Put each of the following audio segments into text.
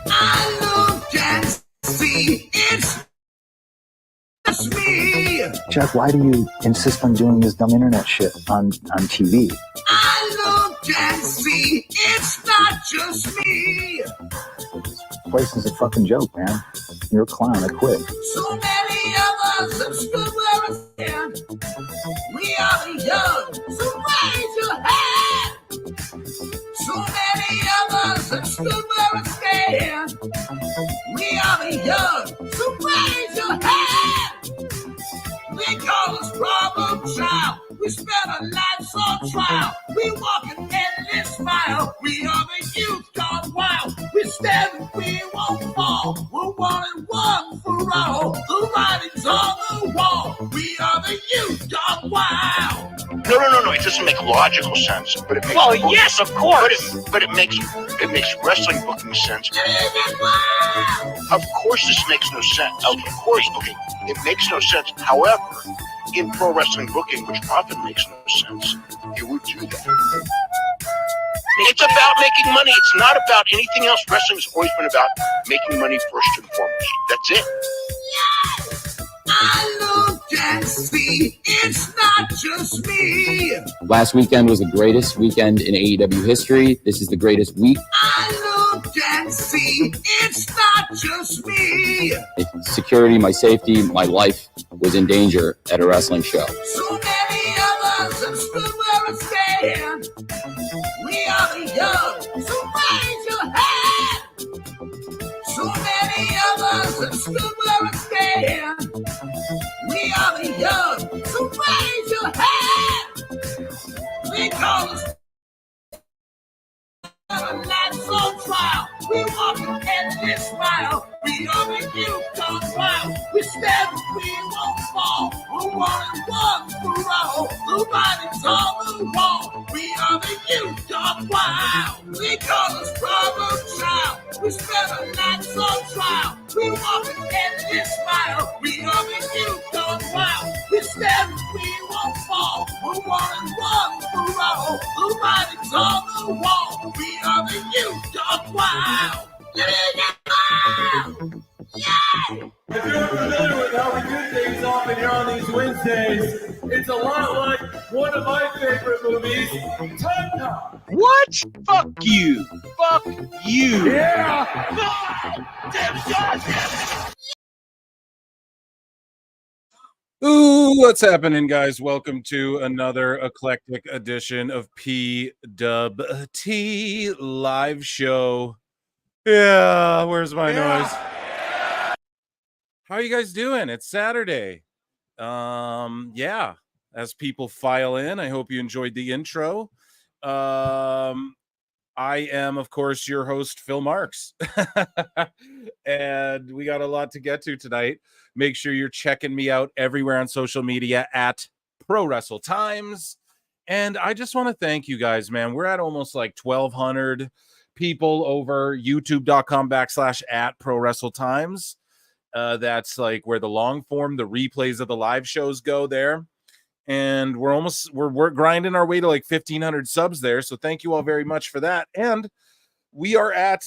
I look and see it's just me. Jack, why do you insist on doing this dumb internet shit on TV? I look and see it's not just me. This place is a fucking joke, man. You're a clown. I quit. So many of us have stood where we stand. We are the young, so raise your hand. So many of us have stood where we stand. We are the young, so raise your hand. They call us problem child. We spend our lives on trial. We walk an endless mile. We are the youth gone wild. We stand and we won't fall. We're one and one for all. The writing's on the wall. We are the youth gone wild. No. It doesn't make logical sense, but it makes. Well, yes, of course. But it makes wrestling booking sense. Of course, this makes no sense. Of course, okay, it makes no sense. However, in pro wrestling booking, which often makes no sense, you would do that. It's about making money. It's not about anything else. Wrestling's always been about making money first and foremost. That's it. Yes, I look and see it's not just me. Last weekend was the greatest weekend in AEW history. This is the greatest week. I look and see it's not just me. Security, my safety, my life was in danger at a wrestling show. So many of us have stood where we stand. We are the young, so raise your hand. So many of us have stood where we stand. We are the young, so raise your hand. They call us our lives on trial. We walk an endless mile. We are the youth gone wild. We stand and we won't fall. We're one and one for all. The writing's on the wall. We are the youth gone wild. They call us problem child. We spend our lives on trial. We walk an endless mile. We are the youth gone wild. We stand and we won't fall. We're one and one for all. The writing's on the wall. We are the youth gone wild. If you're familiar with how we do things often here on these Wednesdays, it's a lot like one of my favorite movies, Tonga. What? Fuck you. Fuck you. Yeah. Ooh, what's happening, guys? Welcome to another eclectic edition of PWT live show. Yeah, where's my noise? How are you guys doing? It's Saturday. Yeah, as people file in, I hope you enjoyed the intro. I am, of course, your host, Phil Marks. And we got a lot to get to tonight. Make sure you're checking me out everywhere on social media at prowrestletimes. And I just want to thank you guys, man. We're at almost like 1,200 people over youtube.com/@prowrestletimes. That's like where the long form, the replays of the live shows go there. And we're grinding our way to like 1,500 subs there. So thank you all very much for that. And we are at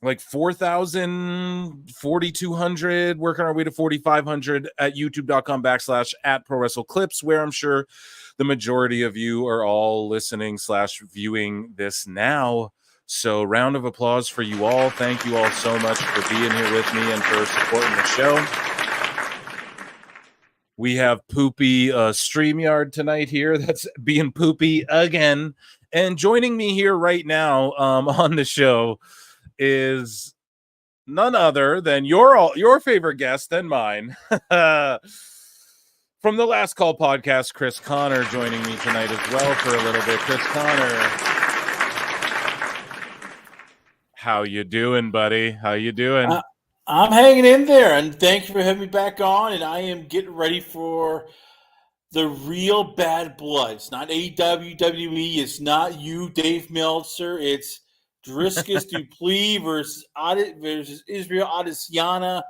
like 4,000, 4,200, working our way to 4,500 at youtube.com/@prowrestleclips, where I'm sure the majority of you are all listening / viewing this now. So round of applause for you all. Thank you all so much for being here with me and for supporting the show. We have Poopy StreamYard tonight here. That's being poopy again. And joining me here right now on the show is none other than your favorite guest and mine. From the Last Call podcast, Chris Connor joining me tonight as well for a little bit. Chris Connor. How you doing, buddy? How you doing? I'm hanging in there, and thank you for having me back on. And I am getting ready for the real bad blood. It's not AEW, WWE. It's not you, Dave Meltzer. It's Driscus Duplessis versus Israel Adesanya.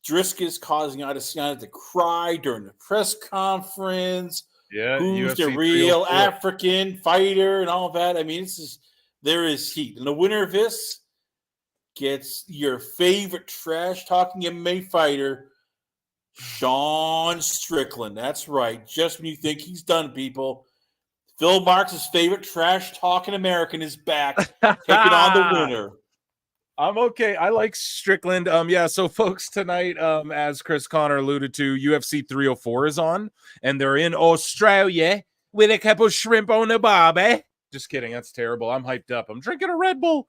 Driscus causing Adesanya to cry during the press conference. Yeah, who's UFC the real African fighter and all that. I mean, this is there is heat. And the winner of this gets your favorite trash-talking MMA fighter, Sean Strickland. That's right. Just when you think he's done, people, Phil Marks' favorite trash-talking American is back, taking on the winner. I'm okay. I like Strickland. Yeah. So, folks, tonight, as Chris Connor alluded to, UFC 304 is on, and they're in Australia with a couple of shrimp on the barbie. Just kidding. That's terrible. I'm hyped up. I'm drinking a Red Bull.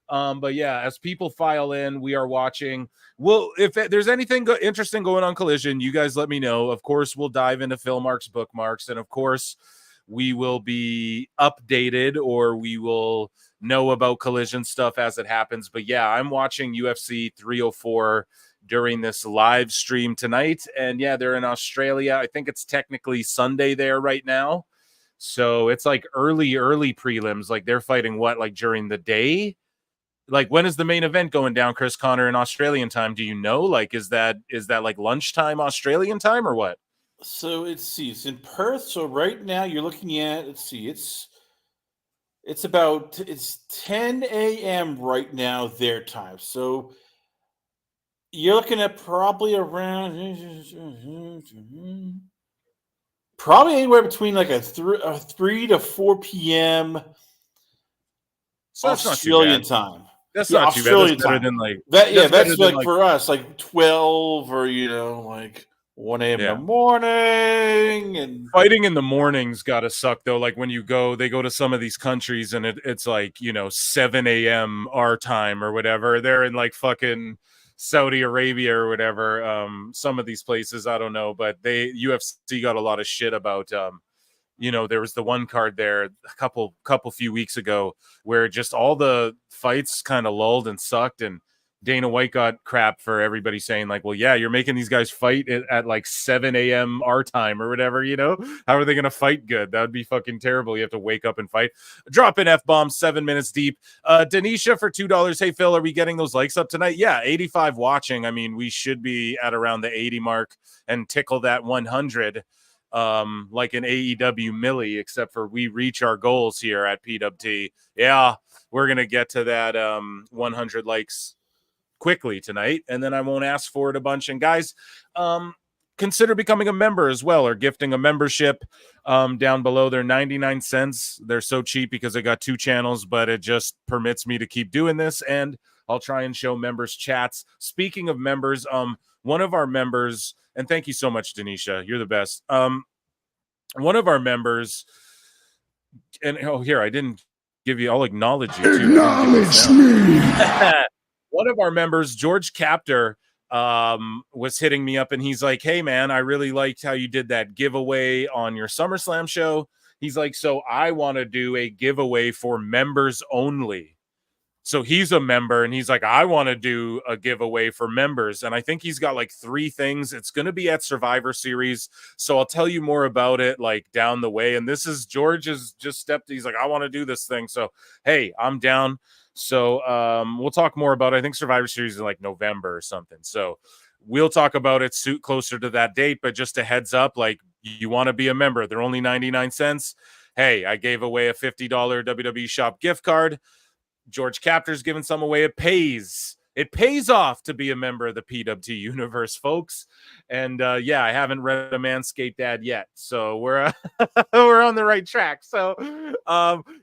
But yeah, as people file in, we are watching. Well, if there's anything interesting going on Collision, you guys let me know. Of course, we'll dive into Phil Marks bookmarks, and of course, we will be updated, or we will know about Collision stuff as it happens. But yeah, I'm watching UFC 304 during this live stream tonight, and yeah, they're in Australia. I think it's technically Sunday there right now, so it's like early prelims. Like they're fighting what, like during the day? Like, when is the main event going down, Chris Connor, in Australian time? Do you know? Like, is that like lunchtime Australian time or what? So it's in Perth. So right now you're looking at, it's 10 a.m. right now their time. So you're looking at probably anywhere between like a 3 to 4 p.m. So that's Australian time. That's not too bad. That's better than like that. Yeah, that's like for us, like 12 or like 1 a.m. in the morning. And fighting in the morning's gotta suck though. Like when they go to some of these countries and it's like 7 a.m. our time or whatever. They're in like fucking Saudi Arabia or whatever. Some of these places, I don't know, but UFC got a lot of shit about there was the one card there a few weeks ago where just all the fights kind of lulled and sucked, and Dana White got crap for everybody saying like, well, yeah, you're making these guys fight at like 7 a.m. our time or whatever, how are they going to fight good? That would be fucking terrible. You have to wake up and fight. Drop in F-bombs 7 minutes deep. Denisha for $2. Hey, Phil, are we getting those likes up tonight? Yeah, 85 watching. I mean, we should be at around the 80 mark and tickle that 100. Like an AEW Millie, except for we reach our goals here at PWT. Yeah, we're gonna get to that 100 likes quickly tonight, and then I won't ask for it a bunch. And guys, consider becoming a member as well, or gifting a membership down below. They're 99 cents. They're so cheap because I got 2 channels, but it just permits me to keep doing this, and I'll try and show members chats. Speaking of members, one of our members, and thank you so much, Denisha, you're the best. One of our members, and here, I didn't give you, I'll acknowledge you too. Acknowledge me. One of our members, George Captor, was hitting me up, and he's like, hey man, I really liked how you did that giveaway on your SummerSlam show. He's like, so I want to do a giveaway for members only. So he's a member, and he's like, I want to do a giveaway for members. And I think he's got like 3 things. It's going to be at Survivor Series. So I'll tell you more about it like down the way. And this is George has just stepped. He's like, I want to do this thing. So, hey, I'm down. So we'll talk more about it. I think Survivor Series is in like November or something. So we'll talk about it closer to that date. But just a heads up, like, you want to be a member. They're only 99 cents. Hey, I gave away a $50 WWE shop gift card. George Captor's giving some away. It pays off to be a member of the PWT universe, folks. And yeah, I haven't read a Manscaped ad yet, so we're we're on the right track. So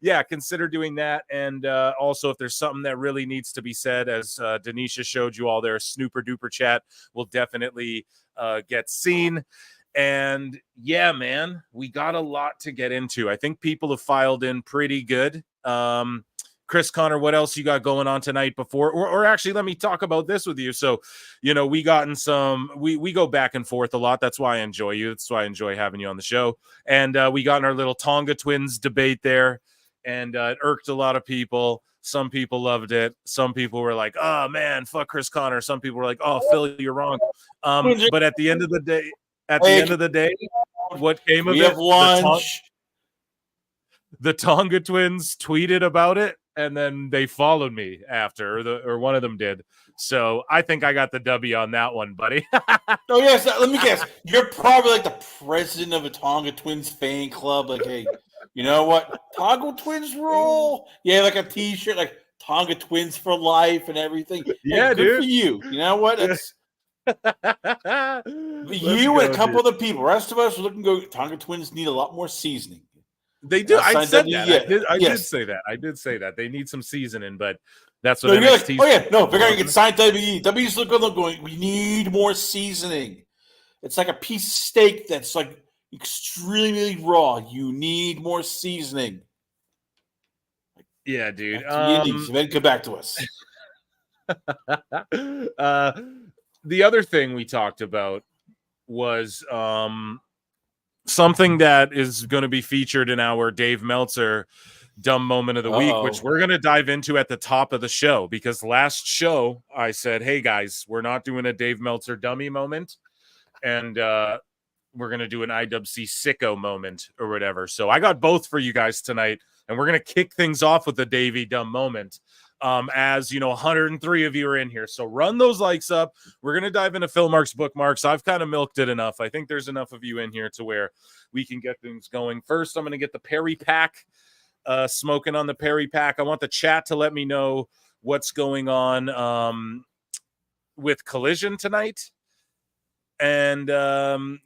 yeah, consider doing that. And also, if there's something that really needs to be said, as Denisha showed you all there, snooper duper chat will definitely get seen. And yeah, man, we got a lot to get into. I think people have filed in pretty good. Chris Connor, what else you got going on tonight before, or actually, let me talk about this with you. So, we got in some, we go back and forth a lot. That's why I enjoy you. That's why I enjoy having you on the show. And we got in our little Tonga twins debate there, and it irked a lot of people. Some people loved it. Some people were like, oh man, fuck Chris Connor. Some people were like, oh, Phil, you're wrong. But at the end of the day, what came of it? We have lunch. The Tonga twins tweeted about it, and then they followed me after, or one of them did. So I think I got the W on that one, buddy. Oh yes, let me guess. You're probably like the president of a Tonga Twins fan club. Like, hey, You know what? Tonga Twins rule. Yeah, like a T-shirt, like Tonga Twins for life and everything. Yeah, Hey, good for dude. you. You know what? It's Let's you go, and a couple dude. other people. The rest of us are looking to go. Tonga Twins need a lot more seasoning. They do. I Signed said up that. yet. I did Yes. say that. I did say that. They need some seasoning, but that's what No, you're like, NXT. oh yeah, no, they're gonna get signed to WWE. WWE's looking going. We need more seasoning. It's like a piece of steak that's like extremely raw. You need more seasoning. Yeah, dude. Then come back to us. The other thing we talked about was something that is going to be featured in our Dave Meltzer dumb moment of the week, which we're going to dive into at the top of the show, because last show I said, hey guys, we're not doing a Dave Meltzer dummy moment, and we're going to do an IWC sicko moment or whatever. So I got both for you guys tonight, and we're going to kick things off with the Davey dumb moment. As you know, 103 of you are in here, so run those likes up. We're going to dive into Phil Mark's bookmarks. I've kind of milked it enough. I think there's enough of you in here to where we can get things going. First, I'm going to get the Perry Pack, smoking on the Perry Pack. I want the chat to let me know what's going on with Collision tonight. And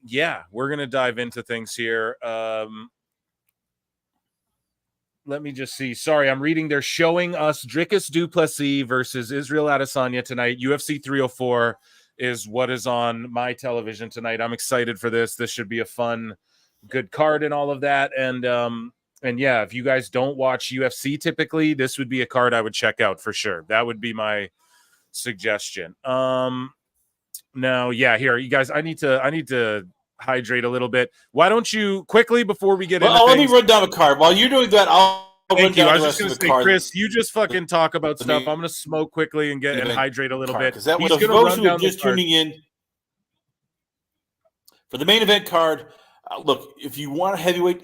yeah, we're going to dive into things here. Let me just see. Sorry, I'm reading. They're showing us Dricus du Plessis versus Israel Adesanya tonight. UFC 304 is what is on my television tonight. I'm excited for this. This should be a fun, good card and all of that. And yeah, if you guys don't watch UFC typically, this would be a card I would check out for sure. That would be my suggestion. Now, yeah, here, you guys, I need to hydrate a little bit. Why don't you quickly, before we get into let things, me run down the card. While you're doing that, I'll thank run you. down I was the just rest going of to the say, card. Chris, you just fucking talk about stuff. I'm going to smoke quickly and hydrate a little bit. Because that He's was going to those run who are down just the card. tuning in for the main event card. Look, if you want heavyweight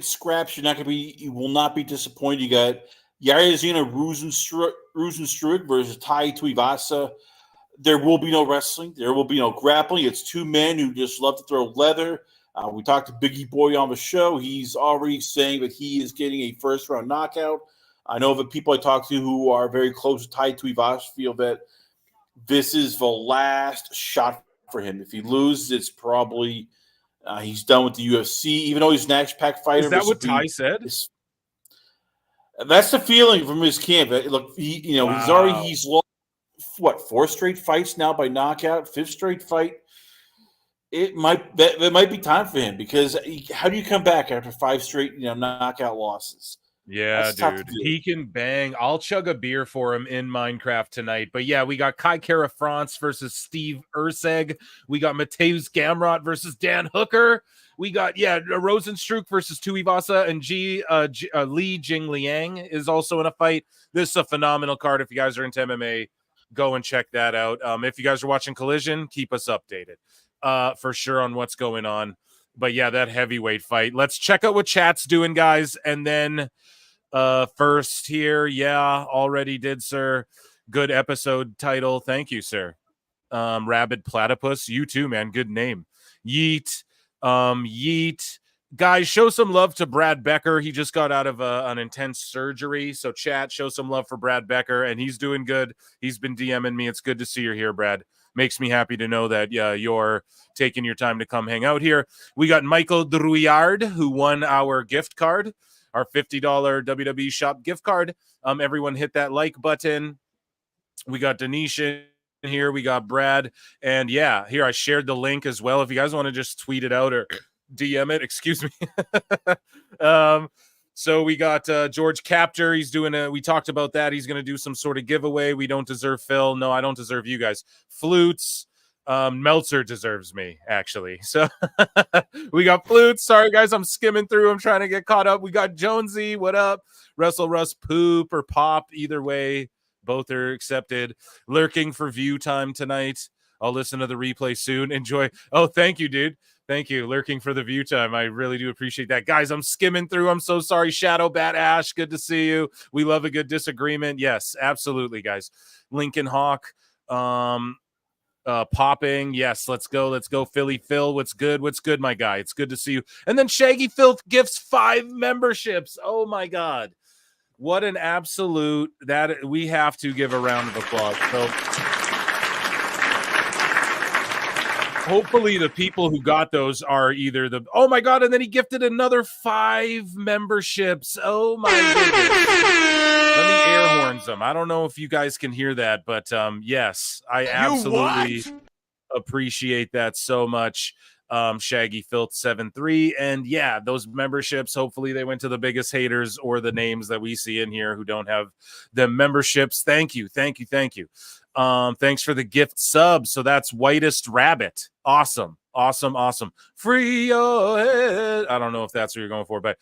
scraps, you will not be disappointed. You got Jairzinho Rosenstruik versus Tai Tuivasa. There will be no wrestling. There will be no grappling. It's two men who just love to throw leather. We talked to Biggie Boy on the show. He's already saying that he is getting a first-round knockout. I know the people I talk to who are very close to Tai Tuivasa feel that this is the last shot for him. If he loses, it's probably he's done with the UFC. Even though he's an action pack fighter, Is that what Ty said? That's the feeling from his camp. Look, Wow. he's lost what 4 straight fights now by knockout, 5th straight fight. It might be time for him, because how do you come back after 5 straight knockout losses? Yeah, dude, he can bang. I'll chug a beer for him in Minecraft tonight. But yeah, we got Kai Kara France versus Steve Urseg. We got Mateusz Gamrot versus Dan Hooker. We got Rosenstruik versus Tuivasa, and Li Jing Liang is also in a fight. This is a phenomenal card. If you guys are into MMA, go and check that out. If you guys are watching Collision, keep us updated for sure on what's going on. But yeah, that heavyweight fight. Let's check out what chat's doing, guys, and then first here, already did, sir. Good episode title. Thank you, sir. Rabid Platypus, you too, man. Good name. Yeet. Yeet. Guys, show some love to Brad Becker. He just got out of an intense surgery. So chat, show some love for Brad Becker, and he's doing good. He's been DMing me. It's good to see you're here, Brad. Makes me happy to know that you're taking your time to come hang out here. We got Michael Drouillard, who won our gift card, our $50 WWE shop gift card. Everyone hit that like button. We got Denisha here. We got Brad. And yeah, here I shared the link as well. If you guys want to just tweet it out or DM it, excuse me. So we got George Captor. He's doing we talked about that. He's going to do some sort of giveaway. We don't deserve Phil. No, I don't deserve you guys. Flutes. Meltzer deserves me, actually. So we got Flutes. Sorry, guys. I'm skimming through. I'm trying to get caught up. We got Jonesy. What up? Wrestle Russ Poop or Pop. Either way, both are accepted. Lurking for view time tonight. I'll listen to the replay soon. Enjoy. Oh, thank you, dude. Thank you. Lurking for the view time. I really do appreciate that. Guys, I'm skimming through. I'm so sorry. Shadow Bat Ash, good to see you. We love a good disagreement. Yes, absolutely, guys. Lincoln Hawk. popping. Yes, let's go, Philly Phil. What's good, my guy? It's good to see you. And then Shaggy Filth gifts 5 memberships. Oh my god, what an absolute, that we have to give a round of applause. So hopefully the people who got those are either the, oh my god, and then he gifted another 5 memberships. Oh my goodness. Let me air horns them. I don't know if you guys can hear that, but yes, I absolutely appreciate that so much. Shaggy Filth 73, and yeah, those memberships, hopefully they went to the biggest haters or the names that we see in here who don't have the memberships. Thank you. Thanks for the gift sub. So that's Whitest Rabbit. Awesome. Free your head. I don't know if that's what you're going for, but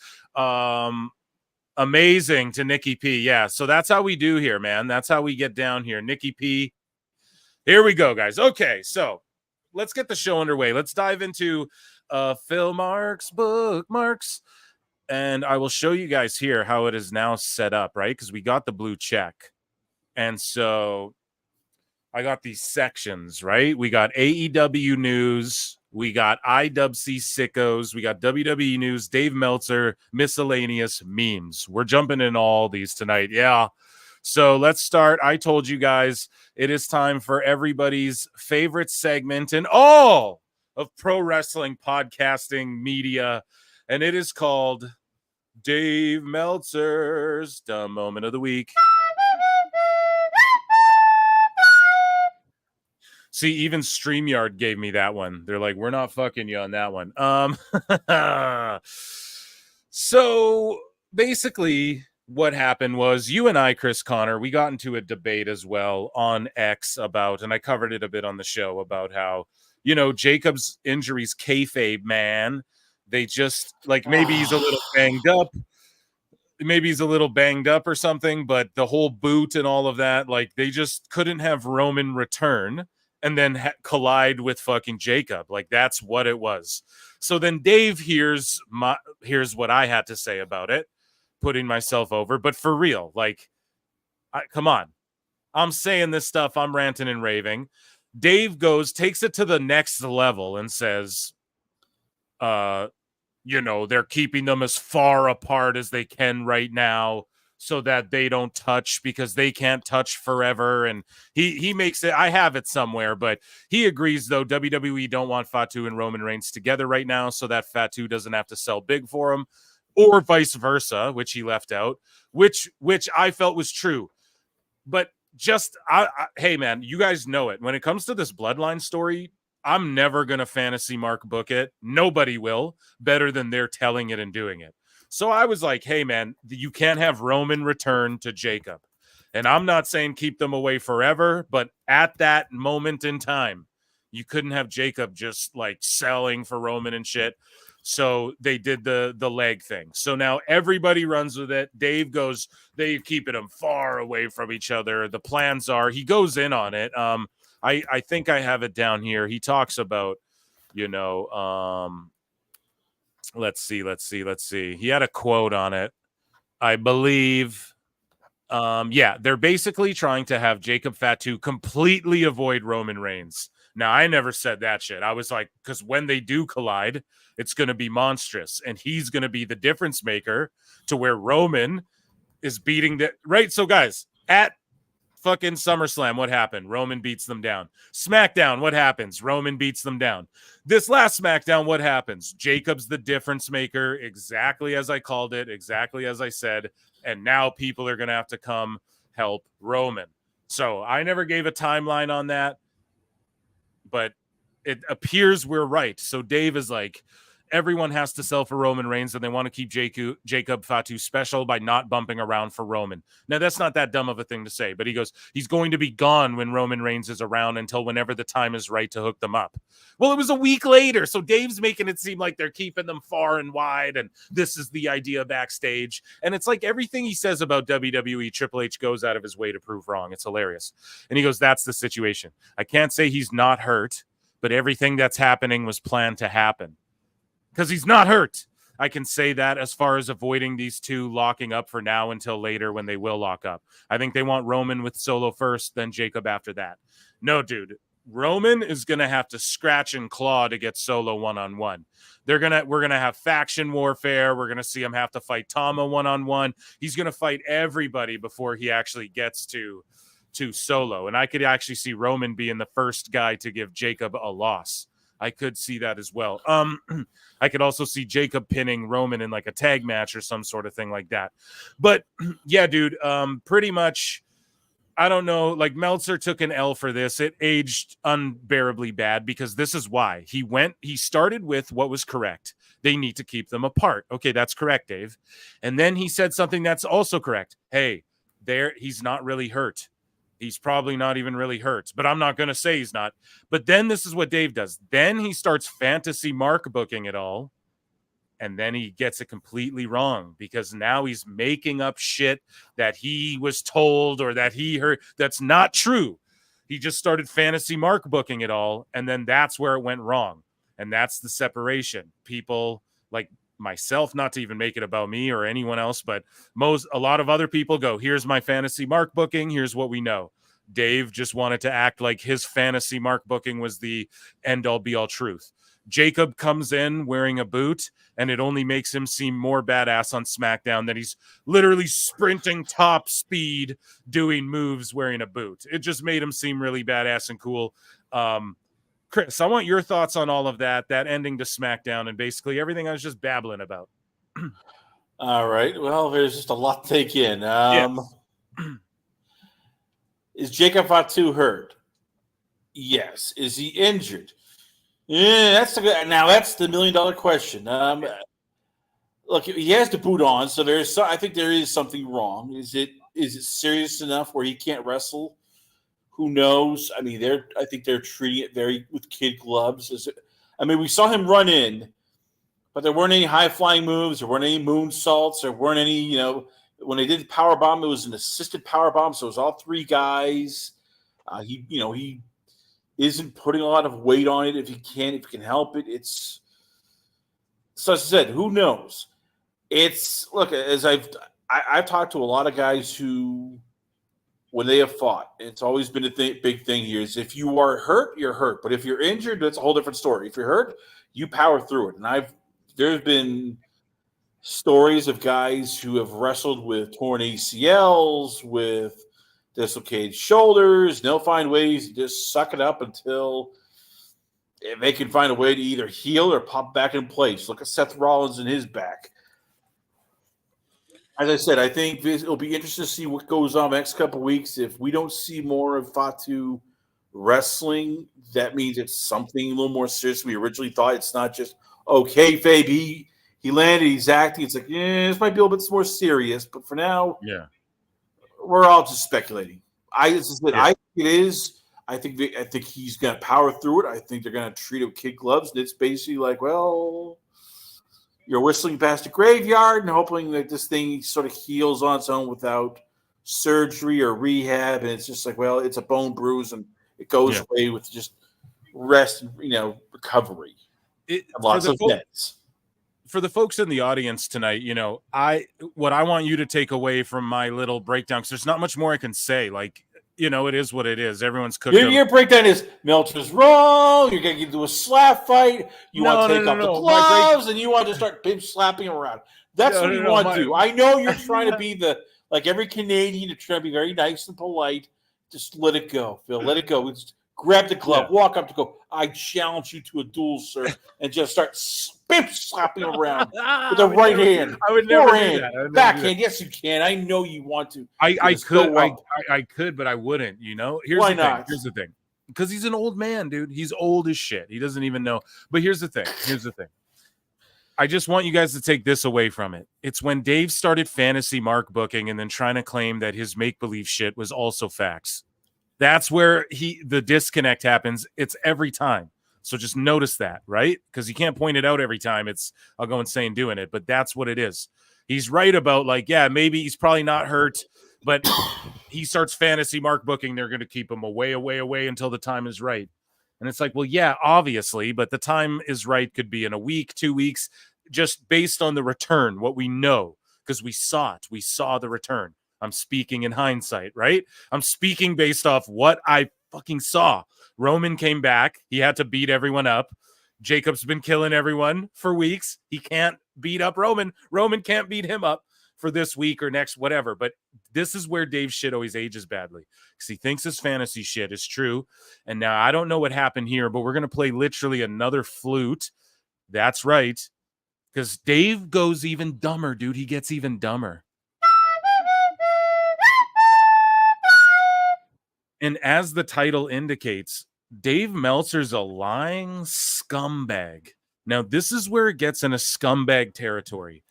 amazing to Nikki P. Yeah, so that's how we do here, man. That's how we get down here. Nikki P. Here we go, guys. Okay, so let's get the show underway. Let's dive into Phil Marks bookmarks, and I will show you guys here how it is now set up, right? Because we got the blue check, and so I got these sections, right? We got AEW news, we got IWC sickos, we got WWE news, Dave Meltzer, miscellaneous memes. We're jumping in all these tonight. Yeah. So let's start. I told you guys it is time for everybody's favorite segment in all of pro wrestling podcasting media, and it is called Dave Meltzer's Dumb Moment of the Week. See, even StreamYard gave me that one. They're like, we're not fucking you on that one. So basically what happened was you and I, Chris Connor, we got into a debate as well on X about, and I covered it a bit on the show, about how, you know, Jacob's injuries kayfabe, man. They just, like, maybe he's a little banged up. Maybe he's a little banged up or something, but the whole boot and all of that, like, they just couldn't have Roman return and then collide with fucking Jacob. Like, that's what it was. So then Dave here's what I had to say about it, putting myself over. But for real, like, come on. I'm saying this stuff. I'm ranting and raving. Dave takes it to the next level and says, you know, they're keeping them as far apart as they can right now so that they don't touch, because they can't touch forever. And he makes it, I have it somewhere, but he agrees, though, WWE don't want Fatu and Roman Reigns together right now so that Fatu doesn't have to sell big for him, or vice versa, which he left out, which I felt was true. But just, hey, man, you guys know it. When it comes to this bloodline story, I'm never going to fantasy mark book it. Nobody will, better than they're telling it and doing it. So I was like, hey, man, you can't have Roman return to Jacob. And I'm not saying keep them away forever, but at that moment in time, you couldn't have Jacob just like selling for Roman and shit. So they did the leg thing. So now everybody runs with it. Dave goes, they're keeping them far away from each other. The plans are, he goes in on it. I think I have it down here. He talks about, you know, let's see. He had a quote on it, I believe. Yeah, they're basically trying to have Jacob Fatu completely avoid Roman Reigns. Now, I never said that shit. I was like, because when they do collide, it's going to be monstrous, and he's going to be the difference maker to where Roman is beating the right. So, guys, at fucking SummerSlam, what happened? Roman beats them down. SmackDown, what happens? Roman beats them down. This last SmackDown, what happens? Jacob's the difference maker, exactly as I called it, exactly as I said, and now people are going to have to come help Roman. So I never gave a timeline on that, but it appears we're right. So Dave is like, everyone has to sell for Roman Reigns, and they want to keep Jacob Fatu special by not bumping around for Roman. Now, that's not that dumb of a thing to say, but he goes, he's going to be gone when Roman Reigns is around until whenever the time is right to hook them up. Well, it was a week later, so Dave's making it seem like they're keeping them far and wide, and this is the idea backstage. And it's like everything he says about WWE, Triple H goes out of his way to prove wrong. It's hilarious. And he goes, that's the situation. I can't say he's not hurt, but everything that's happening was planned to happen. Because he's not hurt. I can say that as far as avoiding these two locking up for now until later when they will lock up. I think they want Roman with Solo first, then Jacob after that. No, dude. Roman is going to have to scratch and claw to get Solo one-on-one. We're going to have faction warfare. We're going to see him have to fight Tama one-on-one. He's going to fight everybody before he actually gets to Solo. And I could actually see Roman being the first guy to give Jacob a loss. I could see that as well. I could also see Jacob pinning Roman in like a tag match or some sort of thing like that. But yeah, dude, pretty much, I don't know. Like Meltzer took an L for this. It aged unbearably bad because this is why he started with what was correct. They need to keep them apart. Okay, that's correct, Dave. And then he said something that's also correct. Hey, he's not really hurt. He's probably not even really hurt, but I'm not going to say he's not. But then this is what Dave does. Then he starts fantasy mark booking it all. And then he gets it completely wrong because now he's making up shit that he was told or that he heard. That's not true. He just started fantasy mark booking it all. And then that's where it went wrong. And that's the separation. People like myself, not to even make it about me or anyone else, but a lot of other people go, here's my fantasy mark booking. Here's what we know. Dave just wanted to act like his fantasy mark booking was the end all be all truth. Jacob comes in wearing a boot, and it only makes him seem more badass on SmackDown that he's literally sprinting top speed, doing moves wearing a boot. It just made him seem really badass and cool. Chris, I want your thoughts on all of that ending to SmackDown and basically everything I was just babbling about. All right. Well, there's just a lot to take in. Is Jacob Fatu hurt? Yes. Is he injured? Yeah, that's the $1 million question. Look, he has the boot on, so I think there is something wrong. Is it serious enough where he can't wrestle? Who knows? I mean, I think they're treating it very with kid gloves. We saw him run in, but there weren't any high flying moves. There weren't any moonsaults. There weren't any. When they did the power bomb, it was an assisted power bomb, so it was all three guys. He isn't putting a lot of weight on it if he can help it. It's so as I said, who knows? As I've talked to a lot of guys who, when they have fought, it's always been a big thing here is if you are hurt, you're hurt. But if you're injured, that's a whole different story. If you're hurt, you power through it. And there's been stories of guys who have wrestled with torn ACLs, with dislocated shoulders. They'll find ways to just suck it up until they can find a way to either heal or pop back in place. Look at Seth Rollins and his back. As I said, I think it'll be interesting to see what goes on the next couple of weeks. If we don't see more of Fatu wrestling, that means it's something a little more serious than we originally thought. It's not just, okay, Fabe, he landed, he's acting. It's like, this might be a little bit more serious. But for now, yeah, we're all just speculating. I think it is. I think he's going to power through it. I think they're going to treat it with kid gloves. And it's basically like, well, you're whistling past a graveyard and hoping that this thing sort of heals on its own without surgery or rehab. And it's just like, well, it's a bone bruise and it goes away with just rest and, recovery. Lots of meds. For the folks in the audience tonight, what I want you to take away from my little breakdown, because there's not much more I can say. Like, it is what it is. Everyone's cooking. Your breakdown is Meltzer's wrong. You're going to do a slap fight. You want to take off the gloves, and you want to start slapping around. That's what you want to do. I know you're trying to be like every Canadian, you're trying to be very nice and polite. Just let it go, Phil. Let it go. Just grab the glove, walk up to go. I challenge you to a duel, sir, and just start slapping around with the right hand. I would never do that. Backhand. Yes, you can. I know you want to. I could, but I wouldn't. Why not? Here's the thing. Because he's an old man, dude. He's old as shit. He doesn't even know. But here's the thing. I just want you guys to take this away from it. It's when Dave started fantasy mark booking and then trying to claim that his make-believe shit was also facts. That's where the disconnect happens. It's every time. So just notice that, right? Because you can't point it out every time. I'll go insane doing it, but that's what it is. He's right about maybe he's probably not hurt, but he starts fantasy mark booking. They're going to keep him away until the time is right. And it's like, well, yeah, obviously, but the time is right. Could be in a week, 2 weeks, just based on the return, what we know, because we saw it. We saw the return. I'm speaking in hindsight, right? I'm speaking based off what I fucking saw. Roman came back. He had to beat everyone up. Jacob's been killing everyone for weeks. He can't beat up Roman. Roman can't beat him up for this week or next, whatever. But this is where Dave's shit always ages badly, because he thinks his fantasy shit is true. And now I don't know what happened here, but we're going to play literally another flute. That's right. Because Dave goes even dumber, dude. He gets even dumber. And as the title indicates, Dave Meltzer's a lying scumbag. Now, this is where it gets into scumbag territory.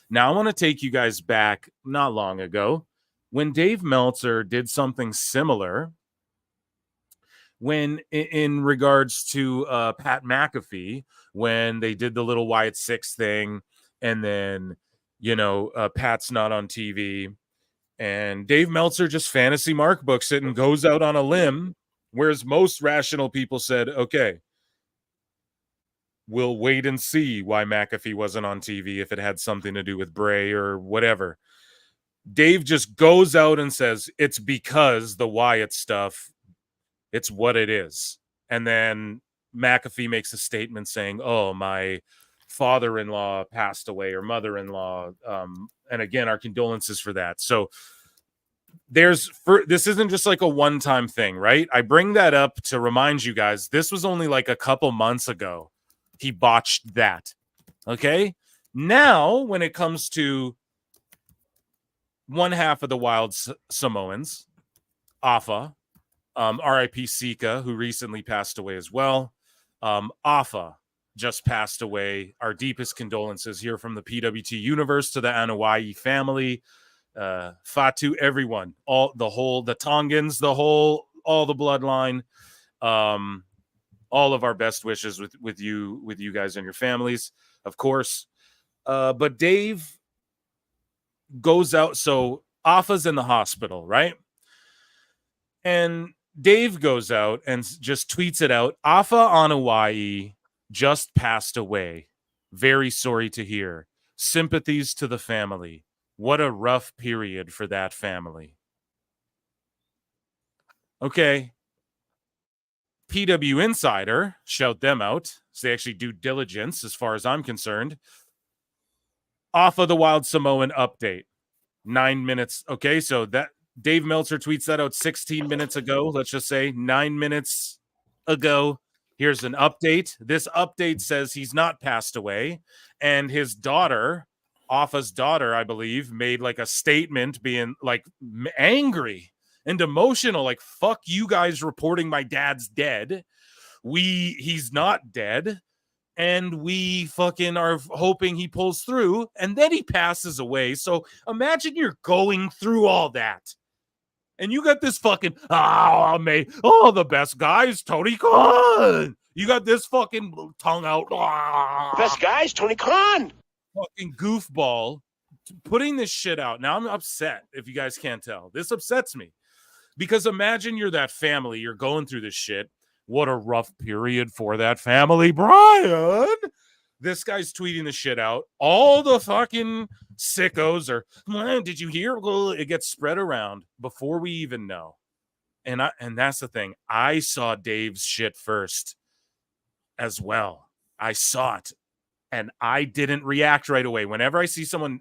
Now, I want to take you guys back not long ago when Dave Meltzer did something similar when in regards to Pat McAfee, when they did the little Wyatt Six thing, and then, Pat's not on TV. And Dave Meltzer just fantasy mark books it and goes out on a limb, whereas most rational people said, okay, we'll wait and see why McAfee wasn't on TV if it had something to do with Bray or whatever. Dave just goes out and says, it's because the Wyatt stuff, it's what it is. And then McAfee makes a statement saying, oh, my father-in-law passed away, or mother-in-law. And again, our condolences for that. So this isn't just like a one-time thing, right? I bring that up to remind you guys, this was only like a couple months ago. He botched that. Okay. Now, when it comes to one half of the Wild Samoans, Afa, R.I.P. Sika, who recently passed away as well. Afa just passed away. Our deepest condolences here from the PWT universe to the Anawai family, Fatu, everyone, the Tongans, all the bloodline, all of our best wishes with you guys and your families, of course. But Dave goes out. So Afa's in the hospital, right? And Dave goes out and just tweets it out. Afa Anawai just passed away. Very sorry to hear. Sympathies to the family. What a rough period for that family. Okay. PW Insider, shout them out. So they actually do diligence as far as I'm concerned. Off of the Wild Samoan update. 9 minutes. Okay, so that Dave Meltzer tweets that out 16 minutes ago. Let's just say 9 minutes ago. Here's an update. This update says he's not passed away. And his daughter, Afa's daughter, I believe, made like a statement being like angry and emotional. Like, fuck you guys reporting my dad's dead. He's not dead. And we fucking are hoping he pulls through. And then he passes away. So imagine you're going through all that. And you got this fucking, the best guys, Tony Khan. You got this fucking tongue out. Best guys, Tony Khan. Fucking goofball putting this shit out. Now I'm upset, if you guys can't tell. This upsets me. Because imagine you're that family. You're going through this shit. What a rough period for that family, Brian. This guy's tweeting the shit out. All the fucking sickos are, did you hear? It gets spread around before we even know. And that's the thing. I saw Dave's shit first as well. I saw it. And I didn't react right away. Whenever someone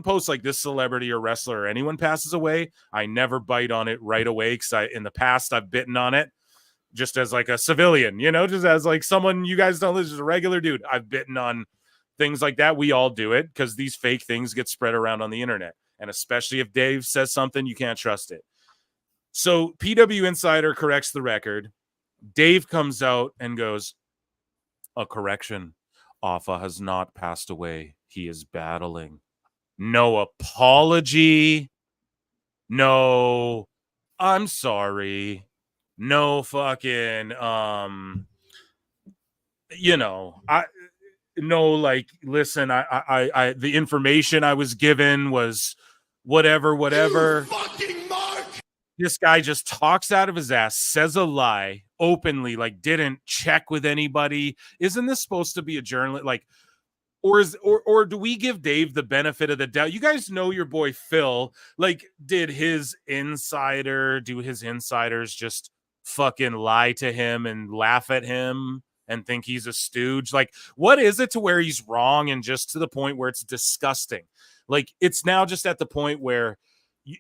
posts like this celebrity or wrestler or anyone passes away, I never bite on it right away. Because in the past, I've bitten on it. Just as like a civilian, just as like someone you guys don't, this is a regular dude. I've bitten on things like that. We all do it because these fake things get spread around on the internet. And especially if Dave says something, you can't trust it. So PW Insider corrects the record. Dave comes out and goes, a correction. Afa has not passed away. He is battling. No apology. No, I'm sorry. No fucking, listen, I the information I was given was whatever. Fucking Mark. This guy just talks out of his ass, says a lie openly, like didn't check with anybody. Isn't this supposed to be a journalist? Like, Or do we give Dave the benefit of the doubt? You guys know your boy Phil. Like, do his insiders just fucking lie to him and laugh at him and think he's a stooge? Like, what is it to where he's wrong and just to the point where it's disgusting? Like, it's now just at the point where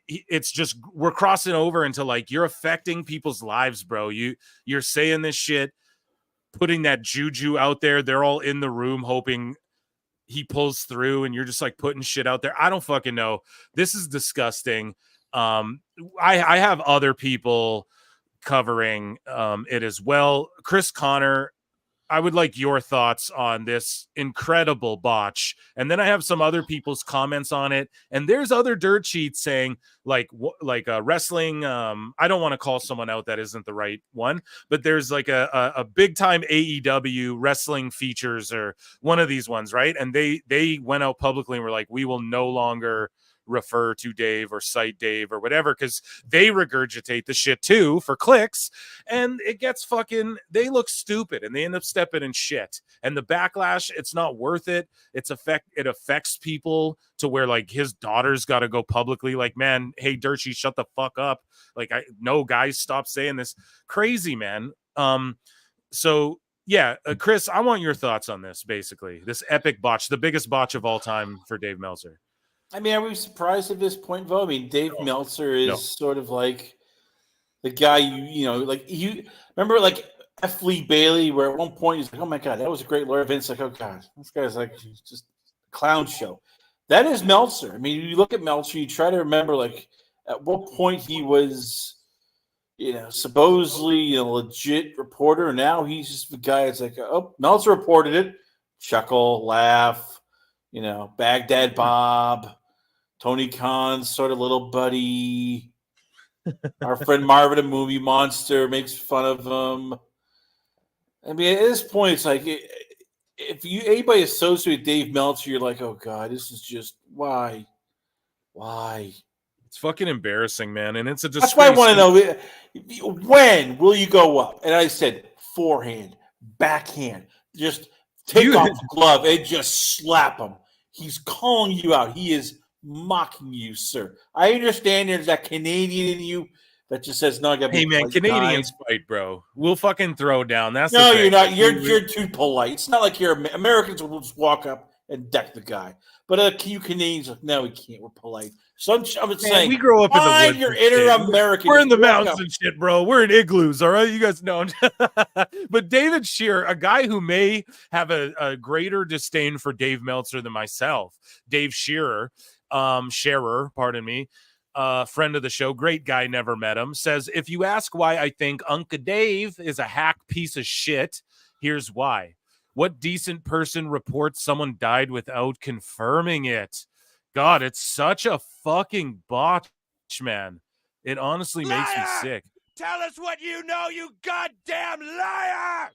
it's just, we're crossing over into like, you're affecting people's lives, bro. You're saying this shit, putting that juju out there. They're all in the room hoping he pulls through, and you're just like putting shit out there. I don't fucking know. This is disgusting. I have other people covering it as well. Chris Connor, I would like your thoughts on this incredible botch. And then I have some other people's comments on it. And there's other dirt sheets saying like wrestling. I don't want to call someone out that isn't the right one, but there's like a big time AEW wrestling features or one of these ones, right? And they went out publicly and were like, we will no longer refer to Dave or cite Dave or whatever, because they regurgitate the shit too for clicks, and it gets fucking, they look stupid and they end up stepping in shit, and the backlash, it's not worth it. It affects people to where like his daughter's got to go publicly like, man, hey Dirty, shut the fuck up. Like, no, guys, stop saying this. Crazy, man. So yeah, Chris, I want your thoughts on this. Basically, this epic botch, the biggest botch of all time for Dave Meltzer. I mean, are we surprised at this point, Vo? I mean, Dave Meltzer is sort of like the guy you know, like you remember like F. Lee Bailey, where at one point he's like, oh my God, that was a great lawyer. Vince like, oh God, this guy's like just a clown show. That is Meltzer. I mean, you look at Meltzer, you try to remember like at what point he was, you know, supposedly a legit reporter. Now he's just the guy that's like, oh, Meltzer reported it, chuckle, laugh, you know, Baghdad Bob, Tony Khan's sort of little buddy. Our friend Marvin, a movie monster, makes fun of him. I mean, at this point, it's like if anybody associate with Dave Meltzer, you're like, oh God, this is just why? It's fucking embarrassing, man, and it's a That's disgrace. why I want to know, when will you go up? And I said forehand, backhand, just take off the glove and just slap him. He's calling you out. He is mocking you, sir. I understand there's that Canadian in you that just says, no, I got to be hey, man, Canadians fight, bro. We'll fucking throw down. That's no, the thing. You're not. You're too polite. It's not like Americans will just walk up and deck the guy. But you Canadians, like, no, we can't. We're polite. So I'm saying, we grow up in the woods. You're inter-American. We're in the mountains and shit, bro. We're in igloos, all right? You guys know. But David Shearer, a guy who may have a greater disdain for Dave Meltzer than myself, Dave Shearer, pardon me, friend of the show, great guy, never met him, says, if you ask why I think Uncle Dave is a hack piece of shit, here's why. What decent person reports someone died without confirming it? God, it's such a fucking botch, man. It honestly makes me sick. Tell us what you know, you goddamn liar!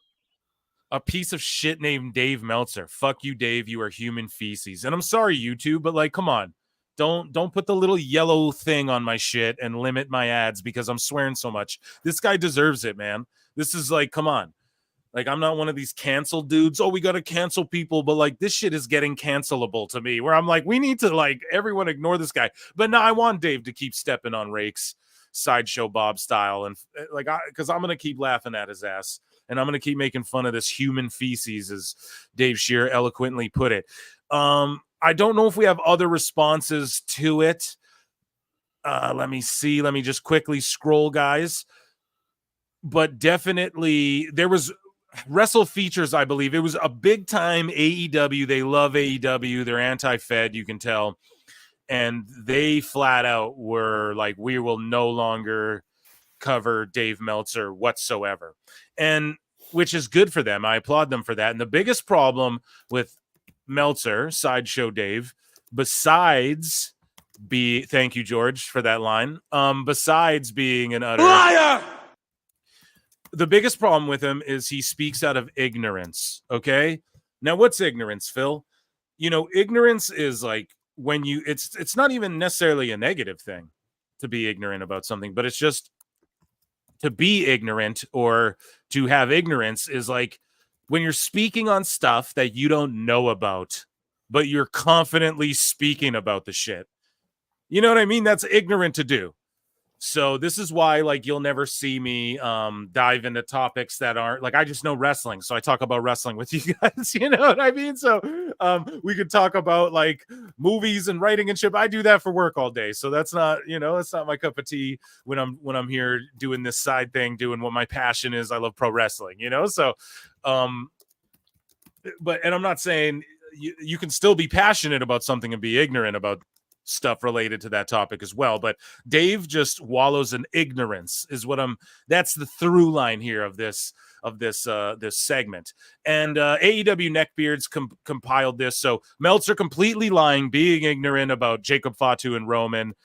A piece of shit named Dave Meltzer. Fuck you, Dave. You are human feces. And I'm sorry, YouTube, but like, come on. Don't put the little yellow thing on my shit and limit my ads because I'm swearing so much. This guy deserves it, man. This is like, come on. Like, I'm not one of these cancel dudes. Oh, we got to cancel people. But like, this shit is getting cancelable to me where I'm like, we need to like, everyone ignore this guy. But no, I want Dave to keep stepping on rakes, Sideshow Bob style. And like, because I'm going to keep laughing at his ass. And I'm going to keep making fun of this human feces, as Dave Shearer eloquently put it. I don't know if we have other responses to it. Let me see. Let me just quickly scroll, guys. But definitely there was Wrestle Features, I believe. It was a big time AEW. They love AEW. They're anti-Fed, you can tell. And they flat out were like, we will no longer cover Dave Meltzer whatsoever. And which is good for them. I applaud them for that. And the biggest problem with Meltzer, Sideshow Dave, besides thank you, George, for that line. Besides being an utter liar, the biggest problem with him is he speaks out of ignorance. Okay. Now, what's ignorance, Phil? You know, ignorance is like when it's not even necessarily a negative thing to be ignorant about something, but it's just to be ignorant or to have ignorance is like when you're speaking on stuff that you don't know about but you're confidently speaking about the shit. You know what I mean? That's ignorant to do. So this is why, like, you'll never see me dive into topics that aren't like, I just know wrestling, so I talk about wrestling with you guys. You know what I mean? So we could talk about like movies and writing and shit. I do that for work all day, so that's not, you know, it's not my cup of tea when I'm here doing this side thing, doing what my passion is. I love pro wrestling, you know. So, but and I'm not saying you can still be passionate about something and be ignorant about stuff related to that topic as well, but Dave just wallows in ignorance is what that's the through line here of this segment. And AEW Neckbeards compiled this. So Meltzer completely lying, being ignorant about Jacob Fatu and Roman,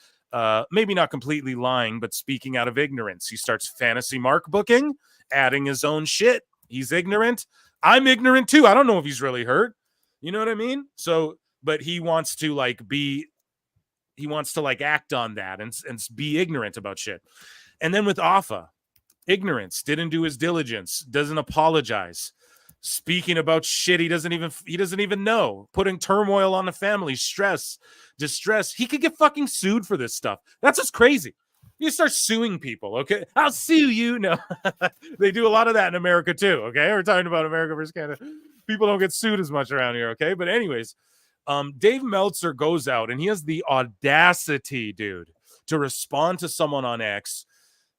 maybe not completely lying, but speaking out of ignorance. He starts fantasy mark booking, adding his own shit. He's ignorant. I'm ignorant too. I don't know if he's really hurt, you know what I mean? So but he wants to act on that and be ignorant about shit. And then with Alpha, ignorance, didn't do his diligence, doesn't apologize, speaking about shit he doesn't even know, putting turmoil on the family, stress, distress. He could get fucking sued for this stuff. That's just crazy. You start suing people, okay? I'll sue you. No, they do a lot of that in America too, okay? We're talking about America versus Canada. People don't get sued as much around here, okay? But anyways, Dave Meltzer goes out and he has the audacity, dude, to respond to someone on X.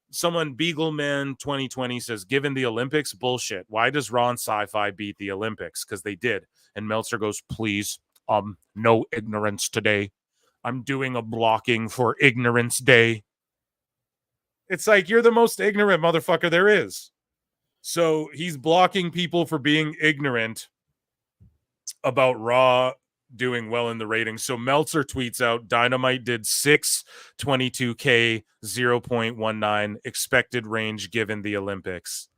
Someone, Beagleman 2020 says, given the Olympics, bullshit. Why does Raw and Sci-Fi beat the Olympics? Because they did. And Meltzer goes, please, no ignorance today. I'm doing a blocking for Ignorance Day. It's like, you're the most ignorant motherfucker there is. So he's blocking people for being ignorant about Raw doing well in the ratings. So Meltzer tweets out, Dynamite did 622K, 0.19 expected range given the Olympics.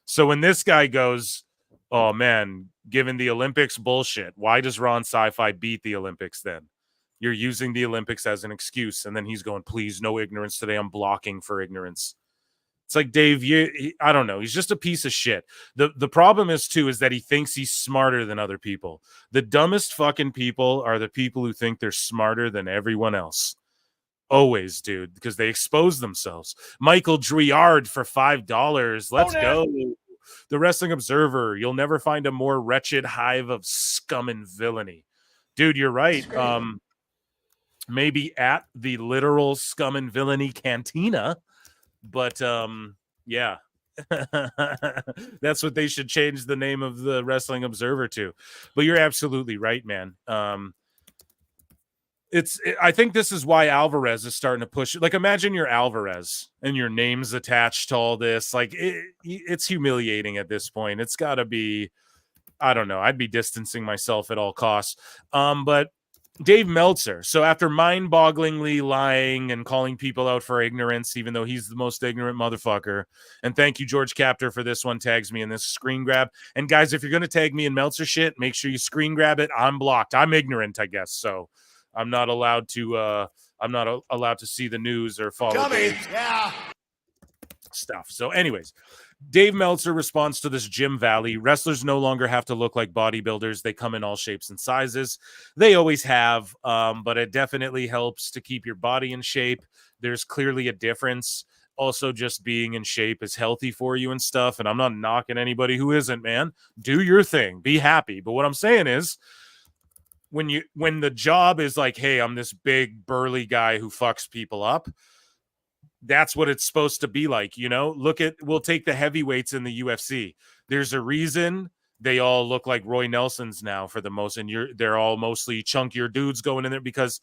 So when this guy goes, oh man, given the Olympics, bullshit. Why does Raw and Sci-Fi beat the Olympics then? You're using the Olympics as an excuse. And then he's going, please, no ignorance today. I'm blocking for ignorance. It's like, Dave, I don't know. He's just a piece of shit. The problem is, too, is that he thinks he's smarter than other people. The dumbest fucking people are the people who think they're smarter than everyone else. Always, dude, because they expose themselves. Michael Driard for $5. Let's go. The Wrestling Observer. You'll never find a more wretched hive of scum and villainy. Dude, you're right. Maybe at the literal scum and villainy cantina. But yeah, that's what they should change the name of the Wrestling Observer to. But you're absolutely right, man. I think this is why Alvarez is starting to push. Like, imagine you're Alvarez and your name's attached to all this. Like, it's humiliating at this point. It's got to be, I don't know. I'd be distancing myself at all costs. But Dave Meltzer. So after mind-bogglingly lying and calling people out for ignorance, even though he's the most ignorant motherfucker. And thank you, George Captor, for this one. Tags me in this screen grab. And guys, if you're going to tag me in Meltzer shit, make sure you screen grab it. I'm blocked. I'm ignorant, I guess. So I'm not allowed to see the news or follow stuff. So anyways, Dave Meltzer responds to this Jim Valley. Wrestlers no longer have to look like bodybuilders. They come in all shapes and sizes. They always have, but it definitely helps to keep your body in shape. There's clearly a difference. Also, just being in shape is healthy for you and stuff. And I'm not knocking anybody who isn't, man. Do your thing. Be happy. But what I'm saying is, when the job is like, hey, I'm this big burly guy who fucks people up, that's what it's supposed to be like, you know. We'll take the heavyweights in the UFC. There's a reason they all look like Roy Nelsons now for the most, and they're all mostly chunkier dudes going in there because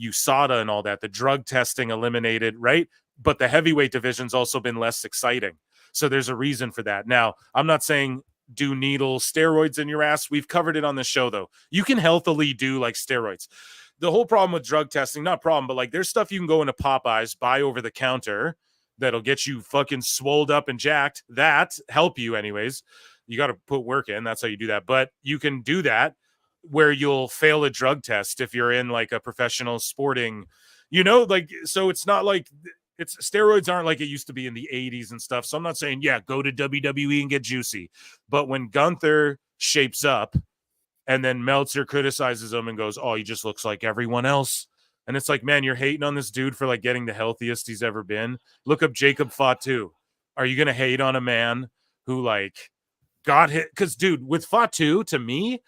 USADA and all that. The drug testing eliminated, right? But the heavyweight division's also been less exciting. So there's a reason for that. Now, I'm not saying do needle steroids in your ass. We've covered it on the show, though. You can healthily do like steroids. The whole problem with drug testing, not problem, but like there's stuff you can go into Popeyes, buy over the counter that'll get you fucking swolled up and jacked. That help you anyways. You got to put work in. That's how you do that. But you can do that where you'll fail a drug test if you're in like a professional sporting, you know, like, so it's not like steroids aren't like it used to be in the 80s and stuff. So I'm not saying, yeah, go to WWE and get juicy. But when Gunther shapes up And then Meltzer criticizes him and goes, "Oh, he just looks like everyone else." And it's like, man, you're hating on this dude for like getting the healthiest he's ever been. Look up Jacob Fatu. Are you gonna hate on a man who like got hit? Because dude, with Fatu, to me,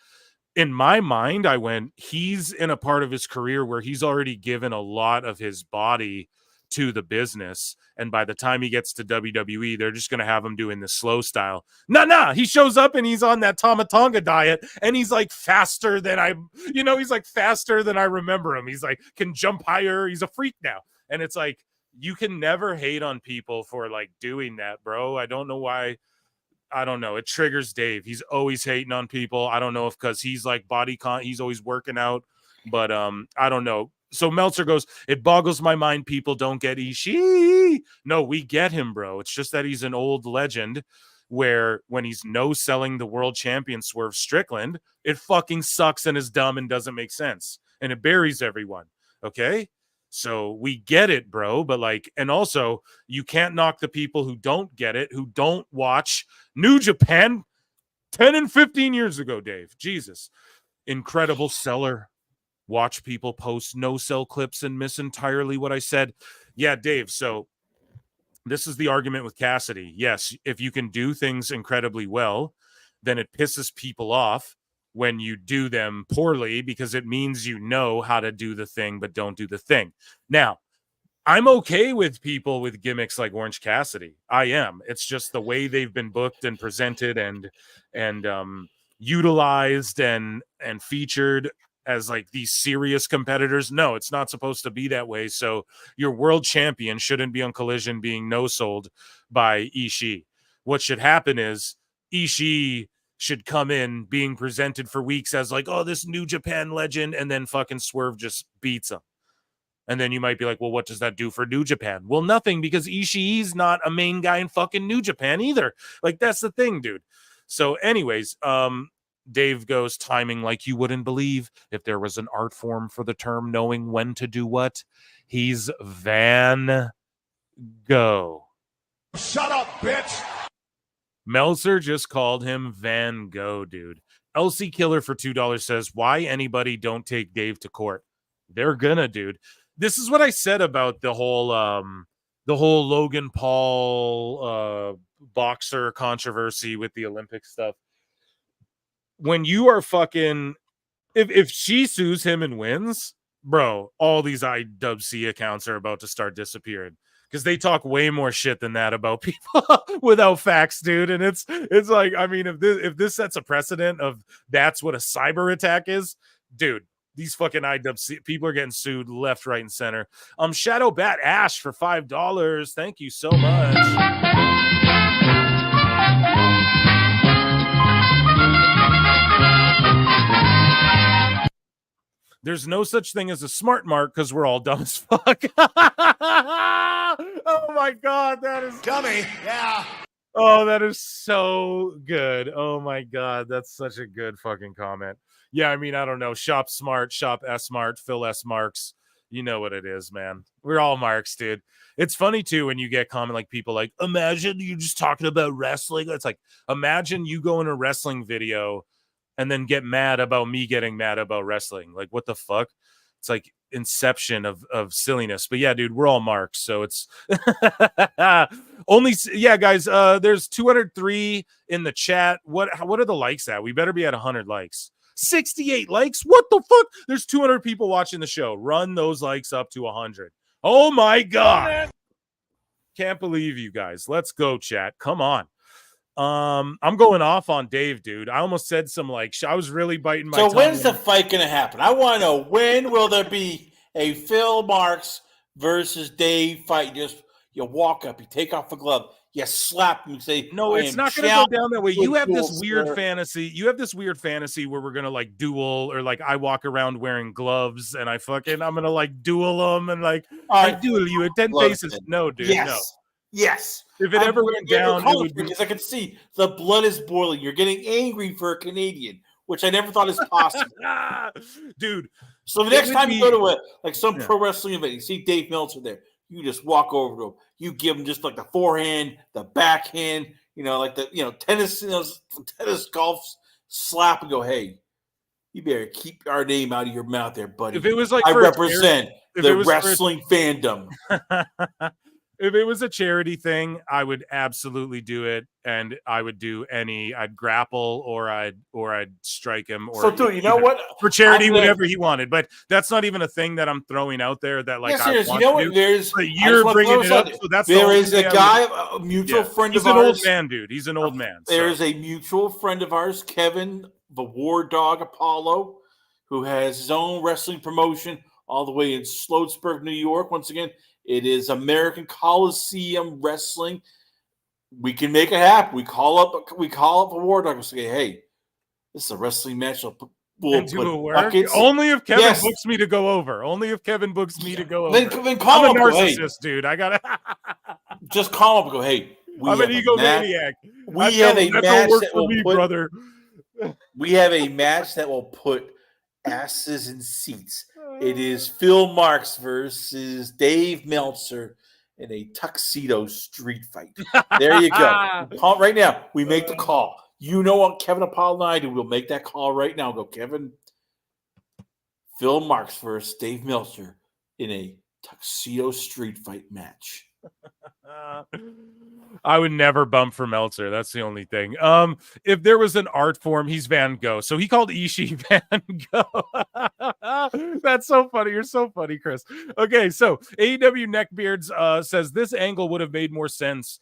in my mind, I went, he's in a part of his career where he's already given a lot of his body to the business. And by the time he gets to WWE, they're just going to have him doing the slow style. Nah. He shows up and he's on that Tonga diet and he's like faster than he's like faster than I remember him. He's like, can jump higher. He's a freak now. And it's like, you can never hate on people for like doing that, bro. I don't know why. I don't know. It triggers Dave. He's always hating on people. I don't know if because he's like he's always working out, but I don't know. So Meltzer goes, it boggles my mind people don't get Ishii. No, we get him, bro. It's just that he's an old legend where when he's no-selling the world champion Swerve Strickland, it fucking sucks and is dumb and doesn't make sense. And it buries everyone. Okay? So we get it, bro. But like, and also you can't knock the people who don't get it, who don't watch New Japan 10 and 15 years ago, Dave. Jesus. Incredible seller. Watch people post no-sell clips and miss entirely what I said. Yeah, Dave. So this is the argument with Cassidy. Yes, if you can do things incredibly well, then it pisses people off when you do them poorly because it means you know how to do the thing but don't do the thing. Now, I'm okay with people with gimmicks like Orange Cassidy. I am. It's just the way they've been booked and presented and utilized and featured as like these serious competitors. No, it's not supposed to be that way. So your world champion shouldn't be on Collision being no-sold by Ishii. What should happen is Ishii should come in being presented for weeks as like, oh, this New Japan legend, and then fucking Swerve just beats him. And then you might be like, well, what does that do for New Japan? Well, nothing, because Ishii's not a main guy in fucking New Japan either. Like, that's the thing, dude. So anyways, Dave goes, timing like you wouldn't believe. If there was an art form for the term knowing when to do what, he's Van Gogh. Shut up, bitch. Meltzer just called him Van Gogh, dude. LC Killer for $2 says, why anybody don't take Dave to court? They're gonna, dude. This is what I said about the whole Logan Paul boxer controversy with the Olympic stuff. When you are fucking, if she sues him and wins, bro, all these IWC accounts are about to start disappearing because they talk way more shit than that about people without facts, dude. And it's like, I mean, if this sets a precedent of that's what a cyber attack is, dude, these fucking IWC people are getting sued left, right, and center. Shadow Bat Ash for $5. Thank you so much. There's no such thing as a smart mark because we're all dumb as fuck. Oh my God, that is Dummy. Yeah. Oh, that is so good. Oh my God, that's such a good fucking comment. Yeah, I mean, I don't know. Shop smart, shop S smart, Phil S Marks. You know what it is, man. We're all marks, dude. It's funny too when you get comment like people like, imagine you just talking about wrestling. It's like, imagine you go in a wrestling video and then get mad about me getting mad about wrestling. Like, what the fuck? It's like inception of silliness. But yeah, dude, we're all marks. So it's only, yeah, guys, there's 203 in the chat. What are the likes at? We better be at 100 likes. 68 likes. What the fuck? There's 200 people watching the show. Run those likes up to 100. Oh my God. Can't believe you guys. Let's go, chat. Come on. I'm going off on Dave, dude. I almost said some like I was really biting my tongue. So when's the fight going to happen? I want to know, when will there be a Phil Marks versus Dave fight? Just you walk up, you take off the glove, you slap him, and say, no, it's not going to go down that way. You have this weird fantasy. You have this weird fantasy where we're going to like duel, or like I walk around wearing gloves and I'm going to like duel them and like I duel you at 10 paces. No, dude, yes. No. Yes. If it ever went down, it would be... because I can see the blood is boiling. You're getting angry for a Canadian, which I never thought is possible. Dude. So the next time you go to some pro wrestling event, you see Dave Meltzer there, you just walk over to him. You give him just like the forehand, the backhand, like the tennis, tennis golf slap and go, hey, You better keep our name out of your mouth there, buddy. If it was like I for a represent if the it was for a- wrestling fandom. If it was a charity thing, I would absolutely do it, and I would do I'd grapple or I'd strike him, or So, dude, you know what? for charity, I'm gonna- whatever he wanted. But that's not even a thing that I'm throwing out there. That like Yes, I it is. want You know to what? do. There's But I you're just wanna bringing throw it this up, out so that's there the is a only guy, a mutual friend He's of an ours. old man, dude. He's an old man. So. There's a mutual friend of ours, Kevin, the War Dog Apollo, who has his own wrestling promotion all the way in Sloatsburg, New York. Once again, it is American Coliseum Wrestling. We can make it happen. We call up a War Dog and say, "Hey, this is a wrestling match. We'll do put it work? buckets." Only if Kevin Yes. books me to go over. Only if Kevin books me to go over. Then call I'm a him up, hey. narcissist, dude. I gotta. Just call him up and go, "Hey, we I'm have an a egomaniac. We have a match that will put brother. We have a match that will put asses in seats. It is Phil Marks versus Dave Meltzer in a tuxedo street fight. There you go. Call right now. We make the call. You know what Kevin Apollo and I do. We'll make that call right now. Go, Kevin. Phil Marks versus Dave Meltzer in a tuxedo street fight match. I would never bump for Meltzer. That's the only thing. If there was an art form, he's Van Gogh. So he called Ishii Van Gogh. That's so funny. You're so funny, Chris. Okay, so AEW Neckbeards says this angle would have made more sense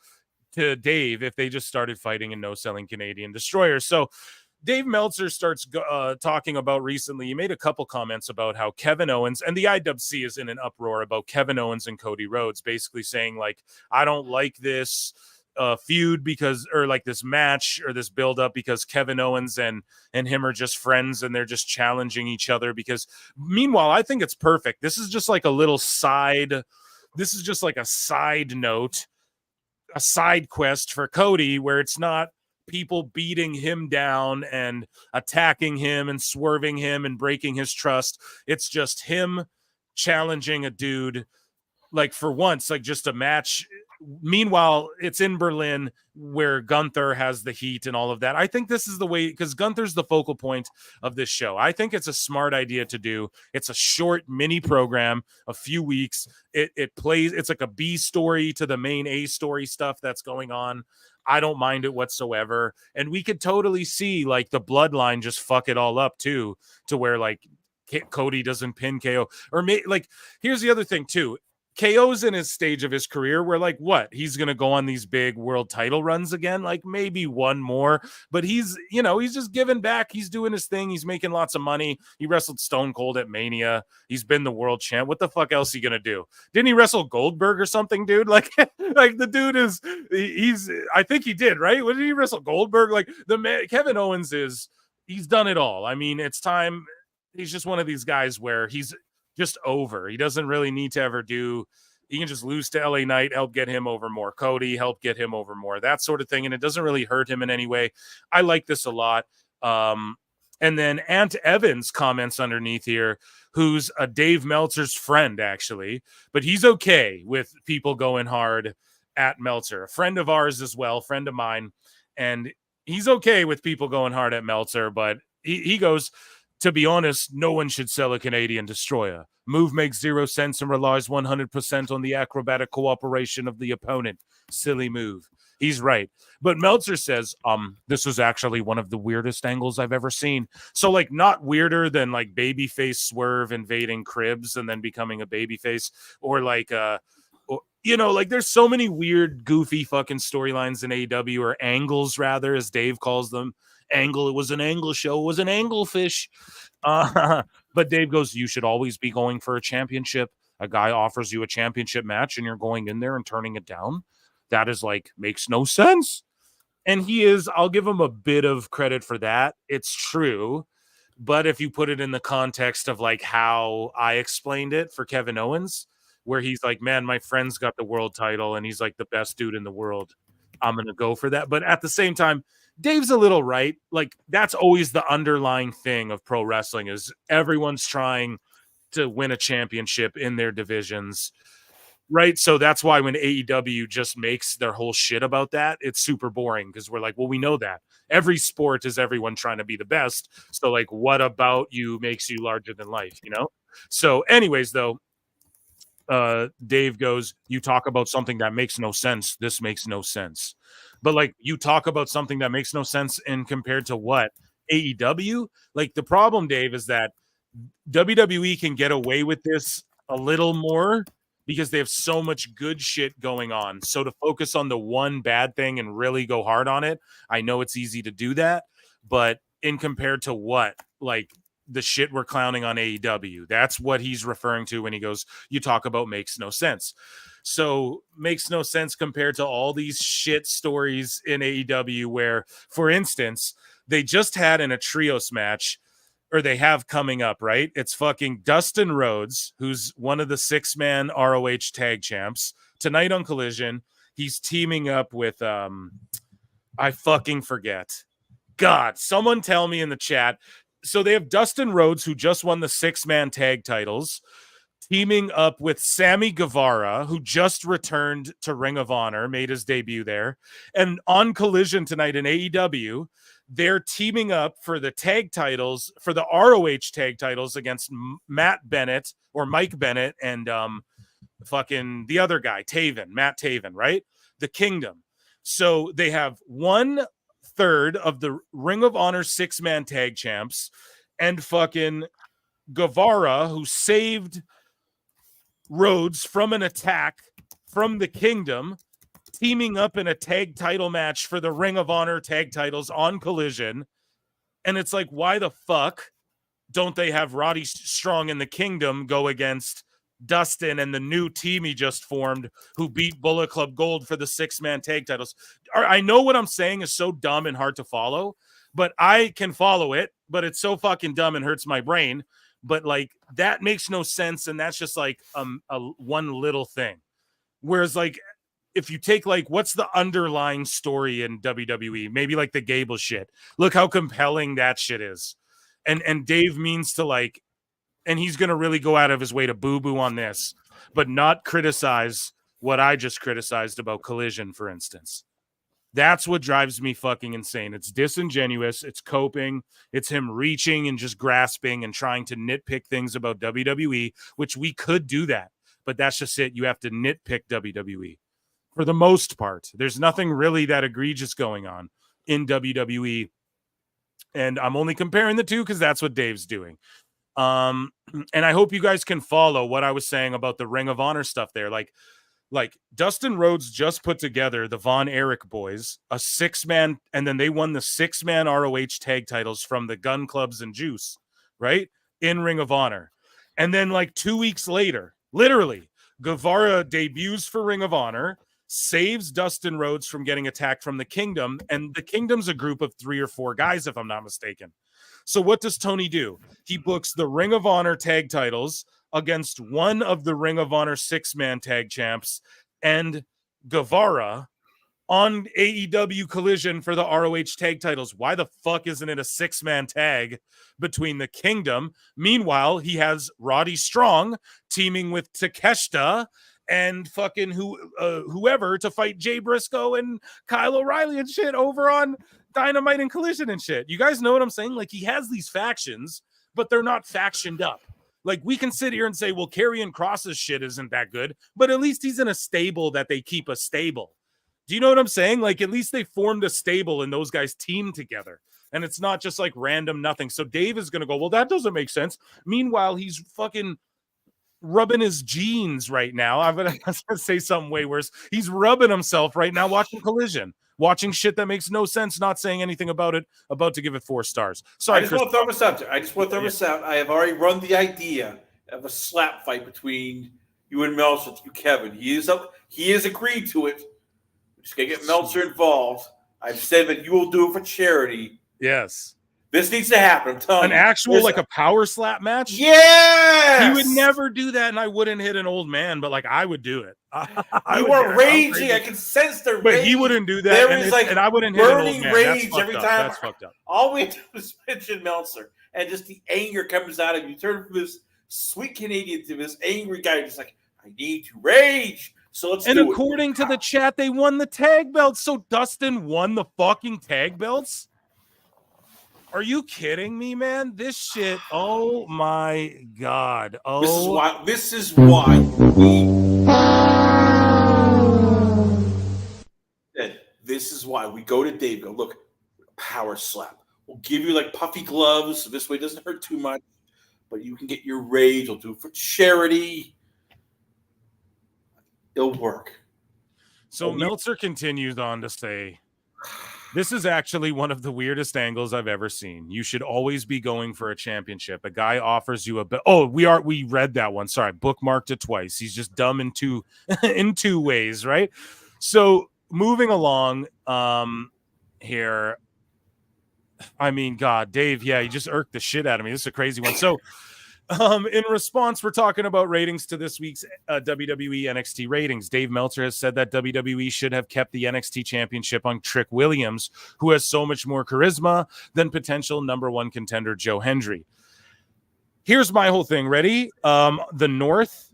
to Dave if they just started fighting in no-selling Canadian destroyers. So Dave Meltzer starts talking about recently. He made a couple comments about how Kevin Owens and the IWC is in an uproar about Kevin Owens and Cody Rhodes, basically saying like, I don't like this feud because, or like this match or this build up because Kevin Owens and him are just friends and they're just challenging each other. Because meanwhile, I think it's perfect. This is just like a little side. This is just like a side note, a side quest for Cody where it's not people beating him down and attacking him and swerving him and breaking his trust. It's just him challenging a dude, like for once, like just a match. Meanwhile, it's in Berlin where Gunther has the heat and all of that. I think this is the way, because Gunther's the focal point of this show. I think it's a smart idea to do. It's a short mini program, a few weeks. It plays, it's like a B story to the main A story stuff that's going on. I don't mind it whatsoever. And we could totally see like the bloodline just fuck it all up too, to where like Cody doesn't pin KO. Or like, here's the other thing too. KO's in his stage of his career where like what? He's going to go on these big world title runs again, like maybe one more, but he's, you know, he's just giving back. He's doing his thing. He's making lots of money. He wrestled Stone Cold at Mania. He's been the world champ. What the fuck else is he going to do? Didn't he wrestle Goldberg or something, dude? Like, like the dude is, he's, I think he did, right? What did he wrestle Goldberg? Like the man, Kevin Owens he's done it all. I mean, it's time. He's just one of these guys where he's just over. He doesn't really need to ever do. He can just lose to LA Knight, help get him over more. Cody, help get him over more. That sort of thing. And it doesn't really hurt him in any way. I like this a lot. And then Ant Evans comments underneath here, who's a Dave Meltzer's friend, actually. But he's okay with people going hard at Meltzer. A friend of ours as well, friend of mine. And he's okay with people going hard at Meltzer. But he goes, to be honest, no one should sell a Canadian destroyer. Move makes 0 sense and relies 100% on the acrobatic cooperation of the opponent. Silly move. He's right. But Meltzer says, this was actually one of the weirdest angles I've ever seen. So, like, not weirder than, like, babyface Swerve invading Cribs and then becoming a babyface. Or, like, you know, like, there's so many weird, goofy fucking storylines in AEW, or angles, rather, as Dave calls them. Angle, it was an angle show, it was an angle fish. But Dave goes, you should always be going for a championship. A guy offers you a championship match and you're going in there and turning it down. That is like, makes no sense. And he is, I'll give him a bit of credit for that. It's true. But if you put it in the context of like how I explained it for Kevin Owens, where he's like, man, my friend's got the world title and he's like the best dude in the world, I'm going to go for that. But at the same time, Dave's a little right. Like, that's always the underlying thing of pro wrestling, is everyone's trying to win a championship in their divisions. Right. So that's why when AEW just makes their whole shit about that, it's super boring because we're like, well, we know that every sport is everyone trying to be the best. So, like, what about you makes you larger than life, you know? So, anyways, though, Dave goes, you talk about something that makes no sense. This makes no sense. But like, you talk about something that makes no sense in compared to what? AEW? Like, the problem, Dave, is that WWE can get away with this a little more because they have so much good shit going on. So to focus on the one bad thing and really go hard on it, I know it's easy to do that, but in compared to what? Like the shit we're clowning on AEW. That's what he's referring to when he goes, you talk about makes no sense. So makes no sense compared to all these shit stories in AEW where, for instance, they just had in a trios match, or they have coming up, right? It's fucking Dustin Rhodes, who's one of the 6-man ROH tag champs. Tonight on Collision, he's teaming up with I fucking forget. God, someone tell me in the chat. So they have Dustin Rhodes, who just won the 6-man tag titles, teaming up with Sammy Guevara, who just returned to Ring of Honor, made his debut there. And on Collision tonight in AEW, they're teaming up for the tag titles, for the ROH tag titles against Matt Bennett or Mike Bennett and fucking the other guy, Matt Taven, right? The Kingdom. So they have 1/3 of the Ring of Honor 6-man tag champs and fucking Guevara, who saved Rhodes from an attack from the Kingdom, teaming up in a tag title match for the Ring of Honor tag titles on Collision. And it's like, why the fuck don't they have Roddy Strong in the Kingdom go against Dustin and the new team he just formed who beat Bullet Club Gold for the 6-man tag titles? I know what I'm saying is so dumb and hard to follow, but I can follow it, but it's so fucking dumb and hurts my brain. But like, that makes no sense. And that's just like a one little thing. Whereas like, if you take like, what's the underlying story in WWE? Maybe like the Gable shit. Look how compelling that shit is. And Dave means to like, and he's going to really go out of his way to boo-boo on this, but not criticize what I just criticized about Collision, for instance. That's what drives me fucking insane. It's disingenuous. It's coping. It's him reaching and just grasping and trying to nitpick things about WWE, which we could do that. But that's just it. You have to nitpick WWE. For the most part, there's nothing really that egregious going on in WWE. And I'm only comparing the two because that's what Dave's doing. And I hope you guys can follow what I was saying about the Ring of Honor stuff there. Like Dustin Rhodes just put together the Von Erich boys, a 6-man, and then they won the 6-man ROH tag titles from the Gun Clubs and Juice, right? In Ring of Honor. And then like 2 weeks later, literally, Guevara debuts for Ring of Honor, saves Dustin Rhodes from getting attacked from the Kingdom, and the Kingdom's a group of 3 or 4 guys, if I'm not mistaken. So what does Tony do? He books the Ring of Honor tag titles against one of the Ring of Honor 6-man tag champs and Guevara on AEW Collision for the ROH tag titles. Why the fuck isn't it a 6-man tag between the Kingdom? Meanwhile, he has Roddy Strong teaming with Takeshita and fucking whoever to fight Jay Briscoe and Kyle O'Reilly and shit over on Dynamite and Collision and shit. You guys know what I'm saying? Like, he has these factions, but they're not factioned up. Like, we can sit here and say, well, Karrion Kross's shit isn't that good, but at least he's in a stable that they keep a stable. Do you know what I'm saying? Like, at least they formed a stable and those guys team together. And it's not just like random nothing. So Dave is going to go, well, that doesn't make sense. Meanwhile, he's fucking rubbing his jeans right now. I'm going to say something way worse. He's rubbing himself right now watching Collision, watching shit that makes no sense, not saying anything about it, about to give it 4 stars. Sorry, I just want to throw this out there. I have already run the idea of a slap fight between you and Meltzer, you, Kevin. He is agreed to it. We're just going to get Meltzer involved. I've said that you will do it for charity. Yes. This needs to happen. I'm telling An you. actual, like a power slap match? Yes! He would never do that, and I wouldn't hit an old man, but like I would do it. You are raging. I can sense the rage. But he wouldn't do that, There is like and I wouldn't hit an old burning man. rage That's every fucked time. up. That's fucked up. All we do is mention Meltzer, and just the anger comes out of you. Turn from this sweet Canadian to this angry guy, just like, I need to rage. So let's And do according to the chat, they won the tag belts. So Dustin won the fucking tag belts? Are you kidding me, man? This shit. Oh my God. Oh, This is why we go to Dave. Go look, power slap. We'll give you like puffy gloves. So this way it doesn't hurt too much, but you can get your rage. We'll do it for charity. It'll work. So Meltzer continues on to say, this is actually one of the weirdest angles I've ever seen. You should always be going for a championship. A guy offers you a belt. Oh, we read that one. Sorry, bookmarked it twice. He's just dumb in two ways, right? So moving along here. I mean, God, Dave, yeah, you just irked the shit out of me. This is a crazy one. So in response, we're talking about ratings to this week's WWE NXT ratings. Dave Meltzer has said that WWE should have kept the NXT championship on Trick Williams, who has so much more charisma than potential number one contender Joe Hendry. Here's my whole thing. Ready? The North,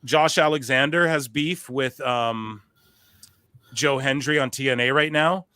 Josh Alexander has beef with Joe Hendry on TNA right now.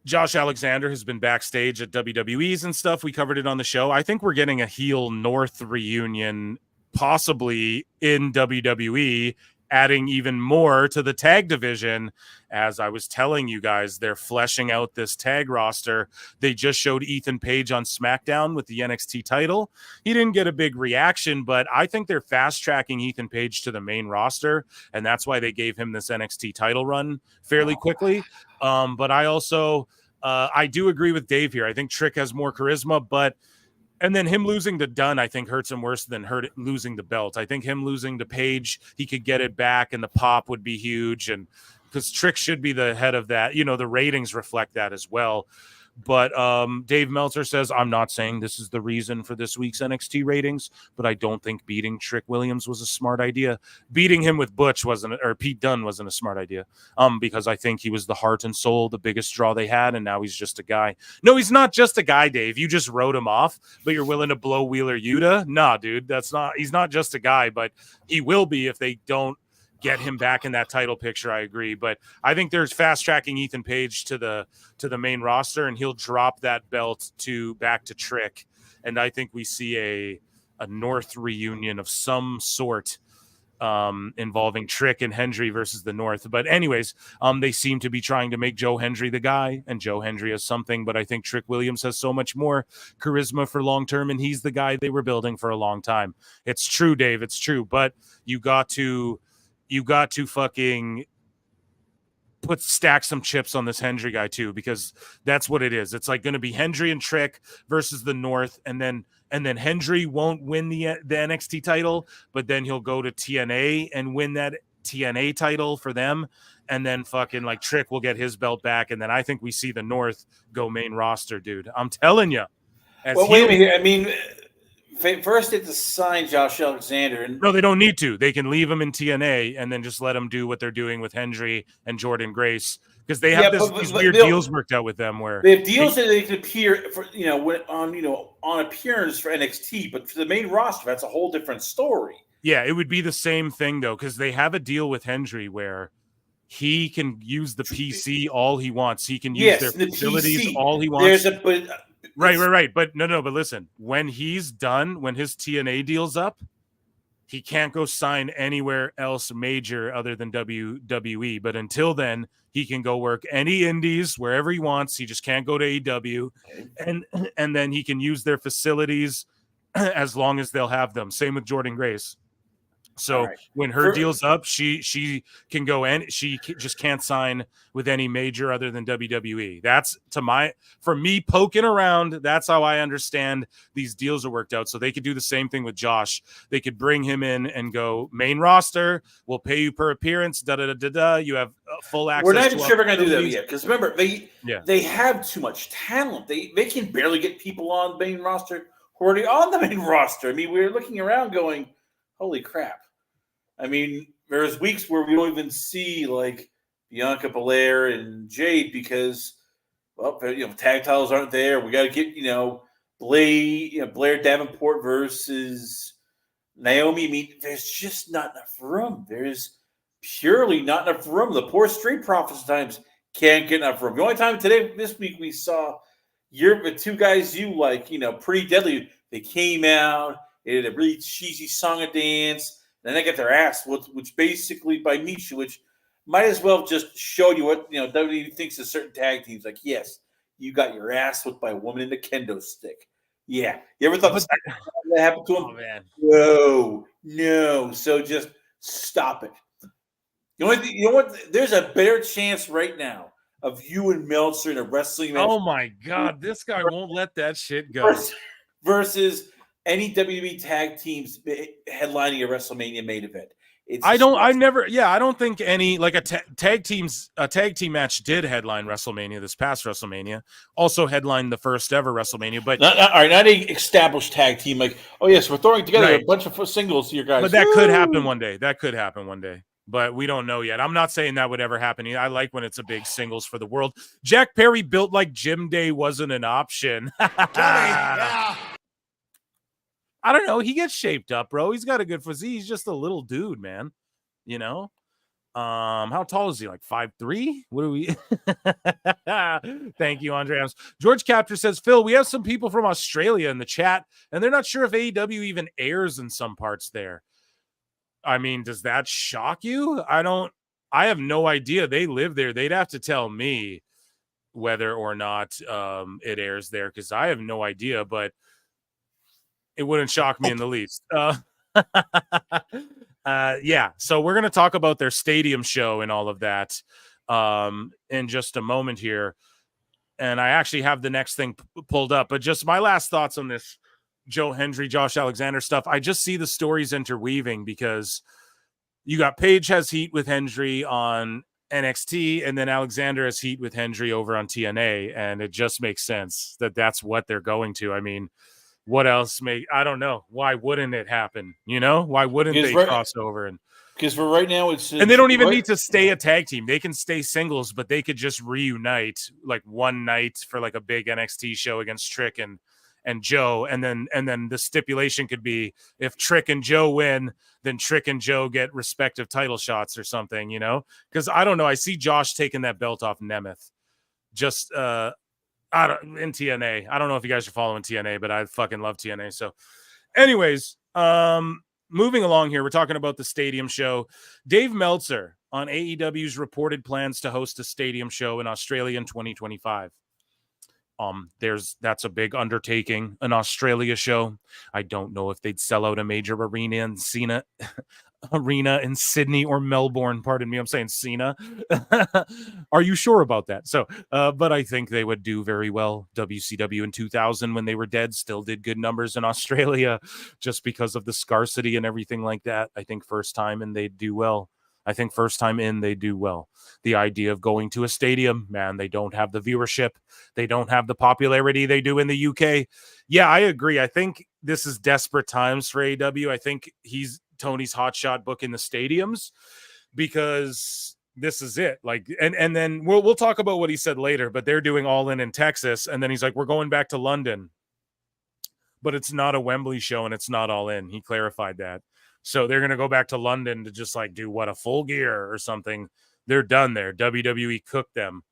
Josh Alexander has been backstage at WWE's and stuff. We covered it on the show. I think we're getting a heel North reunion, possibly in WWE, adding even more to the tag division. As I was telling you guys, they're fleshing out this tag roster. They just showed Ethan Page on SmackDown with the NXT title. He didn't get a big reaction, but I think they're fast-tracking Ethan Page to the main roster, and that's why they gave him this NXT title run fairly quickly. But I also, I do agree with Dave here. I think Trick has more charisma, and then him losing to Dunn, I think, hurts him worse than losing the belt. I think him losing to Page, he could get it back, and the pop would be huge. And because Trick should be the head of that, the ratings reflect that as well. But Dave Meltzer says, I'm not saying this is the reason for this week's NXT ratings, but I don't think beating Trick Williams was a smart idea. Beating him with Butch or Pete Dunne wasn't a smart idea, because I think he was the heart and soul, the biggest draw they had, and now he's just a guy. No, he's not just a guy, Dave. You just wrote him off, but you're willing to blow Wheeler Yuta? Nah, dude, he's not just a guy, but he will be if they don't get him back in that title picture. I agree, but I think there's fast tracking Ethan Page to the main roster, and he'll drop that belt back to Trick, and I think we see a North reunion of some sort involving Trick and Hendry versus the North. But anyways, they seem to be trying to make Joe Hendry the guy, and Joe Hendry has something, but I think Trick Williams has so much more charisma for long term, and he's the guy they were building for a long time. It's true, Dave, it's true, but you got to fucking stack some chips on this Hendry guy too, because that's what it is. It's like going to be Hendry and Trick versus the North, and then Hendry won't win the NXT title, but then he'll go to TNA and win that TNA title for them, and then fucking like Trick will get his belt back, and then I think we see the North go main roster, dude. I'm telling you. Wait a minute. I mean, first, they have to sign Josh Alexander. No, they don't need to. They can leave him in TNA and then just let them do what they're doing with Hendry and Jordan Grace, because they have these weird deals worked out with them where they have deals that they can appear for, on appearance for NXT, but for the main roster, that's a whole different story. Yeah, it would be the same thing though, because they have a deal with Hendry where he can use the PC all he wants. He can use their facilities PC. All he wants. Right. But no. But listen, when he's done, when his TNA deal's up, he can't go sign anywhere else major other than WWE. But until then, he can go work any indies wherever he wants. He just can't go to AEW, and then he can use their facilities as long as they'll have them. Same with Jordan Grace. So when her deal's up, she can go and she just can't sign with any major other than WWE. That's for me poking around. That's how I understand these deals are worked out. So they could do the same thing with Josh. They could bring him in and go main roster. We'll pay you per appearance. You have full access. We're not even sure we're going to do that yet, because remember they have too much talent. They can barely get people on the main roster who are already on the main roster. I mean, we're looking around going, holy crap. I mean, there's weeks where we don't even see like Bianca Belair and Jade because, tag titles aren't there. We got to get, Blair Davenport versus Naomi, I mean, there's just not enough room. There's purely not enough room. The poor Street Profits times can't get enough room. The only time this week we saw the two guys you like, Pretty Deadly, they came out, they did a really cheesy song and dance, then they got their ass whooped, which basically by Misha, which might as well just show you what WWE thinks of certain tag teams. Like, yes, you got your ass whooped by a woman in a kendo stick. Yeah. You ever thought that happened to him? Oh, man. No. So just stop it. The only thing, you know what? There's a better chance right now of you and Meltzer in a wrestling match. Oh my God, this guy won't let that shit go. Versus any WWE tag teams headlining a WrestleMania main event. I don't think any like a tag team match did headline WrestleMania this past WrestleMania. Also headlined the first ever WrestleMania, but not an established tag team like, oh yes, we're throwing together a bunch of singles here, guys. But that could happen one day. But we don't know yet. I'm not saying that would ever happen. I like when it's a big singles for the world. Jack Perry built like Jim Day wasn't an option. I don't know. He gets shaped up, bro. He's got a good physique. He's just a little dude, man. How tall is he? Like 5'3"? What are we? Thank you, Andre. George Captor says, Phil, we have some people from Australia in the chat, and they're not sure if AEW even airs in some parts there. I mean, does that shock you? I have no idea. They live there. They'd have to tell me whether or not it airs there, because I have no idea, but it wouldn't shock me in the least. Yeah, so we're going to talk about their stadium show and all of that in just a moment here. And I actually have the next thing pulled up, but just my last thoughts on this Joe Hendry, Josh Alexander stuff. I just see the stories interweaving because you got Paige has heat with Hendry on NXT, and then Alexander has heat with Hendry over on TNA, and it just makes sense that that's what they're going to. I mean, what else I don't know. Why wouldn't it happen? Why wouldn't they cross over? And because for right now, and they don't even need to stay a tag team. They can stay singles, but they could just reunite like one night for like a big NXT show against Trick and Joe, and then the stipulation could be if Trick and Joe win, then Trick and Joe get respective title shots or something, because I don't know. I see Josh taking that belt off Nemeth just in TNA. I don't know if you guys are following TNA, but I fucking love TNA. So anyways, moving along here, we're talking about the stadium show. Dave Meltzer on AEW's reported plans to host a stadium show in Australia in 2025. That's a big undertaking, an Australia show. I don't know if they'd sell out a major arena in Sydney or Melbourne. Pardon me, I'm saying Cena. Are you sure about that? So, but I think they would do very well. WCW in 2000, when they were dead, still did good numbers in Australia, just because of the scarcity and everything like that. I think first time in, they'd do well. The idea of going to a stadium, man, they don't have the viewership. They don't have the popularity they do in the UK. Yeah, I agree. I think this is desperate times for AEW. I think Tony's hotshot booking the stadiums because this is it. Like, and then we'll talk about what he said later, but they're doing All In Texas. And then he's like, we're going back to London, but it's not a Wembley show and it's not All In. He clarified that. So they're going to go back to London to just like do a Full Gear or something. They're done there. WWE cooked them.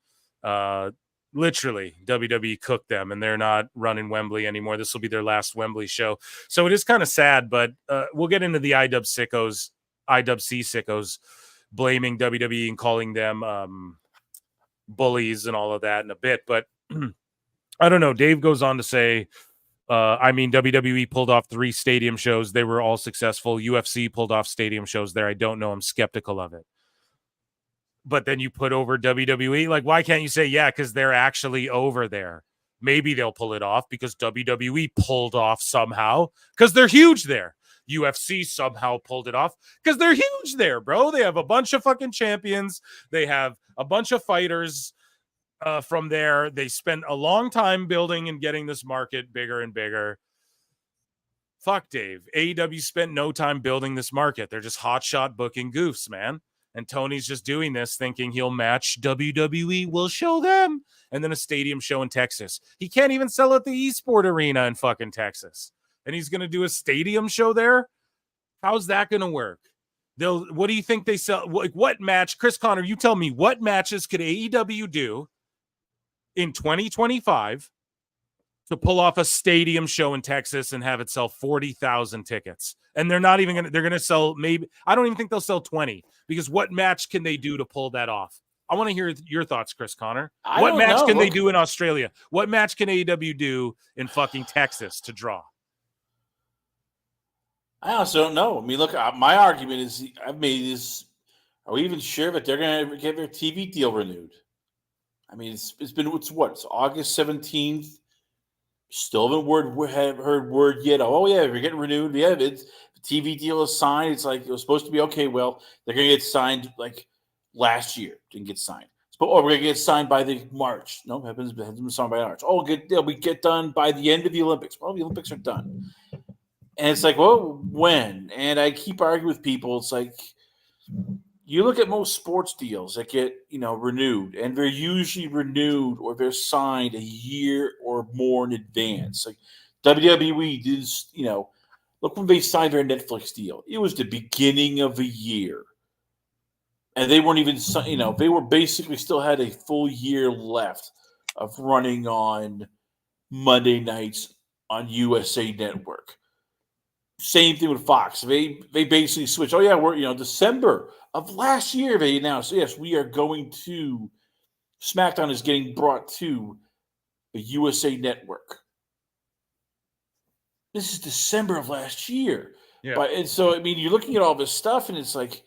Literally, WWE cooked them, and they're not running Wembley anymore. This will be their last Wembley show. So it is kind of sad, but we'll get into the IWC sickos blaming WWE and calling them bullies and all of that in a bit. But I don't know. Dave goes on to say, WWE pulled off 3 stadium shows. They were all successful. UFC pulled off stadium shows there. I don't know. I'm skeptical of it. But then you put over WWE. Like, why can't you say, yeah, because they're actually over there? Maybe they'll pull it off because WWE pulled off somehow because they're huge there. UFC somehow pulled it off because they're huge there, bro. They have a bunch of fucking champions. They have a bunch of fighters from there. They spent a long time building and getting this market bigger and bigger. Fuck Dave. AEW spent no time building this market. They're just hotshot booking goofs, man. And Tony's just doing this thinking he'll match WWE. We'll show them. And then a stadium show in Texas. He can't even sell at the eSport arena in fucking Texas. And he's going to do a stadium show there? How's that going to work? What do you think they sell? What match, Chris Connor, you tell me, what matches could AEW do in 2025 to pull off a stadium show in Texas and have it sell 40,000 tickets? And they're not even going to, they're going to sell maybe, I don't even think they'll sell 20, because what match can they do to pull that off? I want to hear your thoughts, Chris Connor. What match can they do in Australia? What match can AEW do in fucking Texas to draw? I also don't know. I mean, look, my argument is, I've made is, are we even sure that they're going to get their TV deal renewed? I mean, it's August 17th. Still haven't heard word yet. Oh, yeah, we're getting renewed. Yeah, the TV deal is signed. It's like, it was supposed to be, okay, well, they're going to get signed like last year. Didn't get signed. We're going to get signed by the March. No, hasn't been signed by March. Oh, they'll be get done by the end of the Olympics. Well, the Olympics are done. And it's like, well, when? And I keep arguing with people. It's like, you look at most sports deals that get, renewed, and they're usually renewed or they're signed a year or more in advance. Like WWE did, look when they signed their Netflix deal. It was the beginning of the year. And they weren't even, they were basically still had a full year left of running on Monday nights on USA Network. Same thing with Fox. They basically switched. Oh, yeah, we're, December of last year, they announced, yes, we are going to, SmackDown is getting brought to the USA Network. This is December of last year. Yeah. And so, I mean, you're looking at all this stuff, and it's like,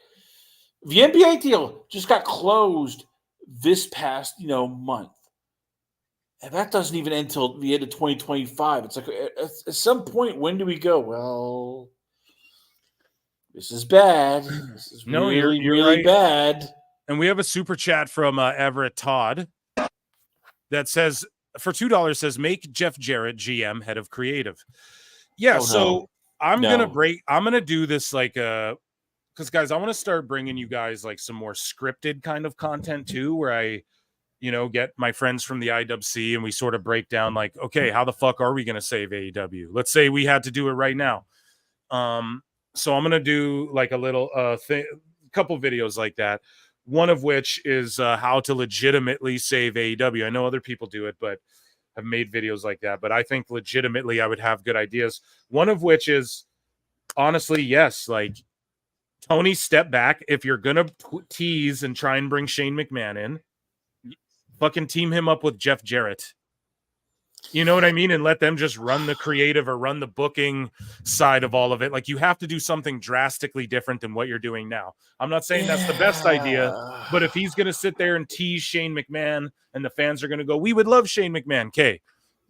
the NBA deal just got closed this past, month. And that doesn't even end until the end of 2025. It's like, at some point, when do we go? Well, this is bad. This is really, really right. bad. And we have a super chat from Everett Todd that says, for $2, says, make Jeff Jarrett GM, head of creative. Yeah, I'm going to do this like because, guys, I want to start bringing you guys like some more scripted kind of content too, where I get my friends from the IWC and we sort of break down like, okay, how the fuck are we going to save AEW? Let's say we had to do it right now. So I'm going to do like a little couple videos like that. One of which is how to legitimately save AEW. I know other people do it, but have made videos like that. But I think legitimately I would have good ideas. One of which is, honestly, yes, like, Tony, step back. If you're going to tease and try and bring Shane McMahon in, fucking team him up with Jeff Jarrett. You know what I mean? And let them just run the creative or run the booking side of all of it. Like, you have to do something drastically different than what you're doing now. I'm not saying that's the best idea, but if he's going to sit there and tease Shane McMahon and the fans are going to go, we would love Shane McMahon, okay,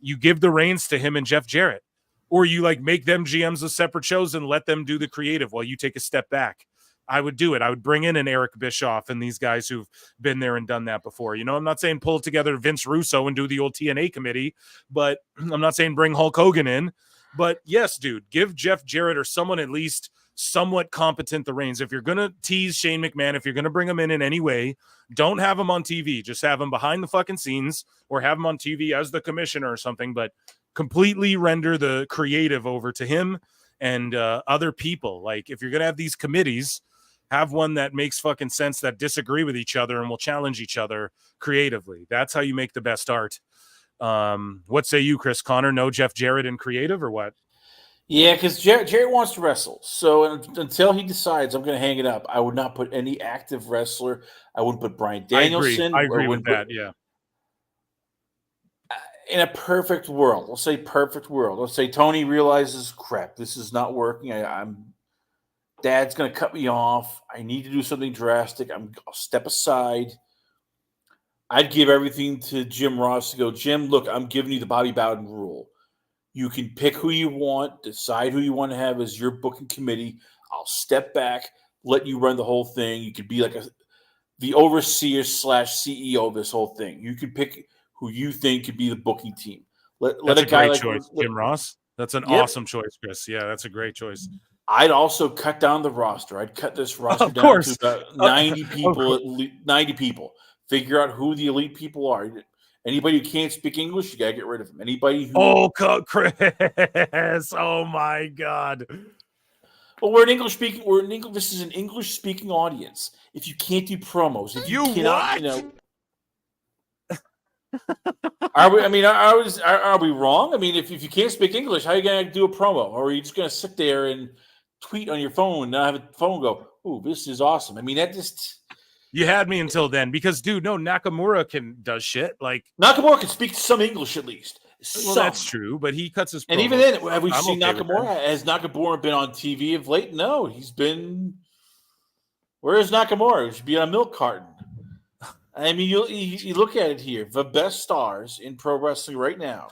you give the reins to him and Jeff Jarrett. Or you like make them GMs of separate shows and let them do the creative while you take a step back. I would do it. I would bring in an Eric Bischoff and these guys who've been there and done that before. I'm not saying pull together Vince Russo and do the old TNA committee, but I'm not saying bring Hulk Hogan in. But yes, dude, give Jeff Jarrett or someone at least somewhat competent the reins. If you're going to tease Shane McMahon, if you're going to bring him in any way, don't have him on TV. Just have him behind the fucking scenes or have him on TV as the commissioner or something, but completely render the creative over to him and other people. Like, if you're going to have these committees, have one that makes fucking sense, that disagree with each other and will challenge each other creatively. That's how you make the best art. What say you, Chris Connor? No Jeff Jarrett in creative or what? Yeah, because Jarrett wants to wrestle. So until he decides I'm going to hang it up, I would not put any active wrestler. I wouldn't put Bryan Danielson. I agree with that, yeah. In a perfect world, let's say Tony realizes, crap, this is not working. Dad's going to cut me off. I need to do something drastic. I'll step aside. I'd give everything to Jim Ross to go, Jim, look, I'm giving you the Bobby Bowden rule. You can pick who you want, decide who you want to have as your booking committee. I'll step back, let you run the whole thing. You could be like the overseer / CEO of this whole thing. You could pick who you think could be the booking team. That's a great choice, Jim Ross. That's an awesome choice, Chris. Yeah, that's a great choice. I'd also cut down the roster. I'd cut this roster down to about 90 people. 90 people. Figure out who the elite people are. Anybody who can't speak English, you gotta get rid of them. Anybody who Chris! Oh my God! Well, we're an English speaking. This is an English speaking audience. If you can't do promos, if you cannot, are we? I mean, are we wrong? I mean, if you can't speak English, how are you going to do a promo? Or are you just going to sit there and tweet on your phone and not have a phone go, "Oh, this is awesome"? I mean, that just. You had me until then because, dude, no, Nakamura does shit. Like Nakamura can speak some English at least. Well, that's true, but he cuts his. And even then, have we seen Nakamura? Has Nakamura been on TV of late? No, he's been. Where is Nakamura? He should be on a milk carton. I mean, you look at it here. The best stars in pro wrestling right now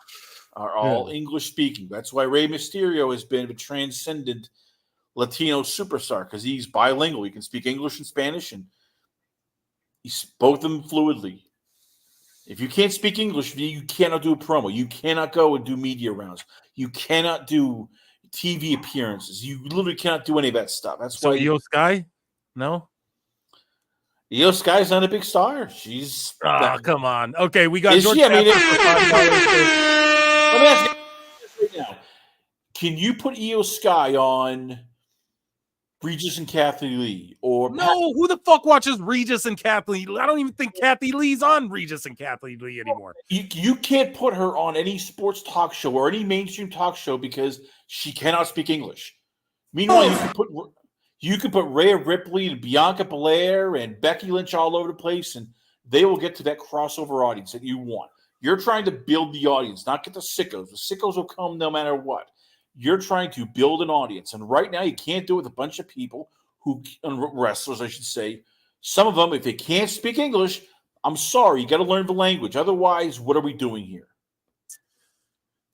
are all English speaking. That's why Rey Mysterio has been a transcendent Latino superstar because he's bilingual. He can speak English and Spanish, and he's both of them fluidly. If you can't speak English, you cannot do a promo. You cannot go and do media rounds. You cannot do TV appearances. You literally cannot do any of that stuff. That's why. Io Sky? No? Io Sky's not a big star. She's. Come on. Okay, we got. Is she? I mean, let me ask you this right now. Can you put Io Sky on Regis and Kathy Lee? Or no, who the fuck watches Regis and Kathy Lee? I don't even think Kathy Lee's on Regis and Kathy Lee anymore. You can't put her on any sports talk show or any mainstream talk show because she cannot speak English. Meanwhile, you could put Rhea Ripley and Bianca Belair and Becky Lynch all over the place, and they will get to that crossover audience that you want. You're trying to build the audience, not get the sickos. The sickos will come no matter what. You're trying to build an audience. And right now, you can't do it with a bunch of people wrestlers, I should say. Some of them, if they can't speak English, I'm sorry, you got to learn the language. Otherwise, what are we doing here?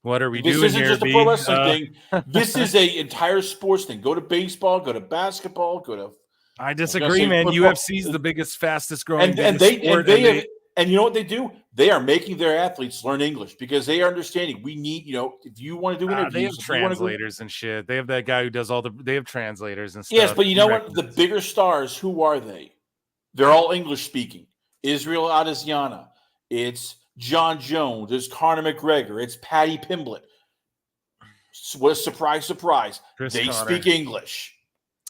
What are we doing here? This isn't just a pro wrestling thing. This is an entire sports thing. Go to baseball, go to basketball, go to. I disagree, man. UFC is the biggest, fastest growing sport. And you know what they do? They are making their athletes learn English because they are understanding. We need, if you want to do interviews, they have translators and shit. They have that guy who does they have translators and stuff. Yes, but you know what? The bigger stars, who are they? They're all English speaking. Israel Adesanya. It's John Jones. It's Conor McGregor. It's Paddy Pimblett. What a surprise. They speak English.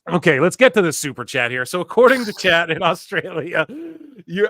Okay, let's get to the super chat here. So according to chat in Australia,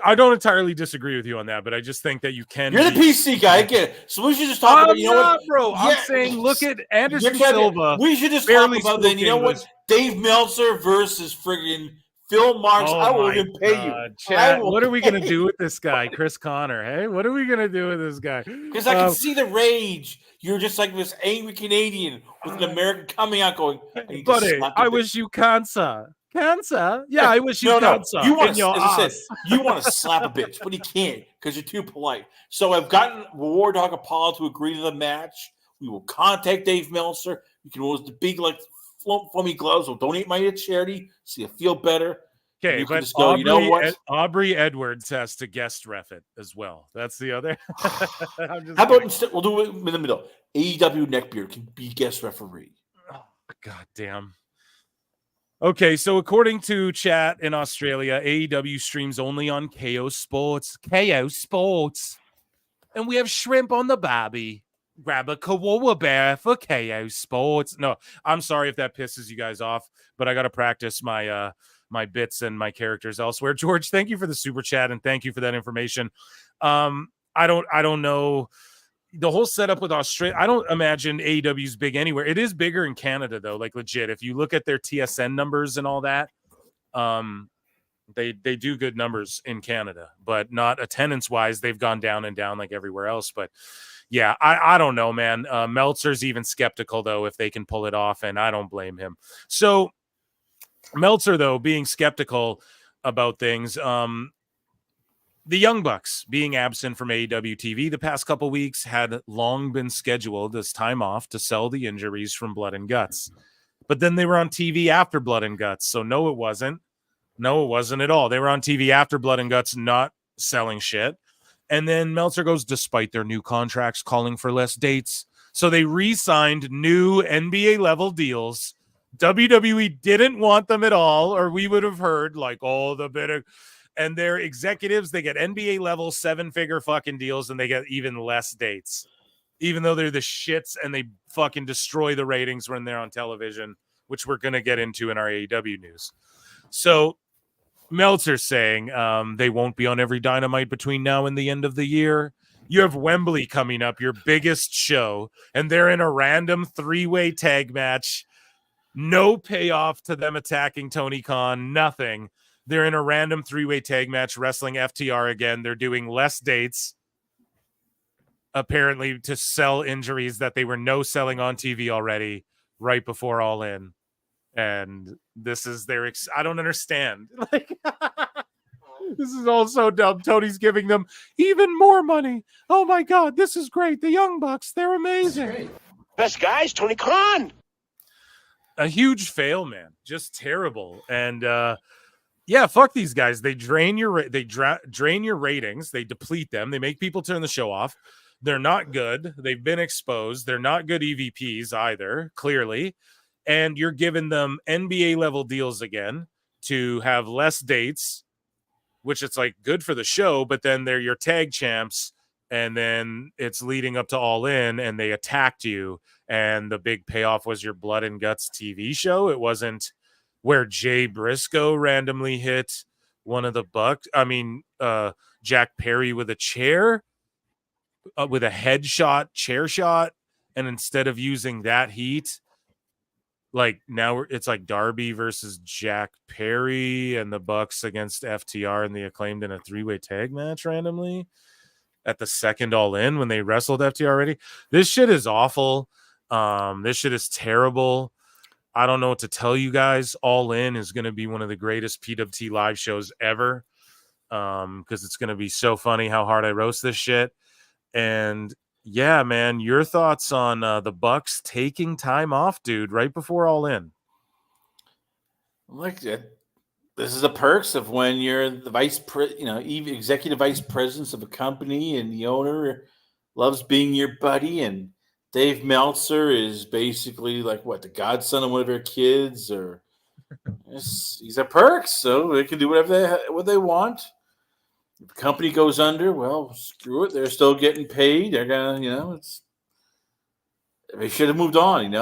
I don't entirely disagree with you on that, but I just think that you can. You're the PC guy. I get it. So we should just talk about, what? Bro, yeah. I'm saying look at Anderson Silva. We should just talk about then, you know what? Dave Meltzer versus friggin' Phil Marks. I will even pay you. Chat, what are we going to do with this guy, Chris Connor? Hey, what are we going to do with this guy? Because I can see the rage. You're just like this angry Canadian with an American coming out going, buddy, I wish you cancer. Cancer? Yeah, I wish you cancer. You want to slap a bitch, but you can't because you're too polite. So I've gotten War Dog Apollo to agree to the match. We will contact Dave Meltzer. You can use the big, foamy gloves. We'll donate money to charity so you feel better. Okay, but just go, Aubrey Edwards has to guest ref it as well. That's the other. How about instead we'll do it in the middle? AEW Neckbeard can be guest referee. Oh, God damn. Okay, so according to chat in Australia, AEW streams only on KO Sports. KO Sports. And we have shrimp on the barbie. Grab a koala bear for KO Sports. No, I'm sorry if that pisses you guys off, but I got to practice my my bits and my characters elsewhere. George, thank you for the super chat and thank you for that information. I don't know the whole setup with Australia. I don't imagine AEW is big anywhere. It is bigger in Canada though, like legit. If you look at their TSN numbers and all that, they do good numbers in Canada, but not attendance wise. They've gone down and down like everywhere else. But yeah, I don't know, man. Meltzer's even skeptical though if they can pull it off, and I don't blame him. So Meltzer, though, being skeptical about things, the Young Bucks being absent from AEW TV the past couple weeks had long been scheduled as time off to sell the injuries from Blood and Guts. But then they were on TV after Blood and Guts. So no, it wasn't. No, it wasn't at all. They were on TV after Blood and Guts, not selling shit. And then Meltzer goes, despite their new contracts calling for less dates. So they re-signed new NBA level deals. WWE didn't want them at all, or we would have heard the bit of, and their executives, they get NBA level 7-figure fucking deals and they get even less dates, even though they're the shits and they fucking destroy the ratings when they're on television. which we're going to get into in our AEW news. So Meltzer saying they won't be on every Dynamite between now and the end of the year. You have Wembley coming up, your biggest show, and they're in a random 3-way tag match. No payoff to them attacking Tony Khan, nothing. They're in a random 3-way tag match wrestling FTR again. They're doing less dates, apparently to sell injuries that they were selling on TV already right before All In. And this is their I don't understand. Like, this is all so dumb. Tony's giving them even more money. Oh my God, this is great. The Young Bucks, they're amazing. Best guys, Tony Khan. A huge fail, man. Just terrible. And yeah, fuck these guys. They drain your drain your ratings. They deplete them. They make people turn the show off. They're not good. They've been exposed. They're not good EVPs either, clearly. And you're giving them NBA level deals again to have less dates, which it's like good for the show, but then they're your tag champs, and then it's leading up to All In, and they attacked you, and the big payoff was your Blood and Guts TV show. It wasn't where Jay Briscoe randomly hit one of the Bucks. I mean, Jack Perry with a chair, with a headshot, chair shot, and instead of using that heat, like now it's like Darby versus Jack Perry and the Bucks against FTR and the Acclaimed in a 3-way tag match randomly at the second All In when they wrestled FTR already. This shit is awful. This shit is terrible. I don't know what to tell you guys. All In is going to be one of the greatest PWT live shows ever, because it's going to be so funny how hard I roast this shit. And yeah, man, your thoughts on the Bucks taking time off, dude, right before All In? Like, this is the perks of when you're the executive vice president of a company, and the owner loves being your buddy. And Dave Meltzer is basically like the godson of one of their kids, or he's a perks, so they can do whatever they want. If the company goes under, well, screw it. They're still getting paid. They're gonna, they should have moved on.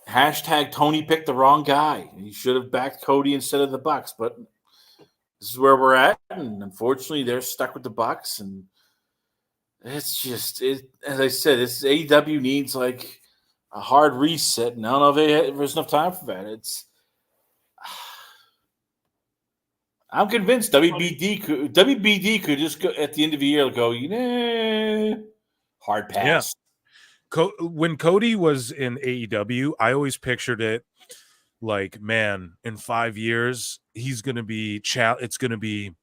Hashtag Tony picked the wrong guy. He should have backed Cody instead of the Bucks. But this is where we're at, and unfortunately, they're stuck with the Bucks. And it's just as I said, this AEW needs like a hard reset, and I don't know if there's enough time for that. I'm convinced WBD could just go at the end of the year go, hard pass. Yeah. When Cody was in AEW, I always pictured it like, man, in 5 years, he's going to be it's going to be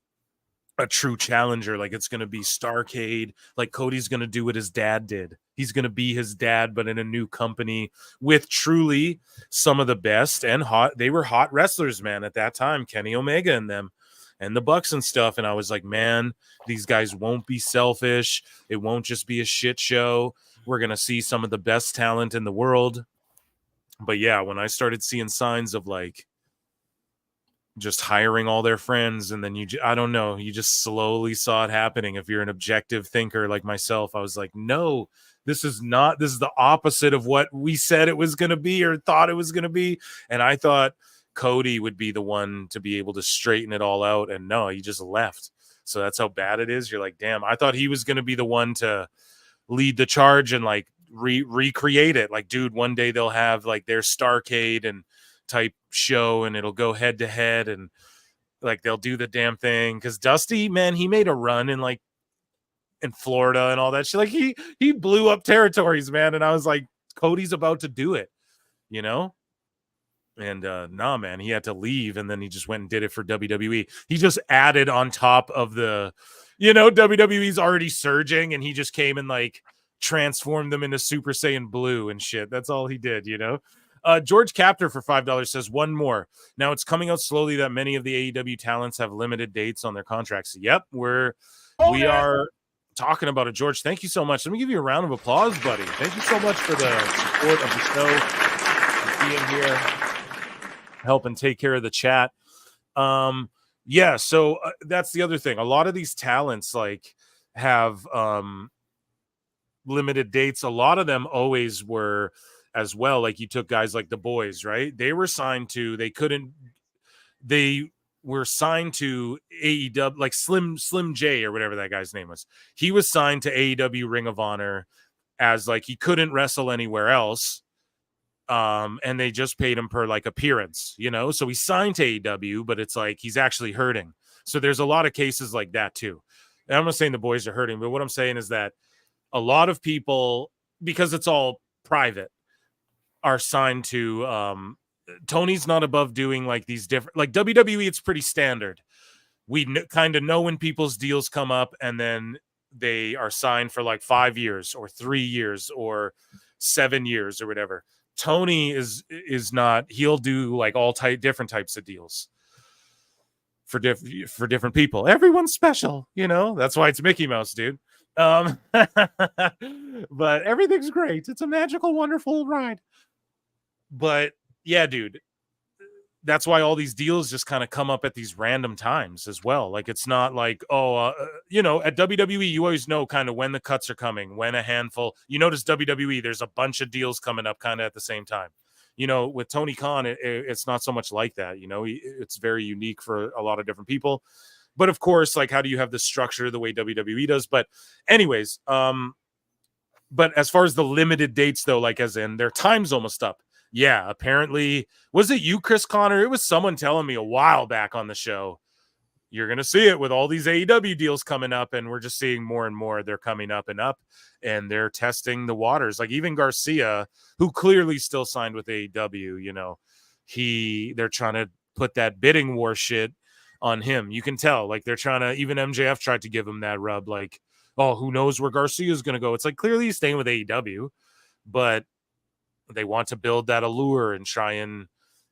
a true challenger. Like, it's going to be Starrcade. Like, Cody's going to do what his dad did. He's going to be his dad, but in a new company with truly some of the best and hot. They were hot wrestlers, man, at that time. Kenny Omega and them and the Bucks and stuff. And I was like, man, these guys won't be selfish. It won't just be a shit show. We're going to see some of the best talent in the world. But yeah, when I started seeing signs of like just hiring all their friends, and then I don't know, you just slowly saw it happening. If you're an objective thinker like myself, I was like, no, this is the opposite of what we said it was going to be or thought it was going to be. And I thought Cody would be the one to be able to straighten it all out. And no, he just left. So that's how bad it is. You're like, damn, I thought he was going to be the one to lead the charge and like recreate it. Like, dude, one day they'll have like their Starrcade and type show, and it'll go head to head, and like they'll do the damn thing. Because Dusty, man, he made a run in Florida and all that shit. Like he blew up territories, man. And I was like, Cody's about to do it, And nah, man, he had to leave, and then he just went and did it for WWE. He just added on top of the, WWE's already surging, and he just came and like transformed them into Super Saiyan Blue and shit. That's all he did, George Captor for $5 says one more. Now it's coming out slowly that many of the AEW talents have limited dates on their contracts. Yep, we are talking about it, George. Thank you so much. Let me give you a round of applause, buddy. Thank you so much for the support of the show, and being here, helping take care of the chat. Yeah, so that's the other thing. A lot of these talents like have limited dates. A lot of them always were as well. Like you took guys like the Boys, right? They were signed to, they were signed to AEW, like Slim J or whatever that guy's name was. He was signed to AEW Ring of Honor as like he couldn't wrestle anywhere else. And they just paid him per like appearance, you know? So he signed to AEW, but it's like he's actually hurting. So there's a lot of cases like that too. And I'm not saying the Boys are hurting, but what I'm saying is that a lot of people, because it's all private, are signed to Tony's not above doing like these different, like WWE, it's pretty standard. We kind of know when people's deals come up, and then they are signed for like 5 years or 3 years or 7 years or whatever. Tony is not. He'll do like all different types of deals for different people. Everyone's special, you know. That's why it's Mickey Mouse, dude. But everything's great. It's a magical, wonderful ride. But yeah, dude, that's why all these deals just kind of come up at these random times as well. Like it's not like, you know, at WWE, you always know kind of when the cuts are coming, when a handful. You notice WWE, there's a bunch of deals coming up kind of at the same time. You know, with Tony Khan, it's not so much like that. You know, it's very unique for a lot of different people. But of course, like, how do you have the structure the way WWE does? But anyways, but as far as the limited dates, though, like as in their time's almost up. Yeah, apparently, was it you, Chris Connor? It was someone telling me a while back on the show. You're going to see it with all these AEW deals coming up, and we're just seeing more and more. They're coming up, and they're testing the waters. Like even Garcia, who clearly still signed with AEW, you know, they're trying to put that bidding war shit on him. You can tell, like they're trying to, even MJF tried to give him that rub, like, oh, who knows where Garcia is going to go. It's like clearly he's staying with AEW, but they want to build that allure and try and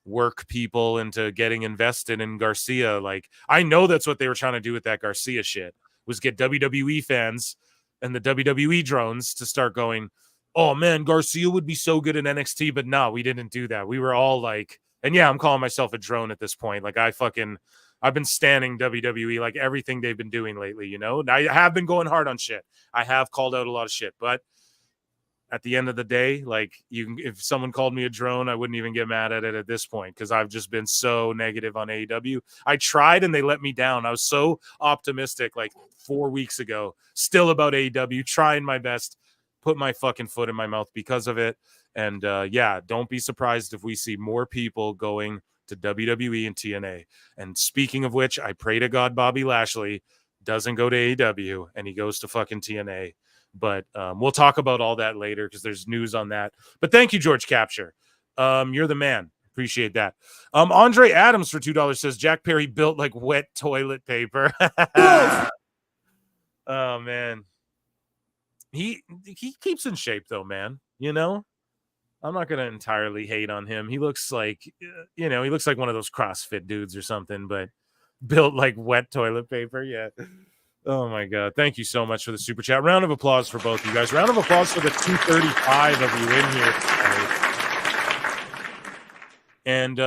work people into getting invested in Garcia. Like, I know that's what they were trying to do with that Garcia shit, was get WWE fans and the WWE drones to start going, oh man, Garcia would be so good in NXT, but no, we didn't do that. We were all like, and yeah, I'm calling myself a drone at this point. Like I've been standing WWE, like everything they've been doing lately, you know. I have been going hard on shit. I have called out a lot of shit, but at the end of the day, like if someone called me a drone, I wouldn't even get mad at it at this point because I've just been so negative on AEW. I tried and they let me down. I was so optimistic like 4 weeks ago, still about AEW, trying my best, put my fucking foot in my mouth because of it. And yeah, don't be surprised if we see more people going to WWE and TNA. And speaking of which, I pray to God Bobby Lashley doesn't go to AEW and he goes to fucking TNA. But we'll talk about all that later because there's news on that. But thank you, George Capture. You're the man. Appreciate that. Andre Adams for $2 says Jack Perry built like wet toilet paper. Oh man, he keeps in shape though, man. You know, I'm not gonna entirely hate on him. He looks like, you know, he looks like one of those CrossFit dudes or something, but built like wet toilet paper. Yeah. Oh my God. Thank you so much for the super chat. Round of applause for both of you guys. Round of applause for the 235 of you in here tonight. And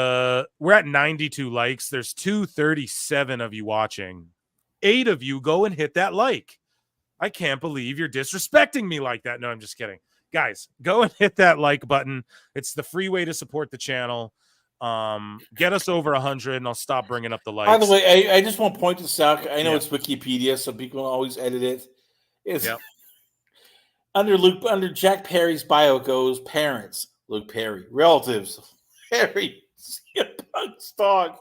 we're at 92 likes. There's 237 of you watching. 8 of you go and hit that like. I can't believe you're disrespecting me like that. No, I'm just kidding. Guys, go and hit that like button. It's the free way to support the channel. Get us over 100 and I'll stop bringing up the likes. By the way, I just want to point this out. I know it's Wikipedia, so people always edit it. It's under Jack Perry's bio goes parents, Luke Perry, relatives, Perry, Punk's dog,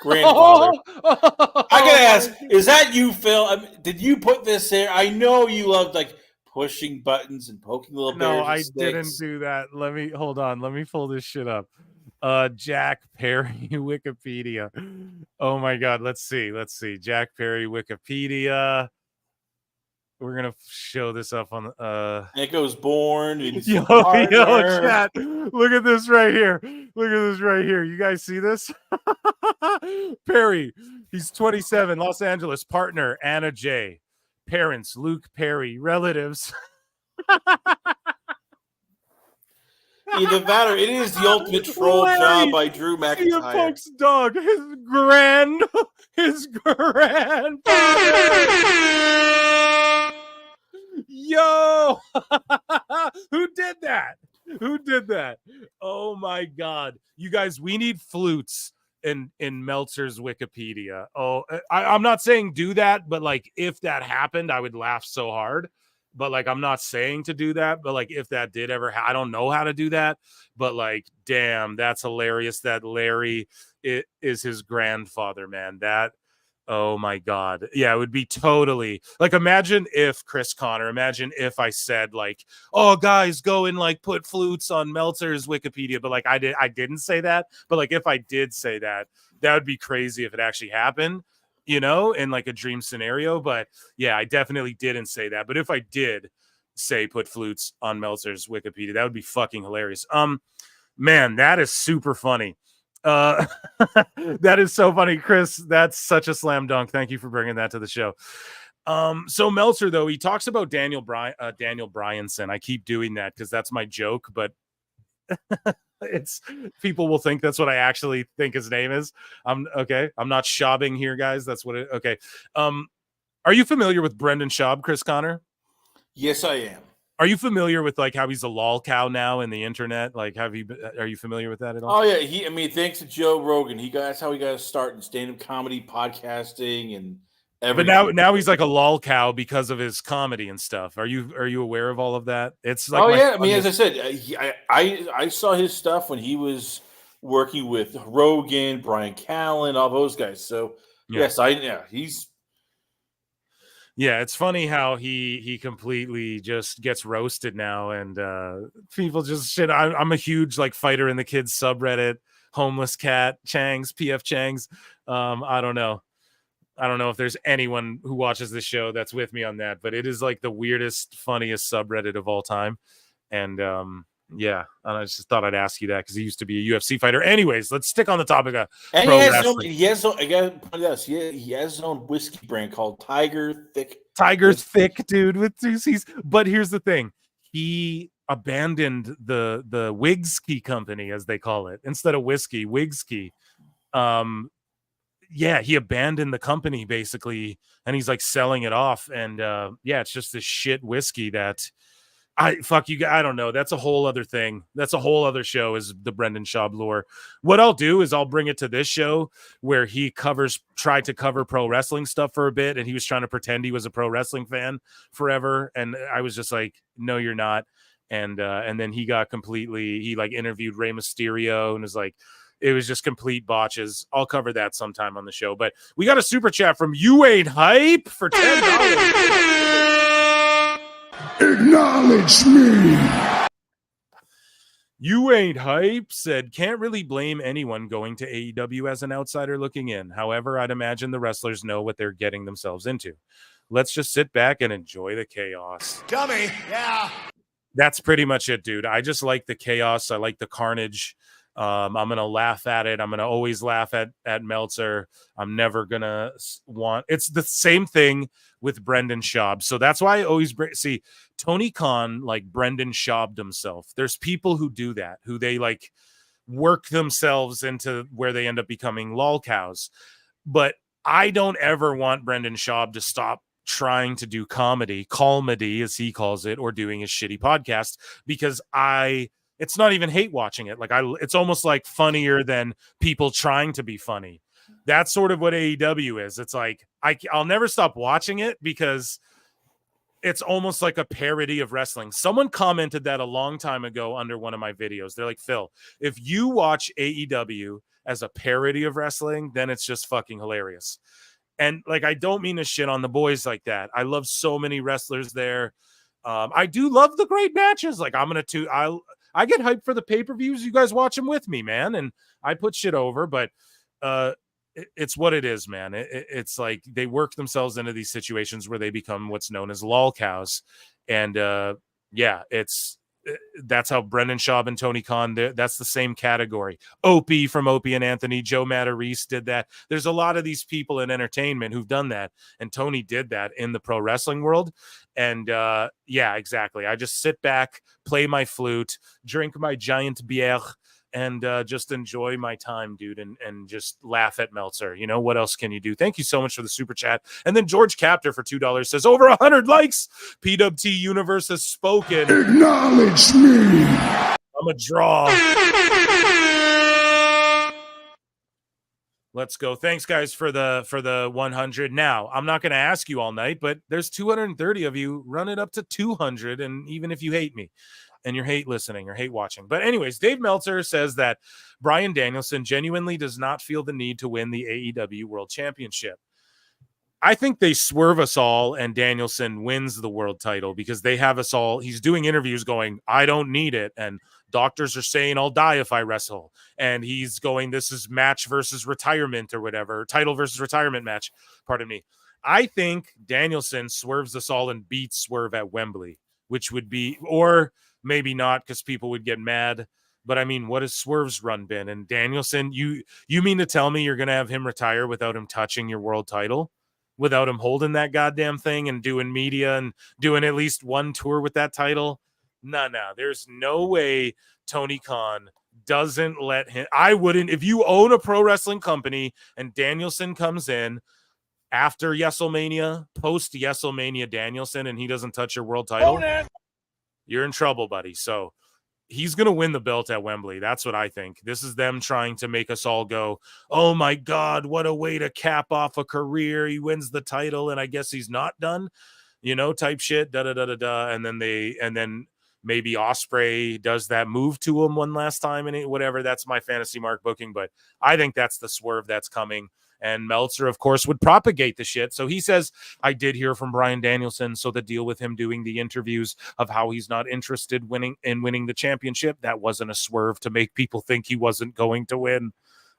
grandfather. I gotta ask, is that you, Phil? Did you put this there? I know you loved like pushing buttons and poking little bears. No, I didn't do that. Hold on. Let me pull this shit up. Jack Perry Wikipedia. Oh my God. Let's see. Jack Perry Wikipedia. We're gonna show this up on Echo's born. Yo, chat. Look at this right here. You guys see this? Perry. He's 27. Los Angeles. Partner Anna J. Parents Luke Perry. Relatives. Either that or it is the ultimate troll job by Drew McIntyre. Punk's dog, his grandfather. Yo, who did that? Who did that? Oh my God. You guys, we need flutes in Meltzer's Wikipedia. Oh, I'm not saying do that, but like if that happened, I would laugh so hard. But like I'm not saying to do that, but like if that did ever I don't know how to do that, but like damn, that's hilarious that Larry is his grandfather, man. That oh my God. Yeah, it would be totally like imagine if imagine if I said like, oh guys, go and like put flutes on Meltzer's Wikipedia. But like I didn't say that. But like if I did say that, that would be crazy if it actually happened, you know, in like a dream scenario. But yeah, I definitely didn't say that. But if I did say put flutes on Meltzer's Wikipedia, that would be fucking hilarious. Man, that is super funny. That is so funny, Chris. That's such a slam dunk. Thank you for bringing that to the show. So Meltzer, though, he talks about Daniel Bryanson. I keep doing that because that's my joke, but it's people will think that's what I actually think his name is. I'm not shobbing here, guys. That's what it okay. Are you familiar with Brendan Schaub, Chris Connor? Yes, I am. Are you familiar with like how he's a lol cow now in the internet? Like, are you familiar with that at all? Oh yeah, thanks to Joe Rogan, that's how he got to start in stand-up comedy, podcasting, and everything. But now he's like a lol cow because of his comedy and stuff. Are you aware of all of that? It's like I mean, as I said, I saw his stuff when he was working with Rogan, Brian Callen, all those guys. So yes, he's. Yeah, it's funny how he completely just gets roasted now, and people just shit. I'm a huge like fighter in the kids subreddit, homeless cat Changs, PF Changs. I don't know if there's anyone who watches this show that's with me on that, but it is like the weirdest, funniest subreddit of all time, and yeah, and I just thought I'd ask you that because he used to be a UFC fighter. Anyways, let's stick on the topic of pro wrestling. He has his own whiskey brand called Tiger Thick. Tiger Thick, dude, with 2 C's. But here's the thing. He abandoned the Wigski company, as they call it. Instead of whiskey, Wigski. Yeah, he abandoned the company, basically, and he's like selling it off. And yeah, it's just this shit whiskey that I don't know. That's a whole other thing. That's a whole other show, is the Brendan Schaub lore. What I'll do is I'll bring it to this show where he tried to cover pro wrestling stuff for a bit, and he was trying to pretend he was a pro wrestling fan forever. And I was just like, no, you're not. And then he like interviewed Rey Mysterio and was like, it was just complete botches. I'll cover that sometime on the show. But we got a super chat from You Ain't Hype for $10. Acknowledge me. You Ain't Hype said, can't really blame anyone going to AEW as an outsider looking in. However, I'd imagine the wrestlers know what they're getting themselves into. Let's just sit back and enjoy the chaos. Dummy. Yeah. That's pretty much it, dude. I just like the chaos. I like the carnage. I'm going to laugh at it. I'm going to always laugh at Meltzer. I'm never going to it's the same thing with Brendan Schaub. So that's why I always see Tony Khan, like Brendan Schaub'd himself. There's people who do that, who they like work themselves into where they end up becoming lol cows. But I don't ever want Brendan Schaub to stop trying to do comedy, as he calls it, or doing his shitty podcast, because it's not even hate watching it. Like it's almost like funnier than people trying to be funny. That's sort of what AEW is. It's like, I'll never stop watching it because it's almost like a parody of wrestling. Someone commented that a long time ago under one of my videos. They're like, Phil, if you watch AEW as a parody of wrestling, then it's just fucking hilarious. And like, I don't mean to shit on the boys like that. I love so many wrestlers there. I do love the great matches. Like I get hyped for the pay-per-views. You guys watch them with me, man. And I put shit over, but it's what it is, man. It's like they work themselves into these situations where they become what's known as lol cows. And yeah, that's how Brendan Schaub and Tony Khan, that's the same category. Opie from Opie and Anthony, Joe Matarese did that. There's a lot of these people in entertainment who've done that, and Tony did that in the pro wrestling world. And yeah, exactly. I just sit back, play my flute, drink my giant bière, and just enjoy my time, dude, and just laugh at Meltzer. You know, what else can you do? Thank you so much for the super chat. And then George Captor for $2 says, over 100 likes. PWT Universe has spoken. Acknowledge me. I'm a draw. Let's go. Thanks, guys, for the 100. Now, I'm not going to ask you all night, but there's 230 of you. Run it up to 200, and even if you hate me and you hate listening or hate watching. But anyways, Dave Meltzer says that Bryan Danielson genuinely does not feel the need to win the AEW World Championship. I think they swerve us all and Danielson wins the world title because they have us all. He's doing interviews going, I don't need it. And doctors are saying I'll die if I wrestle. And he's going, this is match versus retirement or whatever, title versus retirement match. Pardon me. I think Danielson swerves us all and beats Swerve at Wembley, which would be, or maybe not because people would get mad. But I mean, what has Swerve's run been? And Danielson, you mean to tell me you're going to have him retire without him touching your world title? Without him holding that goddamn thing and doing media and doing at least one tour with that title? No. There's no way Tony Khan doesn't let him. I wouldn't. If you own a pro wrestling company and Danielson comes in after WrestleMania, post WrestleMania Danielson, and he doesn't touch your world title, you're in trouble, buddy. So he's going to win the belt at Wembley. That's what I think. This is them trying to make us all go, oh my God, what a way to cap off a career. He wins the title and I guess he's not done, type shit, da-da-da-da-da. And then maybe Ospreay does that move to him one last time and whatever. That's my fantasy mark booking, but I think that's the swerve that's coming. And Meltzer, of course, would propagate the shit. So he says, I did hear from Bryan Danielson. So the deal with him doing the interviews of how he's not interested in winning the championship, that wasn't a swerve to make people think he wasn't going to win.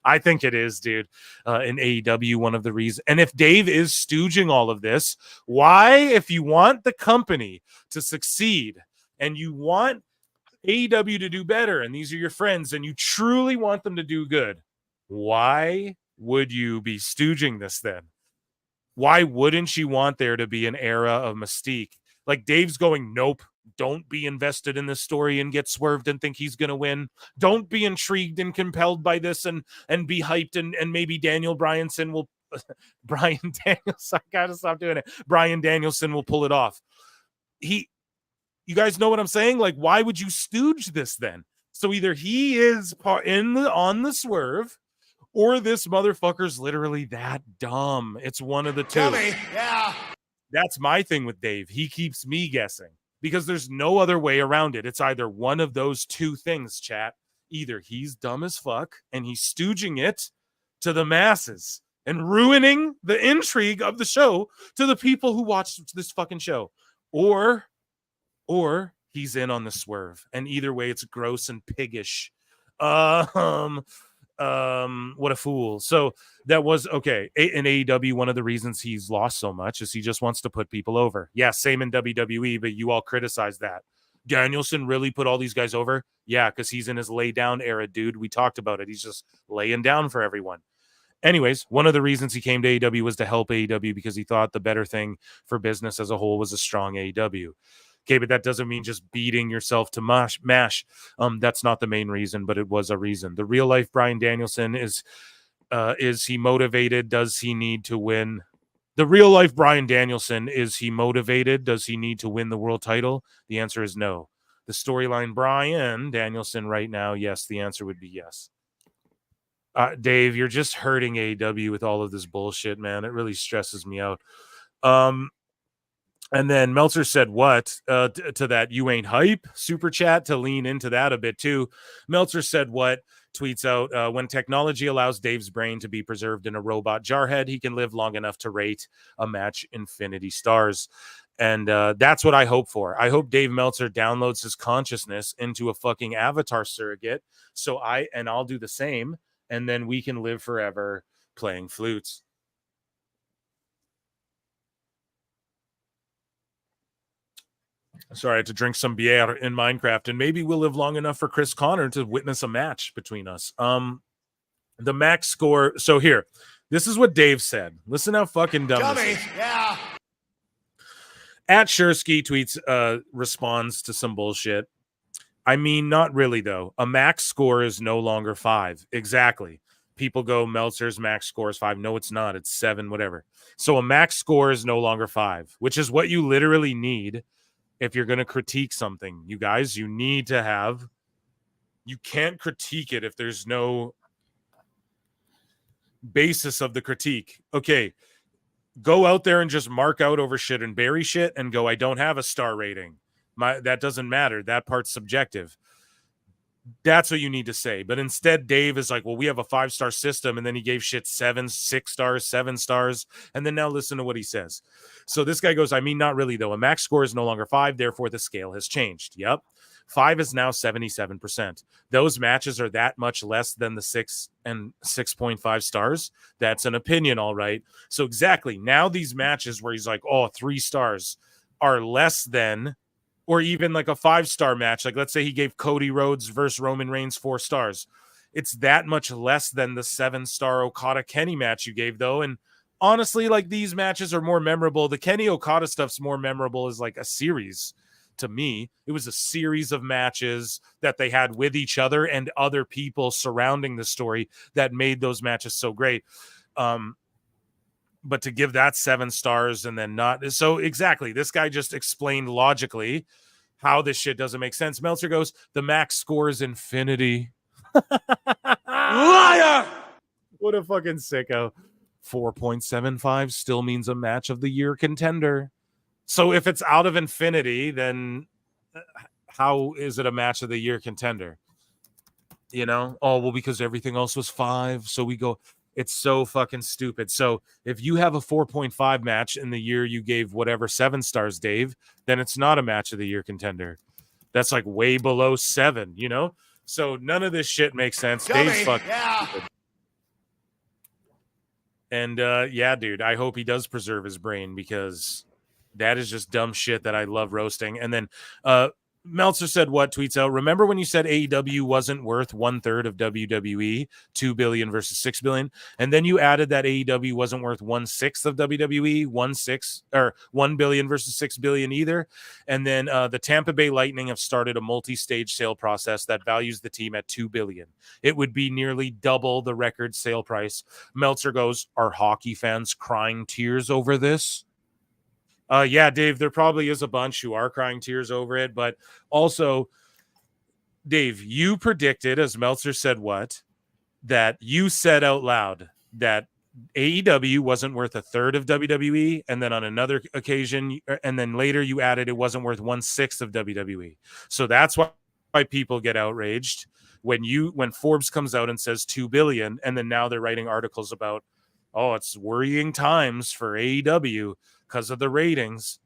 I think it is, dude. In AEW, one of the reasons. And if Dave is stooging all of this, why, if you want the company to succeed and you want AEW to do better, and these are your friends, and you truly want them to do good, why would you be stooging this then? Why wouldn't you want there to be an era of Mystique? Like Dave's going, nope, don't be invested in this story and get swerved and think he's going to win. Don't be intrigued and compelled by this and be hyped and maybe Daniel Bryanson will Bryan Danielson, I gotta stop doing it. Bryan Danielson will pull it off. You guys know what I'm saying? Like, why would you stooge this then? So either he is on the swerve, or this motherfucker's literally that dumb. It's one of the two. Yeah. That's my thing with Dave. He keeps me guessing because there's no other way around it. It's either one of those two things, chat. Either he's dumb as fuck and he's stooging it to the masses and ruining the intrigue of the show to the people who watch this fucking show. Or he's in on the swerve. And either way, it's gross and piggish. What a fool. So that was okay. In AEW, one of the reasons he's lost so much is he just wants to put people over. Yeah, same in WWE, but you all criticize that. Danielson really put all these guys over? Yeah, because he's in his lay down era, dude. We talked about it. He's just laying down for everyone. Anyways, one of the reasons he came to AEW was to help AEW because he thought the better thing for business as a whole was a strong AEW. Okay, but that doesn't mean just beating yourself to mash. That's not the main reason, but it was a reason. The real life Bryan Danielson is he motivated? Does he need to win? The real life Bryan Danielson, is he motivated? Does he need to win the world title? The answer is no. The storyline Bryan Danielson right now, yes, the answer would be yes. Dave, you're just hurting AEW with all of this bullshit, man. It really stresses me out. And then Meltzer said what to that? You ain't hype super chat to lean into that a bit too. Meltzer said what? Tweets out, when technology allows Dave's brain to be preserved in a robot jarhead, he can live long enough to rate a match infinity stars. And that's what I hope for. I hope Dave Meltzer downloads his consciousness into a fucking avatar surrogate. So I'll do the same. And then we can live forever playing flutes. Sorry, I had to drink some beer in Minecraft, and maybe we'll live long enough for Chris Connor to witness a match between us. The max score. So here, this is what Dave said. Listen how fucking dumb this is. Yeah. At Shursky tweets, responds to some bullshit. I mean, not really though. A max score is no longer 5. Exactly. People go, Meltzer's max score is 5. No, it's not. It's 7, whatever. So a max score is no longer 5, which is what you literally need. If you're going to critique something, you guys, you need to have You can't critique it if there's no basis of the critique. Okay, go out there and just mark out over shit and bury shit and go, I don't have a star rating. That doesn't matter. That part's subjective. That's what you need to say. But instead, Dave is like, well, we have a 5-star system. And then he gave shit 7, 6 stars, 7 stars. And then now listen to what he says. So this guy goes, I mean, not really, though. A max score is no longer 5. Therefore, the scale has changed. Yep. 5 is now 77%. Those matches are that much less than the 6 and 6.5 stars. That's an opinion, all right. So exactly. Now these matches where he's like, oh, 3 stars are less than, or even like a 5-star match. Like, let's say he gave Cody Rhodes versus Roman Reigns 4 stars. It's that much less than the 7-star Okada Kenny match you gave, though. And honestly, like, these matches are more memorable. The Kenny Okada stuff's more memorable as like a series to me. It was a series of matches that they had with each other and other people surrounding the story that made those matches so great. But to give that 7 stars and then not, so exactly, this guy just explained logically how this shit doesn't make sense. Meltzer goes, the max score is infinity. Liar! What a fucking sicko. 4.75 still means a match of the year contender. So if it's out of infinity, then how is it a match of the year contender? You know? Oh, well, because everything else was 5. So we go, it's so fucking stupid. So if you have a 4.5 match in the year you gave whatever 7 stars, Dave, then it's not a match of the year contender. That's like way below 7, you know? So none of this shit makes sense. Dave's fucking stupid. And yeah, dude, I hope he does preserve his brain, because that is just dumb shit that I love roasting. And then Meltzer said, what, tweets out, remember when you said AEW wasn't worth 1/3 of WWE, 2 billion versus 6 billion? And then you added that AEW wasn't worth 1/6 of WWE, 1 billion versus 6 billion either. And then the Tampa Bay Lightning have started a multi-stage sale process that values the team at 2 billion. It would be nearly double the record sale price. Meltzer goes, are hockey fans crying tears over this? Yeah, Dave, there probably is a bunch who are crying tears over it. But also, Dave, you predicted, as Meltzer said, what? That you said out loud that AEW wasn't worth 1/3 of WWE. And then on another occasion, and then later you added it wasn't worth 1/6 of WWE. So that's why people get outraged when Forbes comes out and says 2 billion. And then now they're writing articles about, oh, it's worrying times for AEW because of the ratings.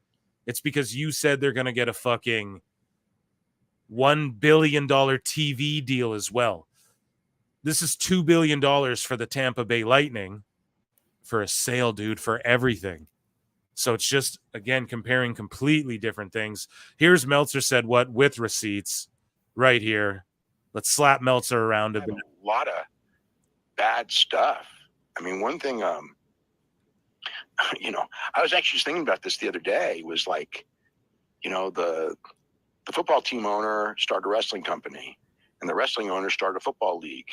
It's because you said they're going to get a fucking $1 billion TV deal as well. This is $2 billion for the Tampa Bay Lightning for a sale, dude, for everything. So it's just, again, comparing completely different things. Here's Meltzer said what with receipts right here. Let's slap Meltzer around a bit. A lot of bad stuff. I mean, one thing, you know, I was actually just thinking about this the other day, was like, you know, the football team owner started a wrestling company, and the wrestling owner started a football league.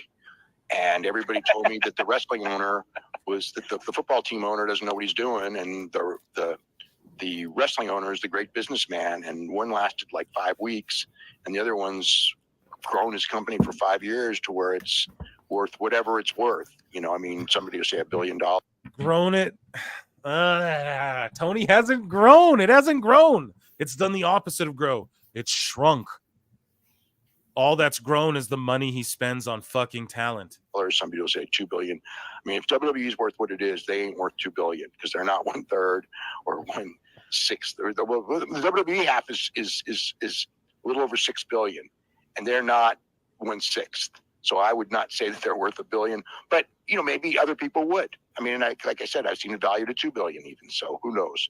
And everybody told me that the wrestling owner was that the football team owner doesn't know what he's doing, and the wrestling owner is the great businessman. And one lasted like 5 weeks, and the other one's grown his company for 5 years to where it's worth whatever it's worth. You know, I mean, somebody will say $1 billion. Grown it. Tony hasn't grown. It hasn't grown. It's done the opposite of grow. It's shrunk. All that's grown is the money he spends on fucking talent. Or somebody will say 2 billion. I mean, if WWE is worth what it is, they ain't worth 2 billion, because they're not 1/3 or 1/6. The WWE half is a little over 6 billion, and they're not 1/6. So I would not say that they're worth $1 billion, but you know, maybe other people would. I mean, like I said, I've seen it valued at 2 billion even. So who knows?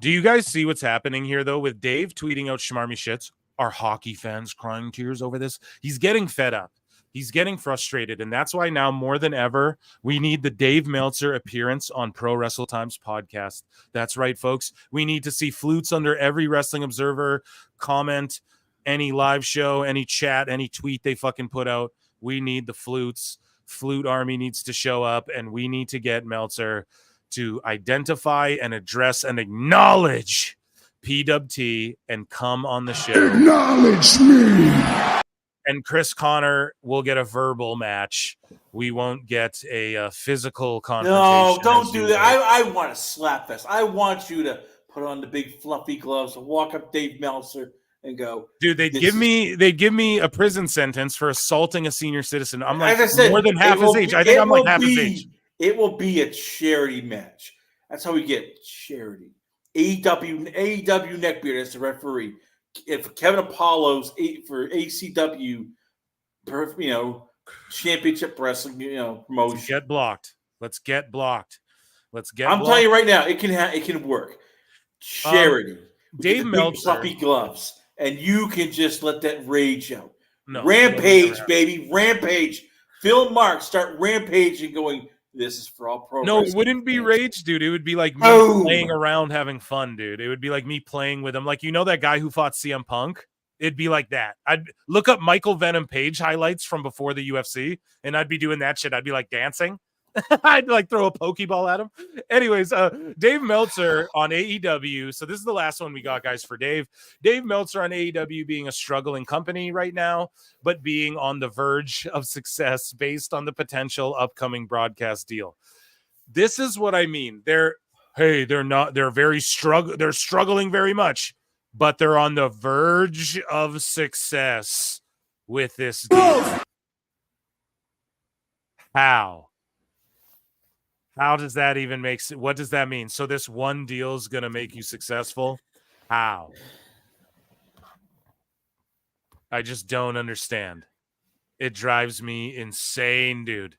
Do you guys see what's happening here though with Dave tweeting out schmarmy shits? Are hockey fans crying tears over this? He's getting fed up. He's getting frustrated. And that's why now more than ever, we need the Dave Meltzer appearance on Pro Wrestle Times podcast. That's right, folks. We need to see flutes under every Wrestling Observer comment, any live show, any chat, any tweet they fucking put out. We need the flutes. Flute Army needs to show up, and we need to get Meltzer to identify and address and acknowledge PWT and come on the show. Acknowledge me. And Chris Connor will get a verbal match. We won't get a physical confrontation. No, don't do that. I want a slap fest. I want you to put on the big fluffy gloves and walk up Dave Meltzer and go, dude, they'd give me a prison sentence for assaulting a senior citizen. I'm like, as I said, more than half his age. I think I'm like half his age. It will be a charity match. That's how we get charity. AEW Neckbeard as the referee. If Kevin Apollo's for ACW, championship wrestling, promotion. Let's get blocked. I'm telling you right now, it can work. Charity. Dave Meltzer, fluffy gloves, and you can just let that rage out. No, Rampage, baby, Rampage. Phil Marks start rampaging, going, this is for all pro. No, it wouldn't be rage, dude. It would be like me playing around, having fun, dude. It would be like me playing with him. Like, that guy who fought CM Punk? It'd be like that. I'd look up Michael Venom Page highlights from before the UFC, and I'd be doing that shit. I'd be like dancing. I'd like throw a Pokeball at him. Anyways, Dave Meltzer on AEW. So this is the last one we got, guys, for Dave. Dave Meltzer on AEW being a struggling company right now, but being on the verge of success based on the potential upcoming broadcast deal. This is what I mean. They're struggling very much, but they're on the verge of success with this deal. How does that even make sense? What does that mean? So this one deal is going to make you successful? How? I just don't understand. It drives me insane, dude.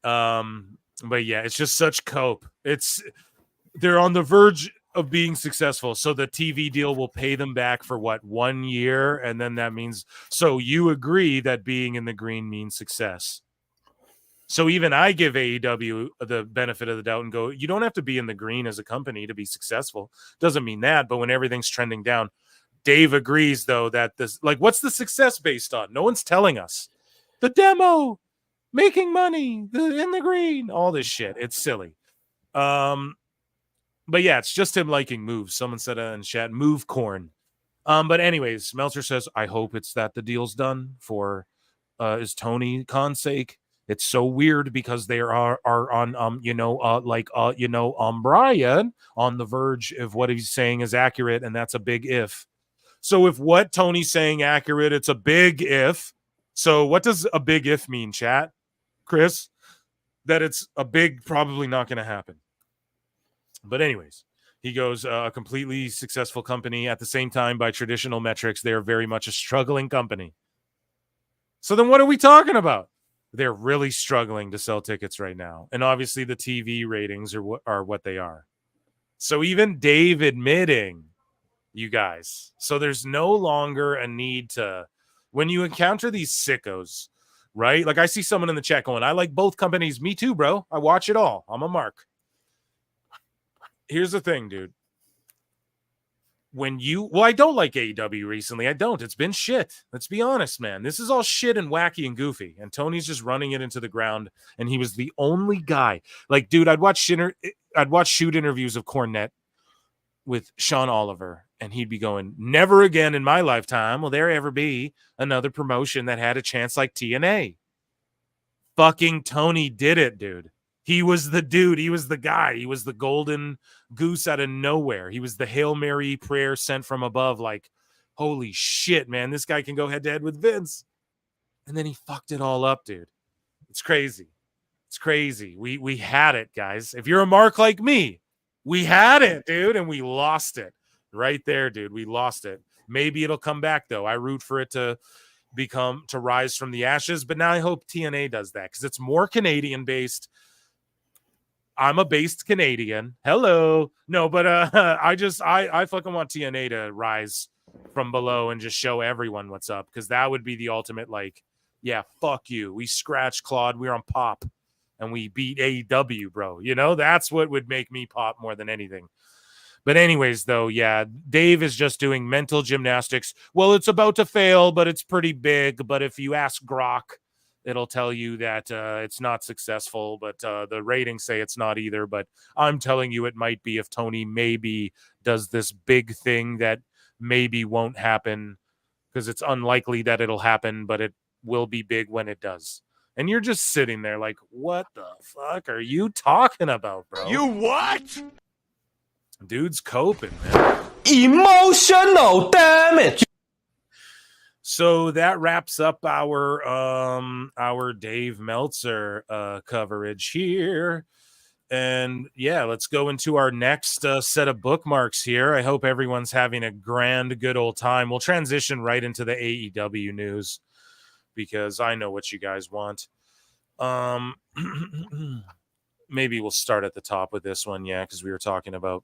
But yeah, it's just such cope. They're on the verge of being successful. So the TV deal will pay them back for 1 year? And then that means, so you agree that being in the green means success. So even I give AEW the benefit of the doubt and go, you don't have to be in the green as a company to be successful. Doesn't mean that, but when everything's trending down, Dave agrees, though, that this, like, what's the success based on? No one's telling us. The demo, making money, in the green, all this shit. It's silly. But yeah, it's just him liking moves. Someone said in chat, move corn. But anyways, Meltzer says, I hope it's that the deal's done for is Tony Khan's sake. It's so weird because they are on Brian on the verge of what he's saying is accurate, and that's a big if. So if what Tony's saying accurate, it's a big if. So what does a big if mean, chat? Chris? That it's a big, probably not going to happen. But anyways, he goes, a completely successful company. At the same time, by traditional metrics, they are very much a struggling company. So then what are we talking about? They're really struggling to sell tickets right now. And obviously the TV ratings are what they are. So even Dave admitting, you guys, so there's no longer a need to, when you encounter these sickos, right? Like I see someone in the chat going, I like both companies. Me too, bro. I watch it all. I'm a mark. Here's the thing, dude. I don't like AEW recently. I don't. It's been shit. Let's be honest, man. This is all shit and wacky and goofy. And Tony's just running it into the ground. And he was the only guy. Like, dude, I'd watch shoot interviews of Cornette with Sean Oliver. And he'd be going, never again in my lifetime will there ever be another promotion that had a chance like TNA. Fucking Tony did it, dude. He was the dude. He was the guy. He was the golden goose out of nowhere. He was the Hail Mary prayer sent from above. Like, holy shit, man. This guy can go head to head with Vince. And then he fucked it all up, dude. It's crazy. It's crazy. We had it, guys. If you're a mark like me, we had it, dude, and we lost it. Right there, dude. We lost it. Maybe it'll come back, though. I root for it to rise from the ashes. But now I hope TNA does that because it's more Canadian-based. I'm a based Canadian. Hello. No, but I fucking want TNA to rise from below and just show everyone what's up, because that would be the ultimate, like, yeah, fuck you. We scratched Claude. We're on pop and we beat AEW, bro. You know, that's what would make me pop more than anything. But anyways, though, yeah, Dave is just doing mental gymnastics. Well, it's about to fail, but it's pretty big. But if you ask Grok, it'll tell you that it's not successful, but the ratings say it's not either. But I'm telling you it might be if Tony maybe does this big thing that maybe won't happen, because it's unlikely that it'll happen, but it will be big when it does. And you're just sitting there like, what the fuck are you talking about, bro? You what? Dude's coping, man. Emotional damage. So that wraps up our Dave Meltzer coverage here. And yeah, let's go into our next set of bookmarks here. I hope everyone's having a good old time. We'll transition right into the AEW news because I know what you guys want. Maybe we'll start at the top with this one, yeah, because we were talking about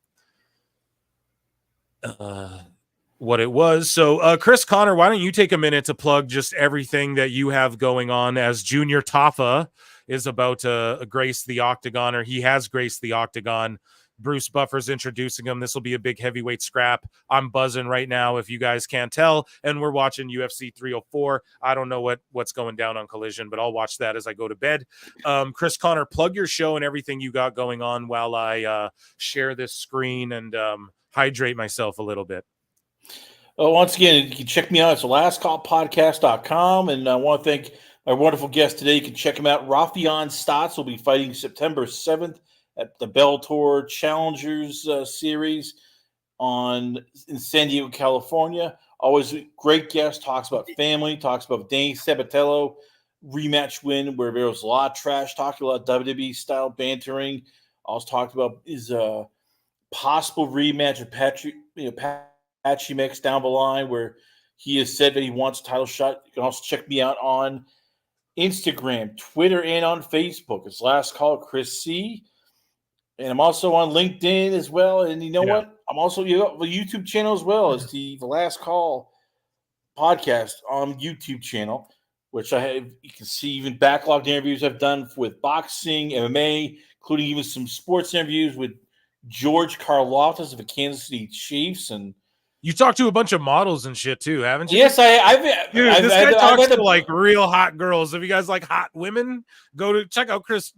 what it was. So Chris Connor, why don't you take a minute to plug just everything that you have going on, as Junior Taffa is about to grace the octagon, or he has graced the octagon. Bruce Buffer's introducing him. This will be a big heavyweight scrap. I'm buzzing right now, if you guys can't tell, and we're watching UFC 304. I don't know what's going down on Collision, but I'll watch that as I go to bed. Chris Connor, plug your show and everything you got going on while I share this screen and hydrate myself a little bit. Once again, you can check me out. It's thelastcallpodcast.com, and I want to thank my wonderful guest today. You can check him out. Rafion Stotts will be fighting September 7th at the Bellator Challengers Series in San Diego, California. Always a great guest. Talks about family. Talks about Danny Sabatello rematch win where there was a lot of trash. Talking about WWE style bantering. Also talked about his possible rematch with Patchy Mix down the line, where he has said that he wants a title shot. You can also check me out on Instagram, Twitter, and on Facebook. It's Last Call Chris C. And I'm also on LinkedIn as well. And you know what? I'm also the YouTube channel as well as the Last Call podcast on YouTube channel, which I have. You can see even backlogged interviews I've done with boxing, MMA, including even some sports interviews with George Karlaftis of the Kansas City Chiefs. And you talked to a bunch of models and shit too, haven't you? Yes, This guy talks to like real hot girls. If you guys like hot women, check out Chris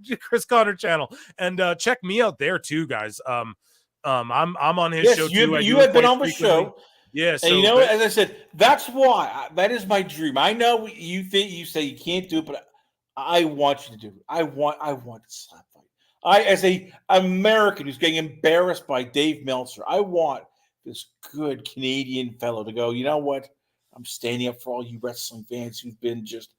Connor channel and check me out there too, guys. I'm on his show too. You have been on the show. Yeah, so, and you know, as I said, that's why that is my dream. I know you say you can't do it, but I want you to do it. I want to slap fight. As a American who's getting embarrassed by Dave Meltzer, I want this good Canadian fellow to go, you know what? I'm standing up for all you wrestling fans who've been just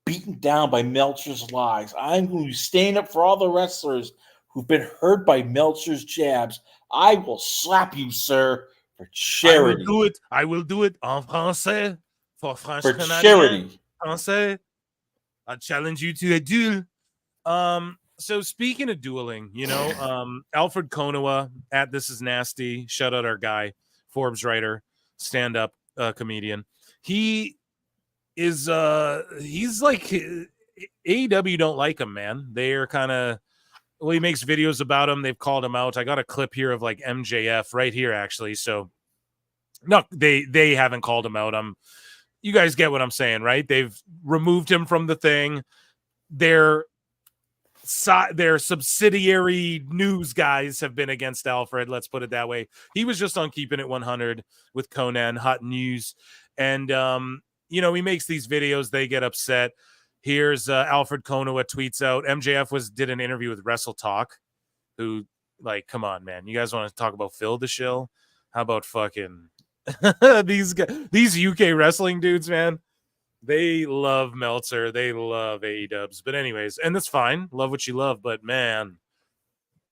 beaten down by Meltzer's lies. I'm going to stand up for all the wrestlers who've been hurt by Meltzer's jabs. I will slap you, sir, for charity. I will do it en français for French for Canadien. Charity. Français. I challenge you to a duel. So speaking of dueling, Alfred Konuwa at This Is Nasty, shout out our guy, Forbes writer, stand-up comedian. He is he's like AEW don't like him, man. They're kind of he makes videos about him. They've called him out. I got a clip here of like MJF right here, actually. So no, they haven't called him out. You guys get what I'm saying, right? They've removed him from the thing. Their subsidiary news guys have been against Alfred. Let's put it that way. He was just on Keeping It 100 with Conan, Hot News. And, he makes these videos. They get upset. Here's Alfred Konuwa tweets out. MJF did an interview with Wrestle Talk, who, like, come on, man. You guys want to talk about Phil the Shill? How about fucking these UK wrestling dudes, man? They love Meltzer. They love AEWs. But anyways, and that's fine. Love what you love. But, man,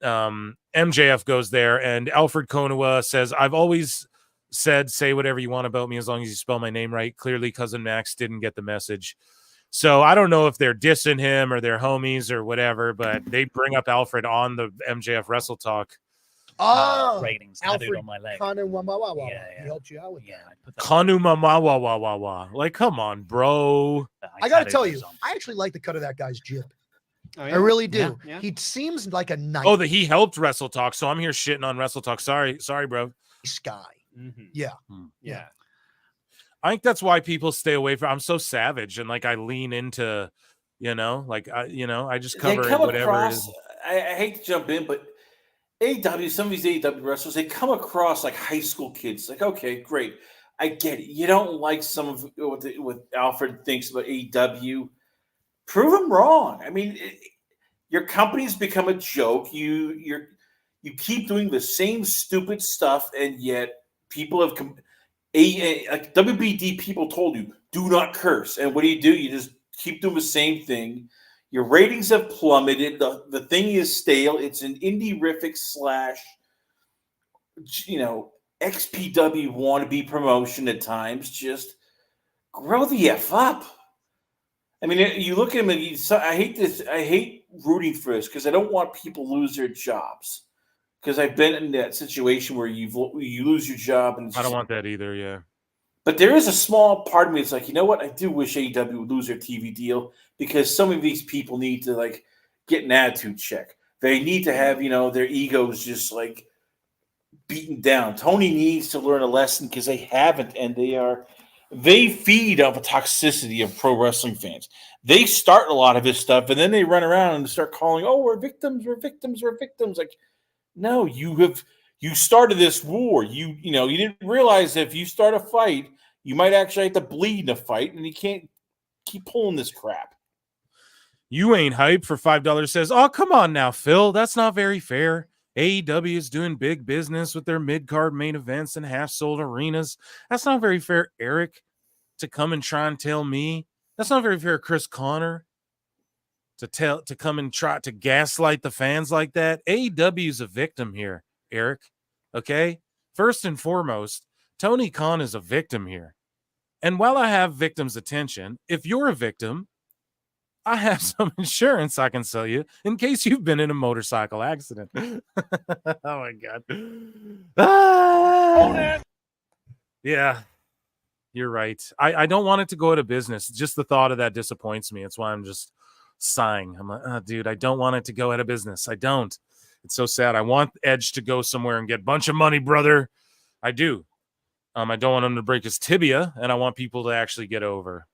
MJF goes there, and Alfred Konuwa says, I've always said, say whatever you want about me as long as you spell my name right. Clearly, Cousin Max didn't get the message. So I don't know if they're dissing him or they're homies or whatever, but they bring up Alfred on the MJF Wrestle Talk. Ratings Alfred on my leg. He helped you out with that. Kanu Mamawawawa. Like, come on, bro. I got to tell you, I actually like the cut of that guy's jib. Oh, yeah? I really do. Yeah. He seems like a nice he helped Wrestle Talk, so I'm here shitting on Wrestle Talk. Sorry, bro. guy. Mm-hmm. Yeah. I think that's why people stay away from. I'm so savage, and like I lean into, I just cover it, whatever it is. I hate to jump in, but AEW, some of these AEW wrestlers, they come across like high school kids. Like, okay, great. I get it. You don't like some of what Alfred thinks about AEW. Prove him wrong. I mean, your company's become a joke. You keep doing the same stupid stuff, and yet people have WBD people told you do not curse, and what do? You just keep doing the same thing. Your ratings have plummeted. The thing is stale. It's an indie-rific / XPW wannabe promotion at times. Just grow the F up. I mean, you look at him and I hate this. I hate rooting for this because I don't want people to lose their jobs. Because I've been in that situation where you lose your job, and I don't want that either. Yeah, but there is a small part of me that's like, you know what? I do wish AEW would lose their TV deal because some of these people need to get an attitude check. They need to have their egos just beaten down. Tony needs to learn a lesson because they haven't, and they feed off a toxicity of pro wrestling fans. They start a lot of this stuff, and then they run around and start calling, "Oh, we're victims, we're victims, we're victims." Like, no, you started this war. You didn't realize that if you start a fight, you might actually have to bleed in a fight, and you can't keep pulling this crap. You ain't hype for $5 says, "Oh, come on now, Phil. That's not very fair. AEW is doing big business with their mid-card main events and half-sold arenas. That's not very fair, Eric, to come and try and tell me. That's not very fair, Chris Connor, to come and try to gaslight the fans like that. AEW is a victim here, Eric. Okay? First and foremost, Tony Khan is a victim here. And while I have victims' attention, if you're a victim, I have some insurance I can sell you in case you've been in a motorcycle accident." Oh my God. Yeah, you're right. I don't want it to go out of business. Just the thought of that disappoints me. That's why I'm just sighing. I'm like, "Oh, dude, I don't want it to go out of business. I don't. It's so sad. I want Edge to go somewhere and get a bunch of money, brother. I do. I don't want him to break his tibia, and I want people to actually get over.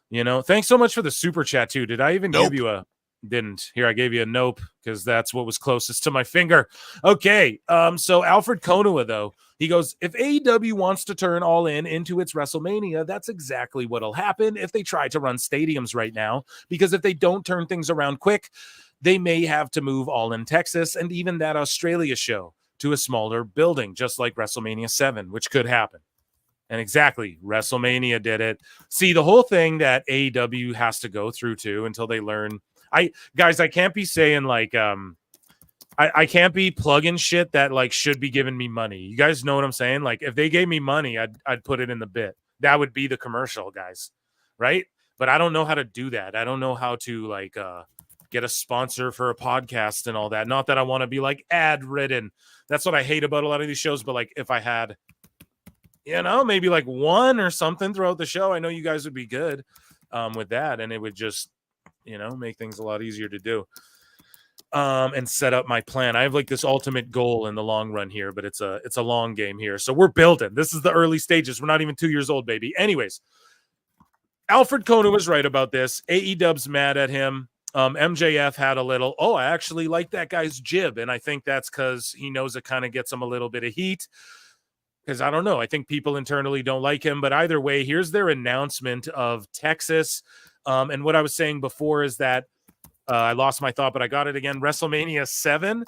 Thanks so much for the super chat too. Did I even give you a didn't? Here, I gave you a nope because that's what was closest to my finger. Okay. So Alfred Konoa, though, he goes, if AEW wants to turn All In into its WrestleMania, that's exactly what'll happen if they try to run stadiums right now, because if they don't turn things around quick, they may have to move All In Texas and even that Australia show to a smaller building, just like WrestleMania 7, which could happen. And exactly, WrestleMania did it. See, the whole thing that AEW has to go through too until they learn. I can't be saying I can't be plugging shit that should be giving me money. You guys know what I'm saying? If they gave me money, I'd put it in the bit. That would be the commercial, guys, right? But I don't know how to do that. I don't know how to get a sponsor for a podcast and all that. Not that I want to be ad ridden. That's what I hate about a lot of these shows. But if I had, maybe one or something throughout the show, I know you guys would be good with that, and it would just, make things a lot easier to do and set up my plan. I have this ultimate goal in the long run here, but it's a long game here. So we're building. This is the early stages. We're not even 2 years old, baby. Anyways, Alfred Konuwa was right about this. AEW's mad at him. MJF had a little, I actually like that guy's jib, and I think that's because he knows it kind of gets him a little bit of heat. Because I don't know. I think people internally don't like him. But either way, here's their announcement of Texas. And what I was saying before is that I lost my thought, but I got it again. WrestleMania 7,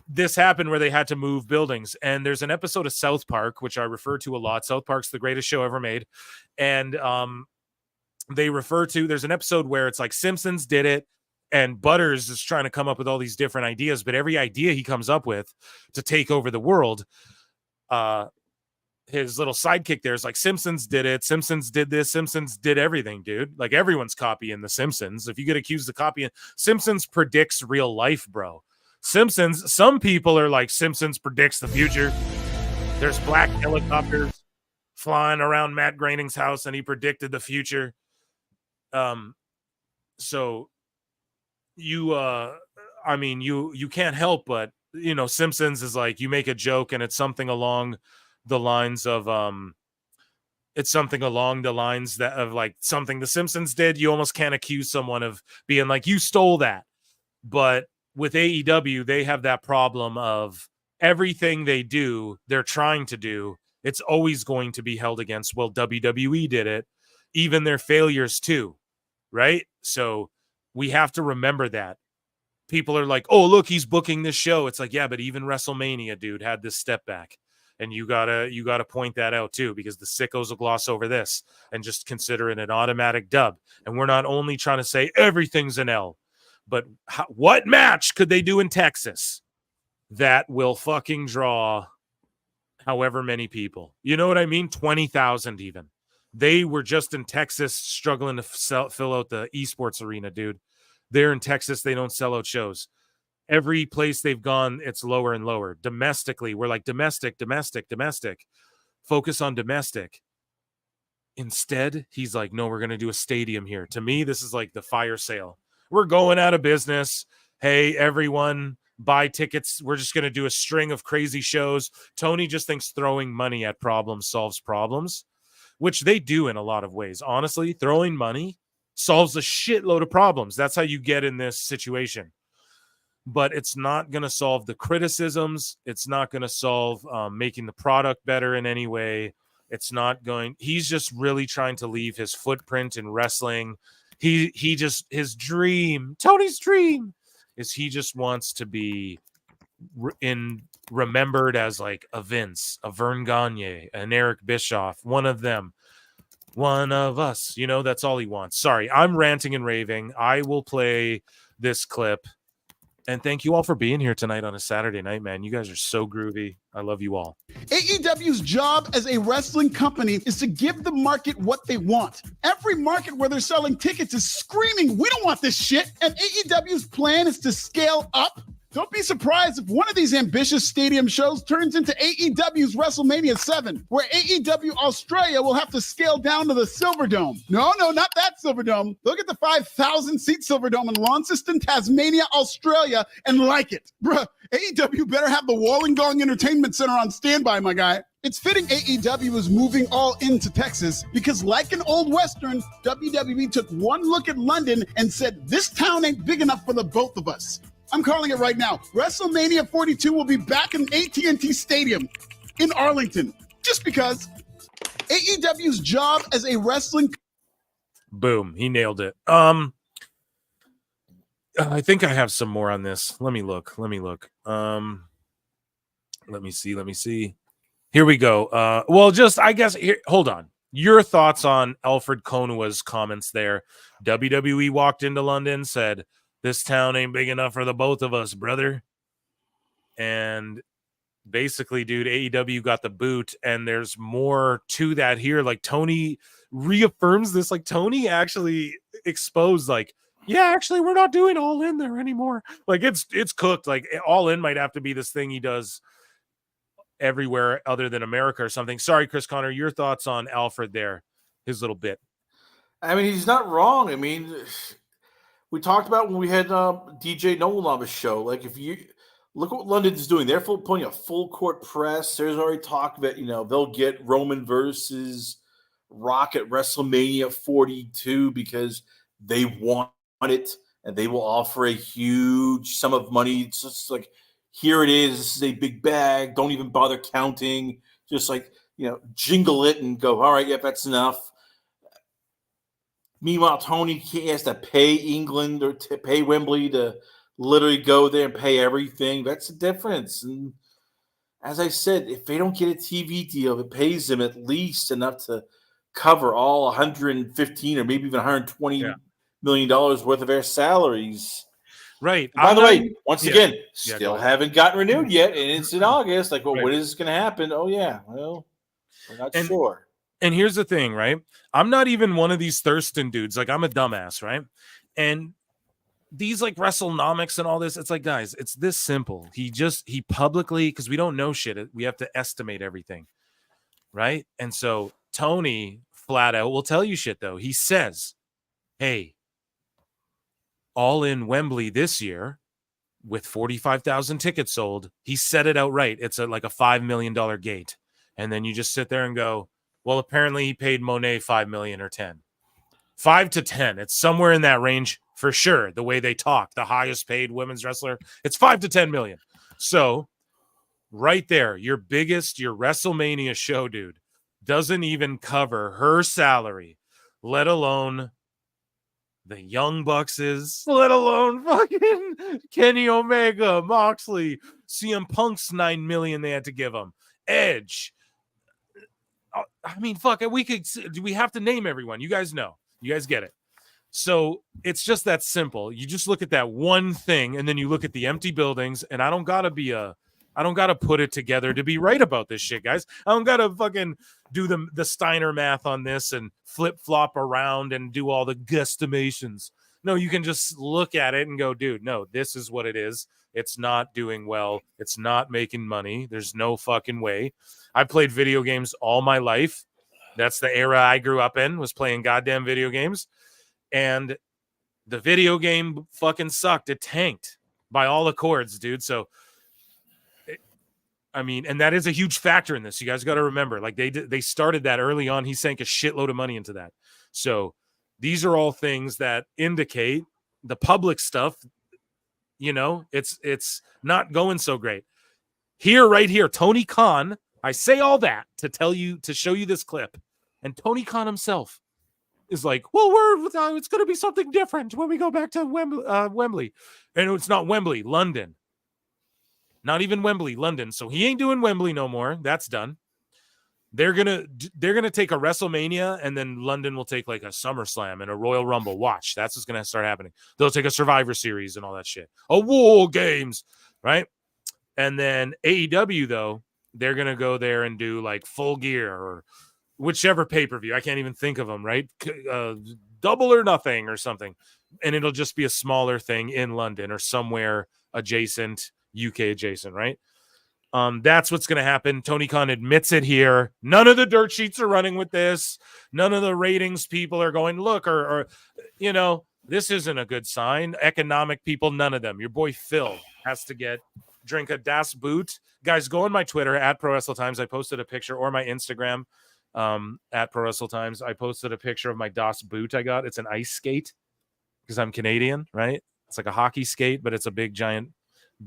this happened where they had to move buildings. And there's an episode of South Park, which I refer to a lot. South Park's the greatest show ever made. And there's an episode where it's Simpsons did it, and Butters is trying to come up with all these different ideas. But every idea he comes up with to take over the world, his little sidekick there is Simpsons did it, Simpsons did this, Simpsons did everything, dude. Everyone's copying the Simpsons. If you get accused of copying, Simpsons predicts real life, bro. Simpsons, some people are Simpsons predicts the future. There's black helicopters flying around Matt Groening's house, and he predicted the future. So you can't help but, Simpsons is you make a joke and it's something along the lines of something the Simpsons did. You almost can't accuse someone of being you stole that. But with AEW, they have that problem of everything they do, they're trying to do, It's always going to be held against, well, WWE did it, even their failures too, right? So we have to remember that. People are like, oh, look, he's booking this show. It's like, yeah, but even WrestleMania, dude, had this step back. And you gotta point that out too, because the sickos will gloss over this and just consider it an automatic dub. And we're not only trying to say everything's an L, but what match could they do in Texas that will fucking draw however many people? You know what I mean? 20,000 even. They were just in Texas struggling to fill out the esports arena, dude. They're in Texas. They don't sell out shows. Every place they've gone, it's lower and lower. Domestically, we're like domestic. Focus on domestic. Instead, he's like, no, we're going to do a stadium here. To me, this is like the fire sale. We're going out of business. Hey, everyone, buy tickets. We're just going to do a string of crazy shows. Tony just thinks throwing money at problems solves problems, which they do in a lot of ways. Honestly, throwing money solves a shitload of problems. That's how you get in this situation. But it's not going to solve the criticisms. It's not going to solve making the product better in any way. It's not going. He's just really trying to leave his footprint in wrestling. He just, his dream, Tony's dream, is he just wants to be remembered as like a Vince, a Vern Gagne, an Eric Bischoff, one of them, one of us. You know, that's all he wants. Sorry, I'm ranting and raving. I will play this clip. And thank you all for being here tonight on a Saturday night, man. You guys are so groovy. I love you all. AEW's job as a wrestling company is to give the market what they want. Every market where they're selling tickets is screaming, we don't want this shit. And AEW's plan is to scale up. Don't be surprised if one of these ambitious stadium shows turns into AEW's WrestleMania 7, where AEW Australia will have to scale down to the Silverdome. No, not that Silverdome. Look at the 5,000-seat Silverdome in Launceston, Tasmania, Australia, and like it. Bruh, AEW better have the Wollongong Entertainment Center on standby, my guy. It's fitting AEW is moving all into Texas because, like an old Western, WWE took one look at London and said, this town ain't big enough for the both of us. I'm calling it right now. WrestleMania 42 will be back in AT&T Stadium in Arlington, just because. AEW's job as a wrestling... Boom, he nailed it. I think I have some more on this. Let me look. Let me see. Here we go. Well, just, I guess, here, hold on. Your thoughts on Alfred Konua's comments there. WWE walked into London, said, this town ain't big enough for the both of us, brother. And basically, dude, AEW got the boot, and there's more to that here. Like, Tony reaffirms this. Like, Tony actually exposed, like, yeah, actually, we're not doing All In there anymore. Like, it's cooked. Like, All In might have to be this thing he does everywhere other than America or something. Sorry, Chris Connor, your thoughts on Alfred there, his little bit. I mean, he's not wrong. I mean, we talked about when we had DJ Nolan on the show. Like, if you look what London's doing, they're putting a full court press. There's already talk that, they'll get Roman versus Rock at WrestleMania 42 because they want it, and they will offer a huge sum of money. It's just like, here it is. This is a big bag. Don't even bother counting. Just like, jingle it and go, all right, yep, that's enough. Meanwhile, Tony has to pay England or to pay Wembley to literally go there and pay everything. That's the difference. And as I said, if they don't get a TV deal, it pays them at least enough to cover all 115 or maybe even $120 million worth of their salaries. Right. By the way, once again, still haven't gotten renewed yet, and it's in August. Like, well, when is this going to happen? Oh, yeah. Well, we're not sure. And here's the thing, right? I'm not even one of these Thurston dudes. Like, I'm a dumbass, right? And these like WrestleNomics and all this, it's like, guys, it's this simple. He publicly, because we don't know shit, we have to estimate everything, right? And so Tony flat out will tell you shit, though. He says, hey, All In Wembley this year with 45,000 tickets sold, he said it outright. It's like a $5 million gate. And then you just sit there and go, well, apparently he paid Monet $5 million or 10. 5 to 10. It's somewhere in that range for sure. The way they talk, the highest paid women's wrestler, it's 5 to 10 million. So right there, your WrestleMania show, dude, doesn't even cover her salary, let alone the Young Bucks', let alone fucking Kenny Omega, Moxley, CM Punk's $9 million they had to give him, Edge. I mean, fuck it. Do we have to name everyone? You guys know. You guys get it. So it's just that simple. You just look at that one thing, and then you look at the empty buildings, and I don't gotta put it together to be right about this shit, guys. I don't gotta fucking do the Steiner math on this and flip-flop around and do all the guesstimations. No, you can just look at it and go, dude, no, this is what it is. It's not doing well. It's not making money. There's no fucking way. I played video games all my life. That's the era I grew up in, was playing goddamn video games. And the video game fucking sucked. It tanked by all accords, dude. So, I mean, and that is a huge factor in this. You guys got to remember, like they started that early on. He sank a shitload of money into that. So these are all things that indicate the public stuff. You know, it's not going so great. Right here, Tony Khan. I say all that to show you this clip, and Tony Khan himself is like, well, it's going to be something different when we go back to Wembley. And it's not Wembley, London. Not even Wembley, London. So he ain't doing Wembley no more. That's done. They're gonna take a WrestleMania, and then London will take like a SummerSlam and a Royal Rumble. Watch, that's what's gonna start happening. They'll take a Survivor Series and all that shit. A War Games, right? And then AEW, though, they're gonna go there and do like Full Gear or whichever pay-per-view. I can't even think of them, right? Double or Nothing or something. And it'll just be a smaller thing in London or somewhere adjacent, UK adjacent, right? That's what's going to happen. Tony Khan admits it here. None of the dirt sheets are running with this. None of the ratings people are going, look, or you know, this isn't a good sign. Economic people, none of them. Your boy Phil has to drink a Das Boot. Guys, go on my Twitter at Pro Wrestle Times. I posted a picture, or my Instagram at Pro Wrestle Times. I posted a picture of my Das Boot I got. It's an ice skate because I'm Canadian, right? It's like a hockey skate, but it's a big giant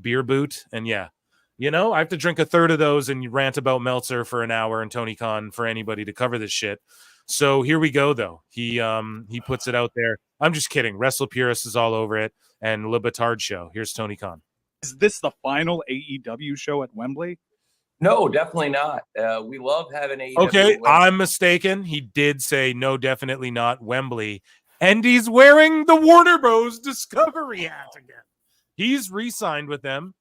beer boot. And yeah, you know, I have to drink a third of those and rant about Meltzer for an hour and Tony Khan for anybody to cover this shit. So here we go, though. He puts it out there. I'm just kidding. Wrestle Purist is all over it, and Le Batard Show. Here's Tony Khan. Is this the final AEW show at Wembley? No, definitely not. We love having AEW. Okay, I'm mistaken. He did say no, definitely not Wembley. And he's wearing the Warner Bros. Discovery hat again. He's re-signed with them.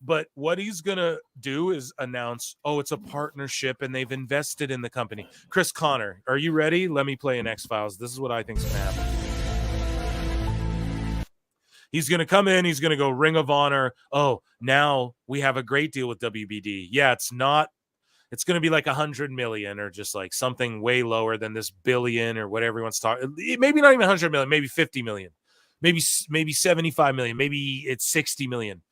But what he's going to do is announce, oh, it's a partnership and they've invested in the company. Chris Connor, are you ready? Let me play an X-Files. This is what I think is going to happen. He's going to come in. He's going to go Ring of Honor. Oh, now we have a great deal with WBD. Yeah, it's not. It's going to be like 100 million or just like something way lower than this billion or whatever he wants to talk. Maybe not even 100 million, maybe 50 million, maybe 75 million, maybe it's 60 million.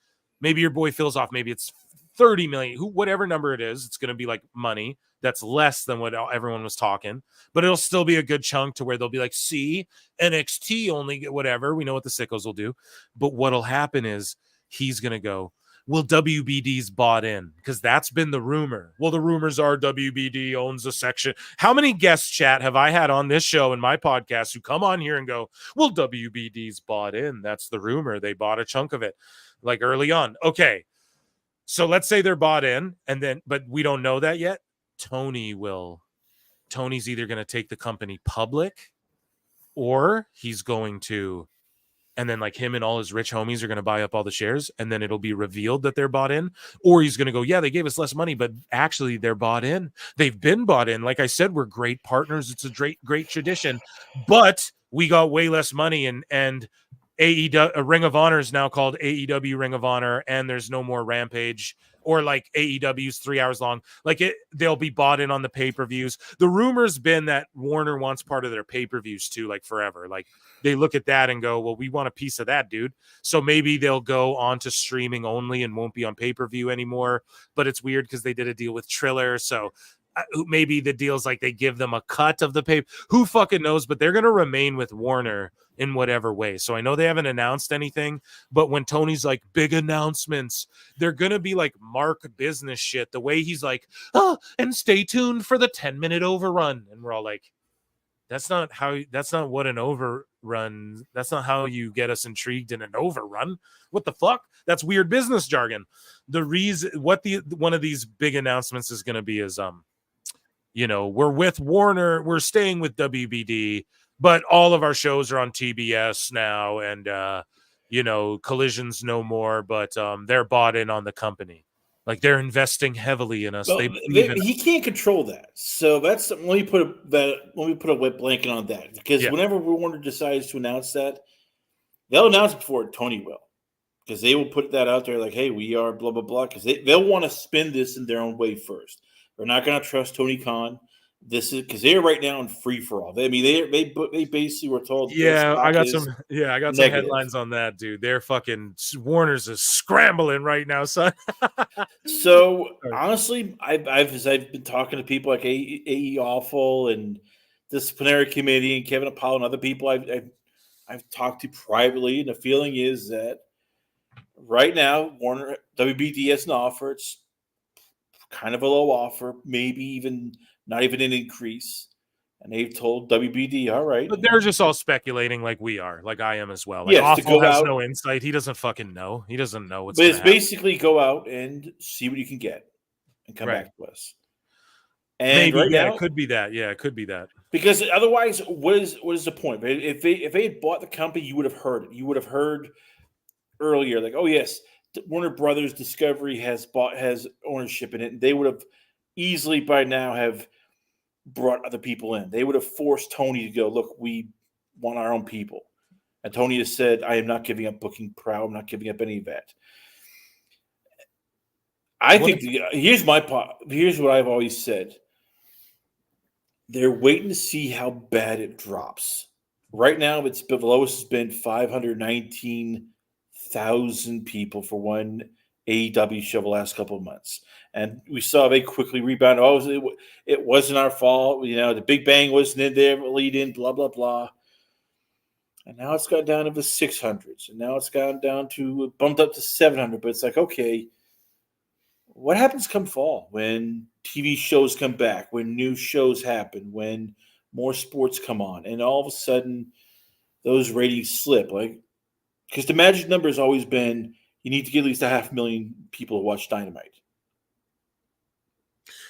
Maybe your boy Phil's off. Maybe it's 30 million, whatever number it is. It's going to be like money that's less than what everyone was talking, but it'll still be a good chunk to where they'll be like, see, NXT only get whatever. We know what the sickos will do. But what'll happen is he's going to go, well, WBD's bought in, because that's been the rumor. Well, the rumors are WBD owns a section. How many guest chat have I had on this show and my podcast who come on here and go, well, WBD's bought in. That's the rumor. They bought a chunk of it. Like early on. Okay. So let's say they're bought in but we don't know that yet. Tony's either going to take the company public or he's going to, and then like him and all his rich homies are going to buy up all the shares and then it'll be revealed that they're bought in, or he's going to go, yeah, they gave us less money, but actually they're bought in. They've been bought in. Like I said, we're great partners. It's a great tradition, but we got way less money and AEW Ring of Honor is now called AEW Ring of Honor, and there's no more Rampage or like AEW's 3 hours long. Like they'll be bought in on the pay-per-views. The rumor's been that Warner wants part of their pay-per-views too, like forever. Like they look at that and go, well, we want a piece of that, dude. So maybe they'll go on to streaming only and won't be on pay-per-view anymore. But it's weird because they did a deal with Triller. So maybe the deal's like they give them a cut of the pay. Who fucking knows? But they're going to remain with Warner in whatever way. So I know they haven't announced anything, but when Tony's like big announcements, they're going to be like Mark business shit. The way he's like, oh, and stay tuned for the 10-minute overrun. And we're all like, that's not what an overrun. That's not how you get us intrigued in an overrun. What the fuck? That's weird business jargon. The reason one of these big announcements is going to be is, we're with Warner, we're staying with WBD, but all of our shows are on TBS now, and Collision's no more, but they're bought in on the company. Like they're investing heavily in us. Well, he can't control that. So that's let me put a wet blanket on that, because whenever Warner decides to announce that, they'll announce it before Tony will, because they will put that out there like, hey, we are blah blah blah, because they'll want to spin this in their own way first. They're not going to trust Tony Khan. This is because they're right now in free for all. They basically were told. I got some headlines on that, dude. They're fucking Warner's is scrambling right now, son. So honestly, I've been talking to people like AE Awful and Disciplinary Committee and Kevin Apollo and other people I've talked to privately, and the feeling is that right now Warner WBD has an offer. It's kind of a low offer, maybe even not even an increase. And they've told WBD, all right. But they're just all speculating like we are, like I am as well. Like, yes, Awful has no insight. He doesn't fucking know. He doesn't know what's going to happen. But it's basically go out and see what you can get and come back to us. And maybe, right now, it could be that. Yeah, it could be that. Because otherwise, what is the point? If they had bought the company, you would have heard it. You would have heard earlier, like, oh yes, Warner Brothers Discovery has ownership in it, and they would have easily by now have brought other people in. They would have forced Tony to go, look, we want our own people. And Tony has said, I am not giving up booking Prow. I'm not giving up any of that. Here's what I've always said. They're waiting to see how bad it drops. Right now, the lowest has been 519,000 people for one AEW show the last couple of months. And we saw they quickly rebound. Oh, it wasn't our fault. The Big Bang wasn't in there, lead in, blah, blah, blah. And now it's gone down to the 600s. And now it's gone down to, bumped up to 700. But it's like, okay, what happens come fall when TV shows come back, when new shows happen, when more sports come on, and all of a sudden those ratings slip? Like, because the magic number has always been you need to get at least 500,000 people to watch Dynamite.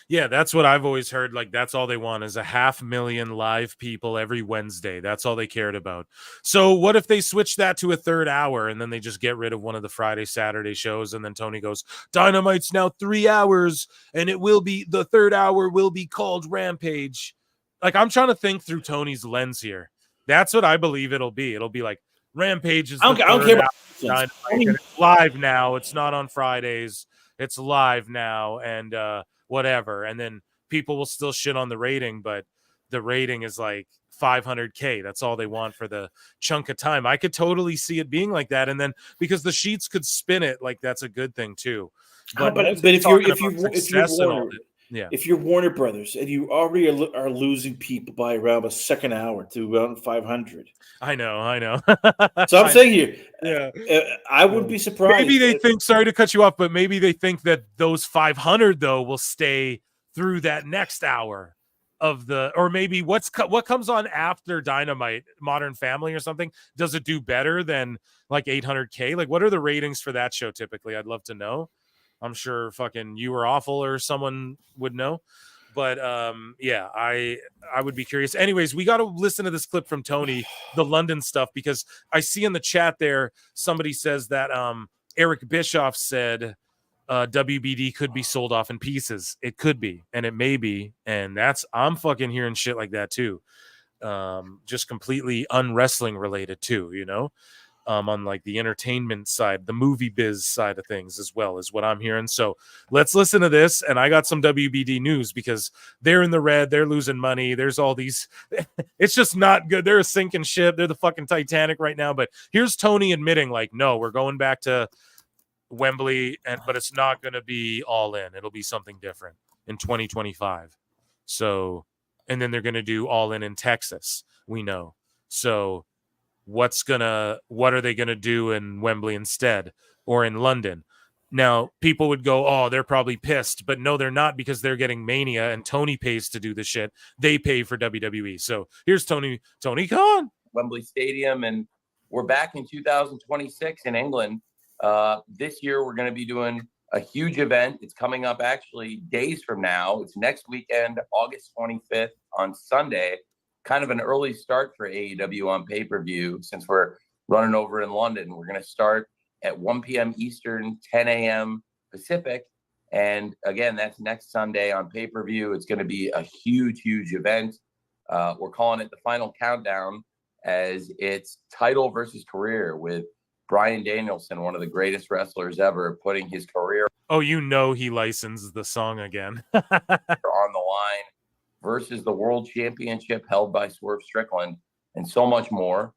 Yeah, that's what I've always heard. Like, that's all they want is 500,000 live people every Wednesday. That's all they cared about. So what if they switch that to a third hour and then they just get rid of one of the Friday, Saturday shows? And then Tony goes, Dynamite's now 3 hours and the third hour will be called Rampage. Like, I'm trying to think through Tony's lens here. That's what I believe it'll be. It'll be like Rampage is I don't care about Dynamite, and it's live now. It's not on Fridays. It's live now. And, whatever, and then people will still shit on the rating, but the rating is like 500K. That's all they want for the chunk of time. I could totally see it being like that, and then because the sheets could spin it, like that's a good thing too. But if you're Warner Brothers and you already are losing people by around a second hour to around 500, I know. So I'm saying here, I wouldn't be surprised. Maybe they think, sorry to cut you off, but maybe they think that those 500 though will stay through that next hour of or maybe what comes on after Dynamite, Modern Family or something. Does it do better than like 800K? Like, what are the ratings for that show typically? I'd love to know. I'm sure fucking You Were Awful or someone would know. But I would be curious. Anyways, we got to listen to this clip from Tony, the London stuff, because I see in the chat there somebody says that Eric Bischoff said WBD could be sold off in pieces. It could be, and it may be, and I'm fucking hearing shit like that too. Just completely unwrestling related too, on like the entertainment side, the movie biz side of things as well is what I'm hearing. So let's listen to this. And I got some WBD news because they're in the red. They're losing money. There's all these, it's just not good. They're a sinking ship. They're the fucking Titanic right now. But here's Tony admitting like, no, we're going back to Wembley, but it's not going to be all in. It'll be something different in 2025. So, and then they're going to do All In Texas, we know. So what are they going to do in Wembley instead, or in London? Now, people would go, oh, they're probably pissed, but no, they're not, because they're getting Mania and Tony pays to do the shit. They pay for WWE. So here's Tony Khan. Wembley Stadium, and we're back in 2026 in England. This year, we're going to be doing a huge event. It's coming up actually days from now. It's next weekend, August 25th on Sunday. Kind of an early start for AEW on pay-per-view since we're running over in London. We're going to start at 1 p.m. Eastern, 10 a.m. Pacific. And again, that's next Sunday on pay-per-view. It's going to be a huge, huge event. We're calling it the Final Countdown, as it's title versus career, with Bryan Danielson, one of the greatest wrestlers ever, putting his career Oh, he licenses the song again. on the line versus the World Championship held by Swerve Strickland, and so much more.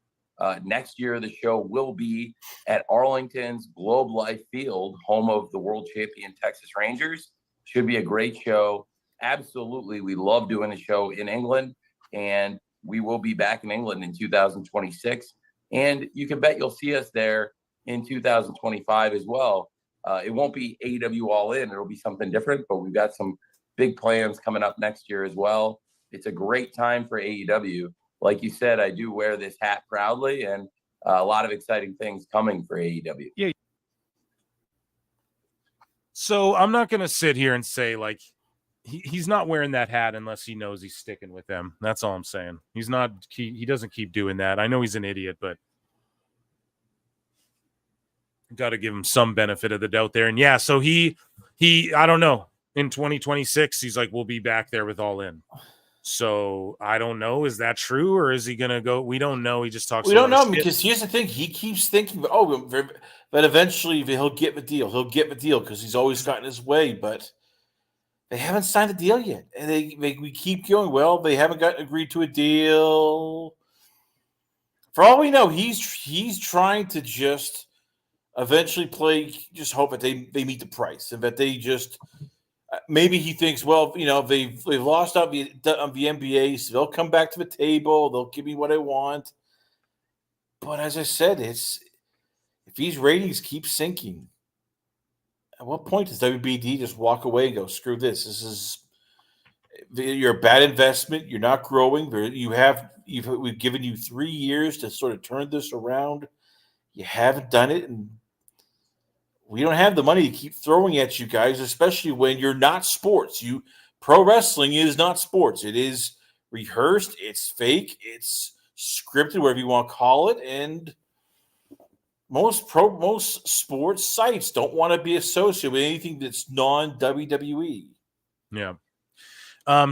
Next year, the show will be at Arlington's Globe Life Field, home of the world champion Texas Rangers. Should be a great show. Absolutely. We love doing the show in England, and we will be back in England in 2026. And you can bet you'll see us there in 2025 as well. It won't be AEW All In. It'll be something different, but we've got some big plans coming up next year as well. It's a great time for AEW. Like you said, I do wear this hat proudly, and a lot of exciting things coming for AEW. Yeah. So I'm not going to sit here and say, like, he's not wearing that hat unless he knows he's sticking with them. That's all I'm saying. He doesn't keep doing that. I know he's an idiot, but got to give him some benefit of the doubt there. And yeah, so he I don't know. In 2026, he's like, we'll be back there with All In. So I don't know. Is that true, or is he going to go? We don't know. He just talks. We don't know, because here's the thing. He keeps thinking, but eventually he'll get the deal. He'll get the deal because he's always gotten his way. But they haven't signed a deal yet, and we keep going. Well, they haven't agreed to a deal. For all we know, he's trying to just eventually just hope that they meet the price, and that they just. Maybe he thinks, well, they've lost on the NBA, so they'll come back to the table. They'll give me what I want. But as I said, if these ratings keep sinking, at what point does WBD just walk away and go, screw this? You're a bad investment. You're not growing. We've given you 3 years to sort of turn this around. You haven't done it, and we don't have the money to keep throwing at you guys, especially when you're not sports. Pro wrestling is not sports. It is rehearsed. It's fake. It's scripted, whatever you want to call it. And most sports sites don't want to be associated with anything that's non-WWE. Yeah.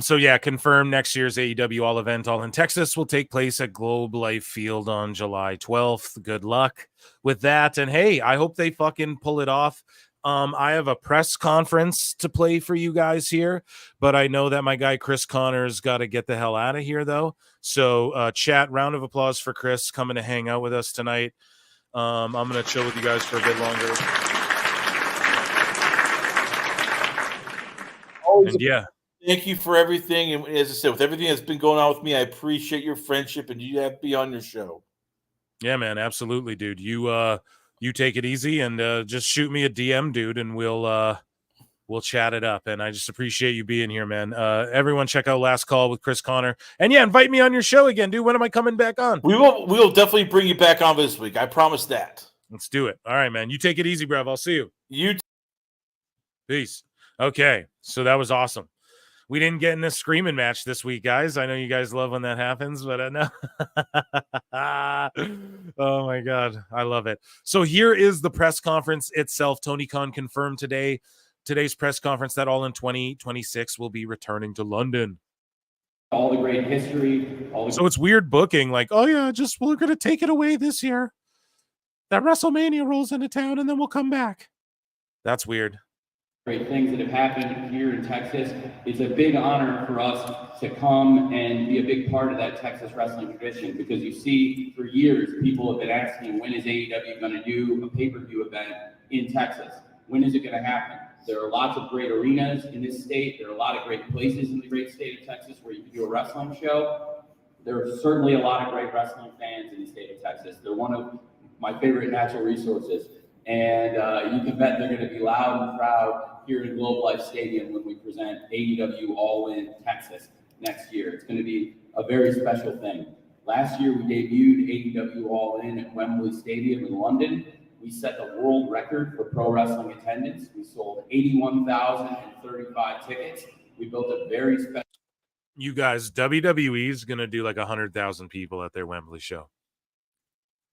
So yeah, confirmed next year's AEW All Event All in Texas will take place at Globe Life Field on July 12th. Good luck with that. And hey, I hope they fucking pull it off. I have a press conference to play for you guys here, but I know that my guy Chris Connor's got to get the hell out of here though. So chat, round of applause for Chris coming to hang out with us tonight. I'm going to chill with you guys for a bit longer. And yeah. Thank you for everything. And as I said, with everything that's been going on with me, I appreciate your friendship, and you have to be on your show. Yeah, man. Absolutely, dude. You take it easy and just shoot me a DM, dude, and we'll chat it up. And I just appreciate you being here, man. Everyone check out Last Call with Chris Connor. And yeah, invite me on your show again, dude. When am I coming back on? We'll definitely bring you back on this week. I promise that. Let's do it. All right, man. You take it easy, bruv. I'll see you. Peace. Okay. So that was awesome. We didn't get in this screaming match this week, guys. I know you guys love when that happens, but no. Oh, my God. I love it. So here is the press conference itself. Tony Khan confirmed today's press conference that All in 2026 will be returning to London. All the great history. So it's weird booking. Like, oh, yeah, we're going to take it away this year. That WrestleMania rolls into town, and then we'll come back. That's weird. Great things that have happened here in Texas. It's a big honor for us to come and be a big part of that Texas wrestling tradition, because you see, for years, people have been asking, when is AEW going to do a pay-per-view event in Texas? When is it going to happen? There are lots of great arenas in this state. There are a lot of great places in the great state of Texas where you can do a wrestling show. There are certainly a lot of great wrestling fans in the state of Texas. They're one of my favorite natural resources. And you can bet they're going to be loud and proud here in Globe Life Stadium when we present AEW All In Texas next year. It's going to be a very special thing. Last year, we debuted AEW All In at Wembley Stadium in London. We set the world record for pro wrestling attendance. We sold 81,035 tickets. We built a very special. You guys, WWE is going to do like 100,000 people at their Wembley show.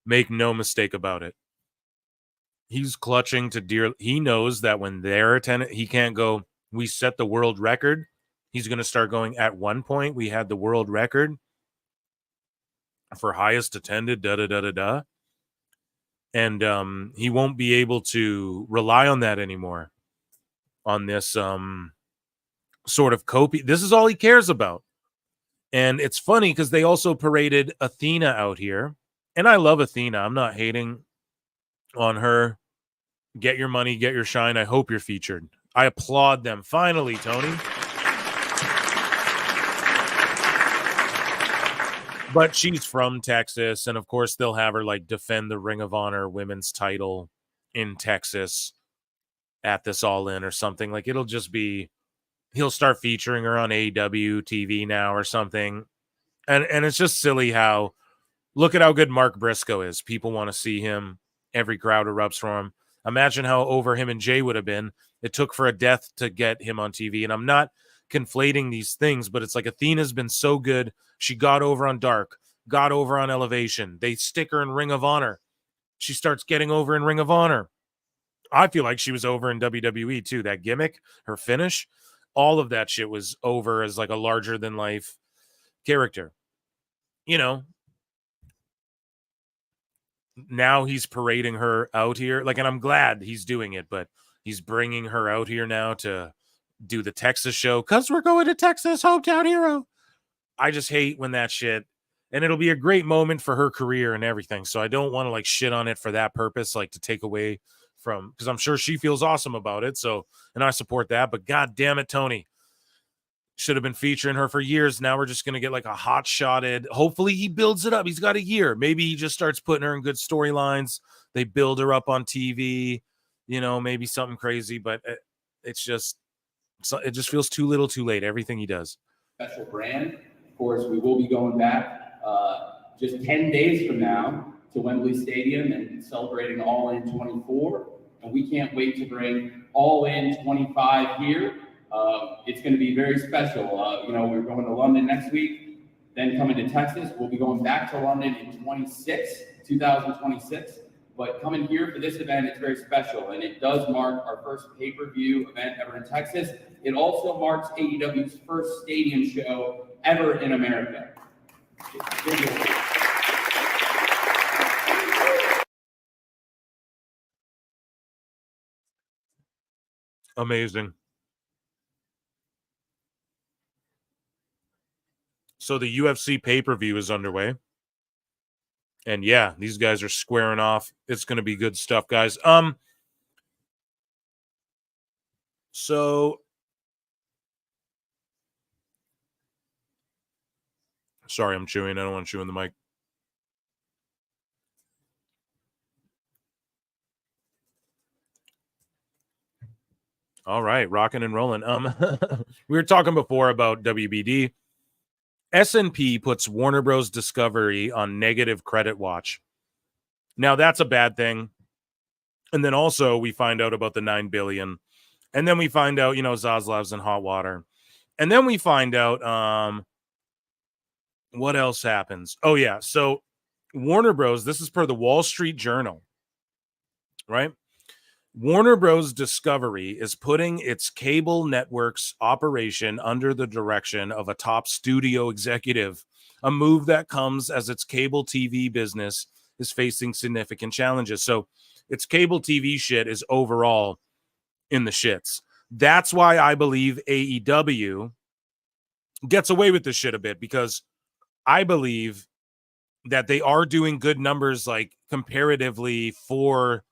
Make no mistake about it. He's clutching to dear. He knows that when they're attending, he can't go, we set the world record. He's going to start going, at one point, we had the world record for highest attended, da-da-da-da-da. And he won't be able to rely on that anymore on this sort of copy. This is all he cares about. And it's funny because they also paraded Athena out here. And I love Athena. I'm not hating on her. Get your money, get your shine. I hope you're featured. I applaud them. Finally, Tony. But she's from Texas, and of course they'll have her like defend the Ring of Honor women's title in Texas at this All In or something. Like it'll just be, he'll start featuring her on AEW TV now or something. And it's just silly how, look at how good Mark Briscoe is. People want to see him. Every crowd erupts for him. Imagine how over him and Jay would have been. It took for a death to get him on TV. And I'm not conflating these things, but it's like Athena's been so good. She got over on Dark, got over on Elevation. They stick her in Ring of Honor. She starts getting over in Ring of Honor. I feel like she was over in WWE too. That gimmick, her finish, all of that shit was over as like a larger than life character. You know, now he's parading her out here. Like, and I'm glad he's doing it, but he's bringing her out here now to do the Texas show because we're going to Texas, hometown hero. I just hate when that shit, and it'll be a great moment for her career and everything. So I don't want to like shit on it for that purpose, like to take away from, because I'm sure she feels awesome about it. So, and I support that, but God damn it, Tony should have been featuring her for years. Now we're just going to get like a hot shotted. Hopefully he builds it up. He's got a year. Maybe he just starts putting her in good storylines. They build her up on TV, you know, maybe something crazy, but it's just, it just feels too little too late. Everything he does. Special brand. Of course, we will be going back just 10 days from now to Wembley Stadium and celebrating All In 24. And we can't wait to bring All In 25 here. It's going to be very special. You know, we're going to London next week, then coming to Texas. We'll be going back to London in 2026. But coming here for this event, it's very special. And it does mark our first pay-per-view event ever in Texas. It also marks AEW's first stadium show ever in America. Amazing. So the UFC pay-per-view is underway. And yeah, these guys are squaring off. It's going to be good stuff, guys. So sorry, I'm chewing. I don't want to chew in the mic. All right, rocking and rolling. We were talking before about WBD. S&P puts Warner Bros. Discovery on negative credit watch. Now, that's a bad thing. And then also we find out about the $9 billion. And then we find out, you know, Zaslav's in hot water. And then we find out what else happens. Oh, yeah. So Warner Bros., this is per the Wall Street Journal, right? Warner Bros. Discovery is putting its cable network's operation under the direction of a top studio executive, a move that comes as its cable TV business is facing significant challenges. So its cable TV shit is overall in the shits. That's why I believe AEW gets away with this shit a bit, because I believe that they are doing good numbers, like comparatively, for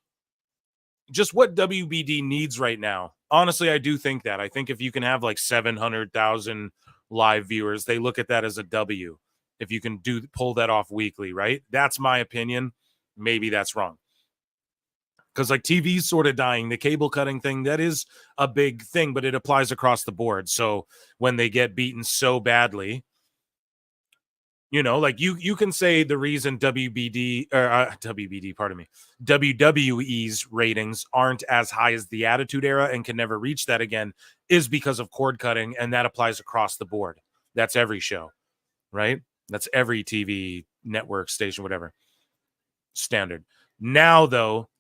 just what WBD needs right now. Honestly, I do think that. I think if you can have like 700,000 live viewers, they look at that as a W. If you can pull that off weekly, right? That's my opinion. Maybe that's wrong. Because like TV's sort of dying. The cable cutting thing, that is a big thing, but it applies across the board. So when they get beaten so badly, you know, like you can say the reason WWE's ratings aren't as high as the Attitude Era and can never reach that again is because of cord cutting, and that applies across the board. That's every show, right? That's every TV network station, whatever. Standard. Now, though,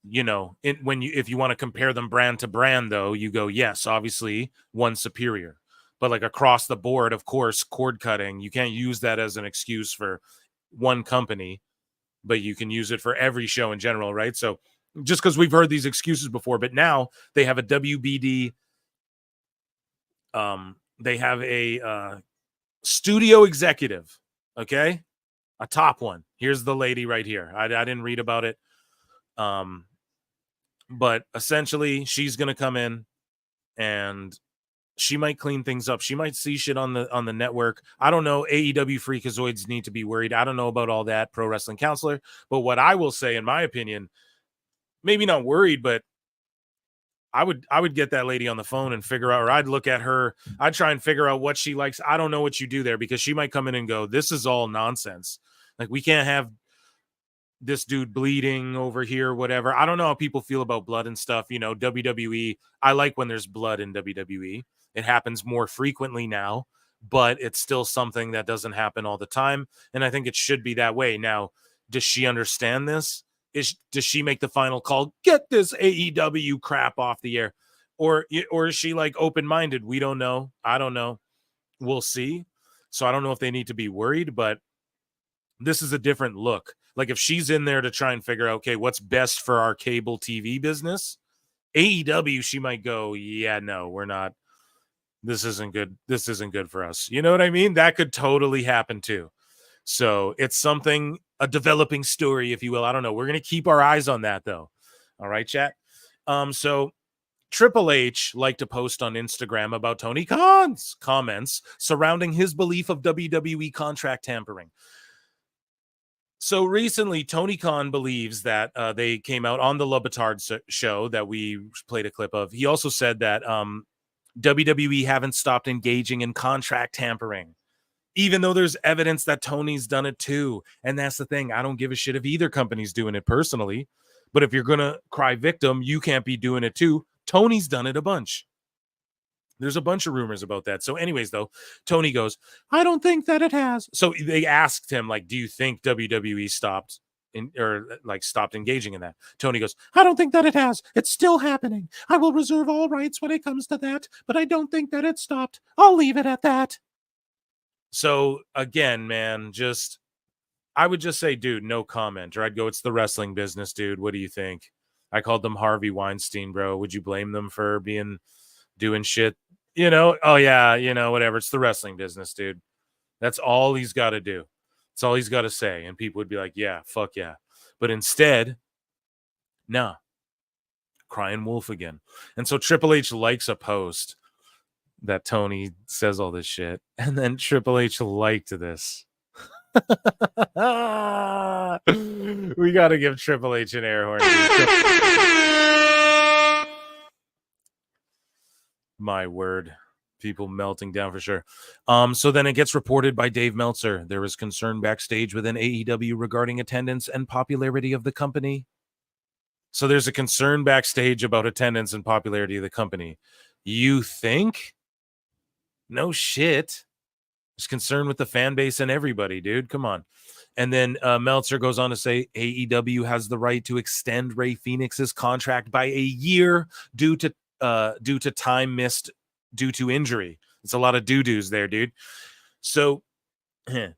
you know, if you want to compare them brand to brand, though, you go, yes, obviously one's superior. But like across the board, of course, cord cutting, you can't use that as an excuse for one company, but you can use it for every show in general, right? So just because we've heard these excuses before, but now they have a WBD, they have a studio executive, okay? A top one. Here's the lady right here. I didn't read about it. But essentially, she's going to come in and she might clean things up. She might see shit on the network. I don't know. AEW freakazoids need to be worried. I don't know about all that, pro wrestling counselor. But what I will say, in my opinion, maybe not worried, but I would get that lady on the phone and figure out, or I'd look at her. I'd try and figure out what she likes. I don't know what you do there, because she might come in and go, this is all nonsense. Like, we can't have this dude bleeding over here, whatever. I don't know how people feel about blood and stuff. You know, WWE, I like when there's blood in WWE. It happens more frequently now, but it's still something that doesn't happen all the time. And I think it should be that way. Now, does she understand this? Does she make the final call? Get this AEW crap off the air. Or is she like open-minded? We don't know. I don't know. We'll see. So I don't know if they need to be worried, but this is a different look. Like, if she's in there to try and figure out, okay, what's best for our cable TV business, AEW, she might go, yeah, no, we're not. This isn't good. This isn't good for us. You know what I mean? That could totally happen too. So it's something, a developing story, if you will. I don't know. We're going to keep our eyes on that, though. All right, chat. So Triple H liked to post on Instagram about Tony Khan's comments surrounding his belief of WWE contract tampering. So recently, Tony Khan believes that they came out on the Le Batard show that we played a clip of. He also said that WWE haven't stopped engaging in contract tampering, even though there's evidence that Tony's done it too. And that's the thing. I don't give a shit if either company's doing it personally. But if you're going to cry victim, you can't be doing it too. Tony's done it a bunch. There's a bunch of rumors about that. So anyways, though, Tony goes, I don't think that it has. So they asked him, like, do you think WWE stopped engaging in that? Tony goes, I don't think that it has. It's still happening. I will reserve all rights when it comes to that, but I don't think that it stopped. I'll leave it at that. So again, man, I would just say, dude, no comment. Or I'd go, it's the wrestling business, dude. What do you think? I called them Harvey Weinstein, bro. Would you blame them for doing shit? You know, oh yeah, you know, whatever. It's the wrestling business, dude. That's all he's got to do. That's all he's got to say. And people would be like, yeah, fuck yeah. But instead, nah, crying wolf again. And so Triple H likes a post that Tony says all this shit. And then Triple H liked this. We got to give Triple H an air horn. My word. People melting down for sure. So then it gets reported by Dave Meltzer. There is concern backstage within AEW regarding attendance and popularity of the company. So there's a concern backstage about attendance and popularity of the company. You think? No shit. There's concern with the fan base and everybody, dude. Come on. And then Meltzer goes on to say AEW has the right to extend Rey Fenix's contract by a year due to time missed due to injury. It's a lot of doo-doos there, dude. So they're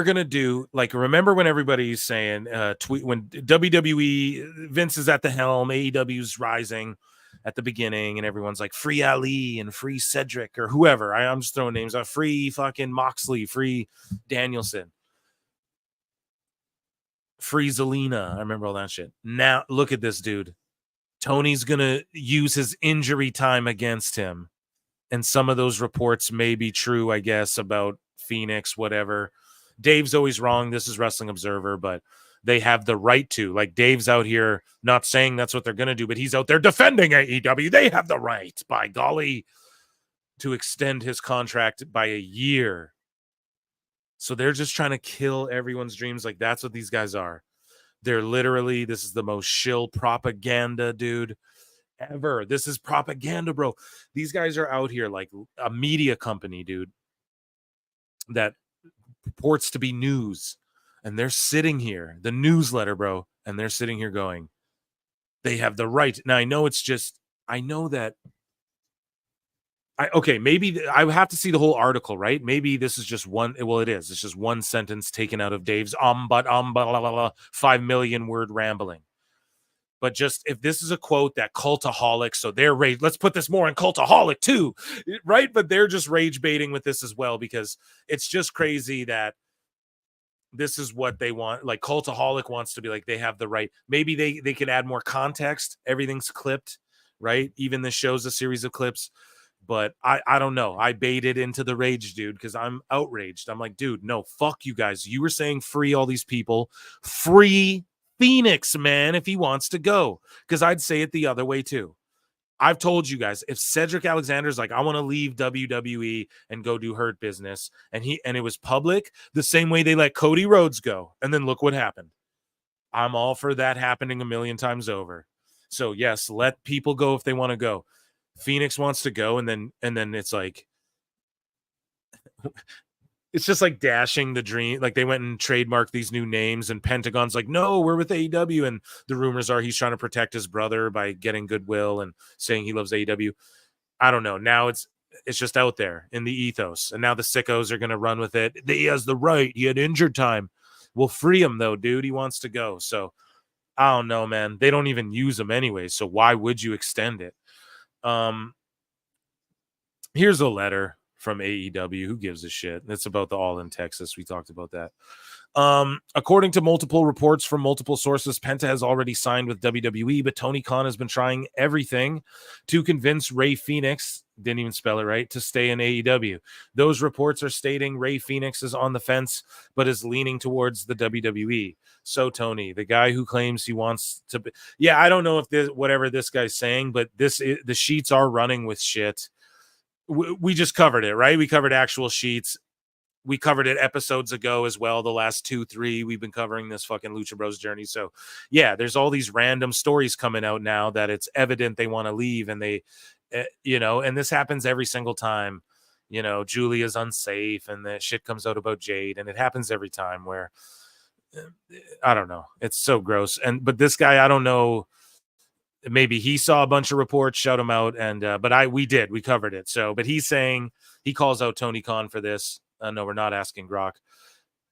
going to do, like, remember when everybody's saying, when WWE, Vince is at the helm, AEW's rising at the beginning, and everyone's like, free Ali and free Cedric or whoever. I'm just throwing names out. Free fucking Moxley, free Danielson. Free Zelina. I remember all that shit. Now, look at this dude. Tony's going to use his injury time against him. And some of those reports may be true, I guess, about Phoenix, whatever. Dave's always wrong. This is Wrestling Observer, but they have the right to. Like, Dave's out here not saying that's what they're going to do, but he's out there defending AEW. They have the right, by golly, to extend his contract by a year. So they're just trying to kill everyone's dreams. Like, that's what these guys are. They're literally, this is the most shill propaganda, dude, ever. This is propaganda, bro. These guys are out here like a media company, dude, that purports to be news. And they're sitting here, the newsletter, bro, and they're sitting here going, they have the right. Now, I know that maybe I have to see the whole article, right? Maybe this is just one. Well, it is. It's just one sentence taken out of Dave's blah, blah, blah, 5 million word rambling. But just if this is a quote that cultaholic, so they're rage. Let's put this more in cultaholic too, right? But they're just rage baiting with this as well, because it's just crazy that this is what they want. Like, cultaholic wants to be like, they have the right. Maybe they could add more context. Everything's clipped, right? Even this show's a series of clips. But I don't know. I baited into the rage, dude, because I'm outraged. I'm like, dude, no, fuck you guys. You were saying free all these people. Free Phoenix, man, if he wants to go. Because I'd say it the other way, too. I've told you guys, if Cedric Alexander's like, I want to leave WWE and go do Hurt Business, and it was public, the same way they let Cody Rhodes go. And then look what happened. I'm all for that happening a million times over. So, yes, let people go if they want to go. Phoenix wants to go, and then it's like, it's just like dashing the dream. Like, they went and trademarked these new names, and Pentagon's like, no, we're with AEW, and the rumors are he's trying to protect his brother by getting goodwill and saying he loves AEW. I don't know. Now it's just out there in the ethos, and now the sickos are going to run with it. He has the right. He had injured time. We'll free him though, dude. He wants to go. So I don't know, man. They don't even use him anyway. So why would you extend it? Here's a letter from AEW. Who gives a shit? It's about the All in Texas. We talked about that. According to multiple reports from multiple sources, Penta has already signed with WWE, but Tony Khan has been trying everything to convince Ray Phoenix, didn't even spell it right, to stay in AEW. Those reports are stating Ray Phoenix is on the fence, but is leaning towards the WWE. So, Tony, the guy who claims he wants to be, yeah, I don't know if this, whatever this guy's saying, but the sheets are running with shit. We just covered it, right? We covered actual sheets. We covered it episodes ago as well. The last 2-3, we've been covering this fucking Lucha Bros journey. So yeah, there's all these random stories coming out now that it's evident they want to leave, and they, and this happens every single time. Julia's unsafe, and the shit comes out about Jade, and it happens every time where, I don't know. It's so gross. But this guy, I don't know. Maybe he saw a bunch of reports, shout him out, and we covered it. So, but he's saying he calls out Tony Khan for this. No, we're not asking Grok,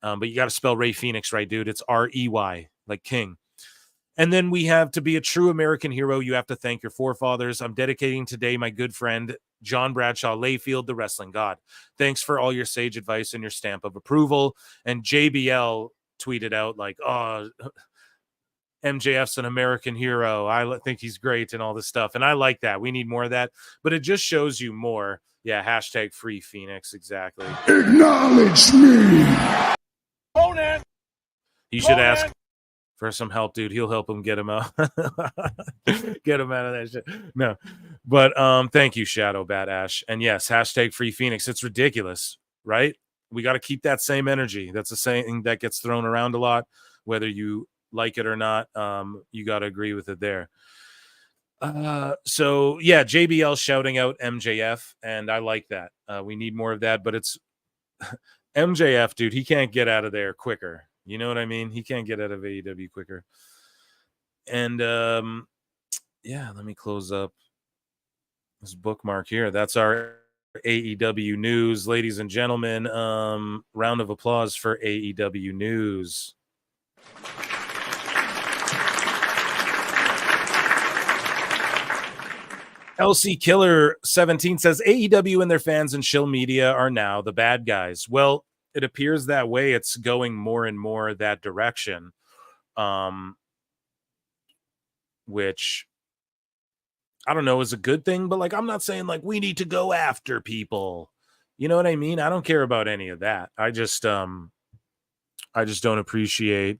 but you got to spell Ray Phoenix right, dude. It's R-E-Y, like King. And then we have, to be a true American hero, you have to thank your forefathers. I'm dedicating today my good friend John Bradshaw Layfield, the wrestling god. Thanks for all your sage advice and your stamp of approval. And JBL tweeted out like, oh, MJF's an American hero. I think he's great and all this stuff. And I like that. We need more of that. But it just shows you more. Yeah, hashtag free Phoenix. Exactly. Acknowledge me. You should ask for some help, dude. He'll help him get him out. Get him out of that shit. No. But thank you, Shadow Bat Ash. And yes, hashtag free Phoenix. It's ridiculous, right? We got to keep that same energy. That's a saying that gets thrown around a lot, whether you like it or not. You got to agree with it there. So yeah, JBL shouting out MJF, and I like that. We need more of that, but it's MJF, dude. He can't get out of there quicker. You know what I mean? He can't get out of AEW quicker. And yeah, let me close up this bookmark here. That's our AEW news, ladies and gentlemen. Round of applause for AEW news. LC Killer 17 says AEW and their fans and shill media are now the bad guys. Well, it appears that way. It's going more and more that direction. which I don't know is a good thing, but like I'm not saying like we need to go after people. You know what I mean? I don't care about any of that. I just don't appreciate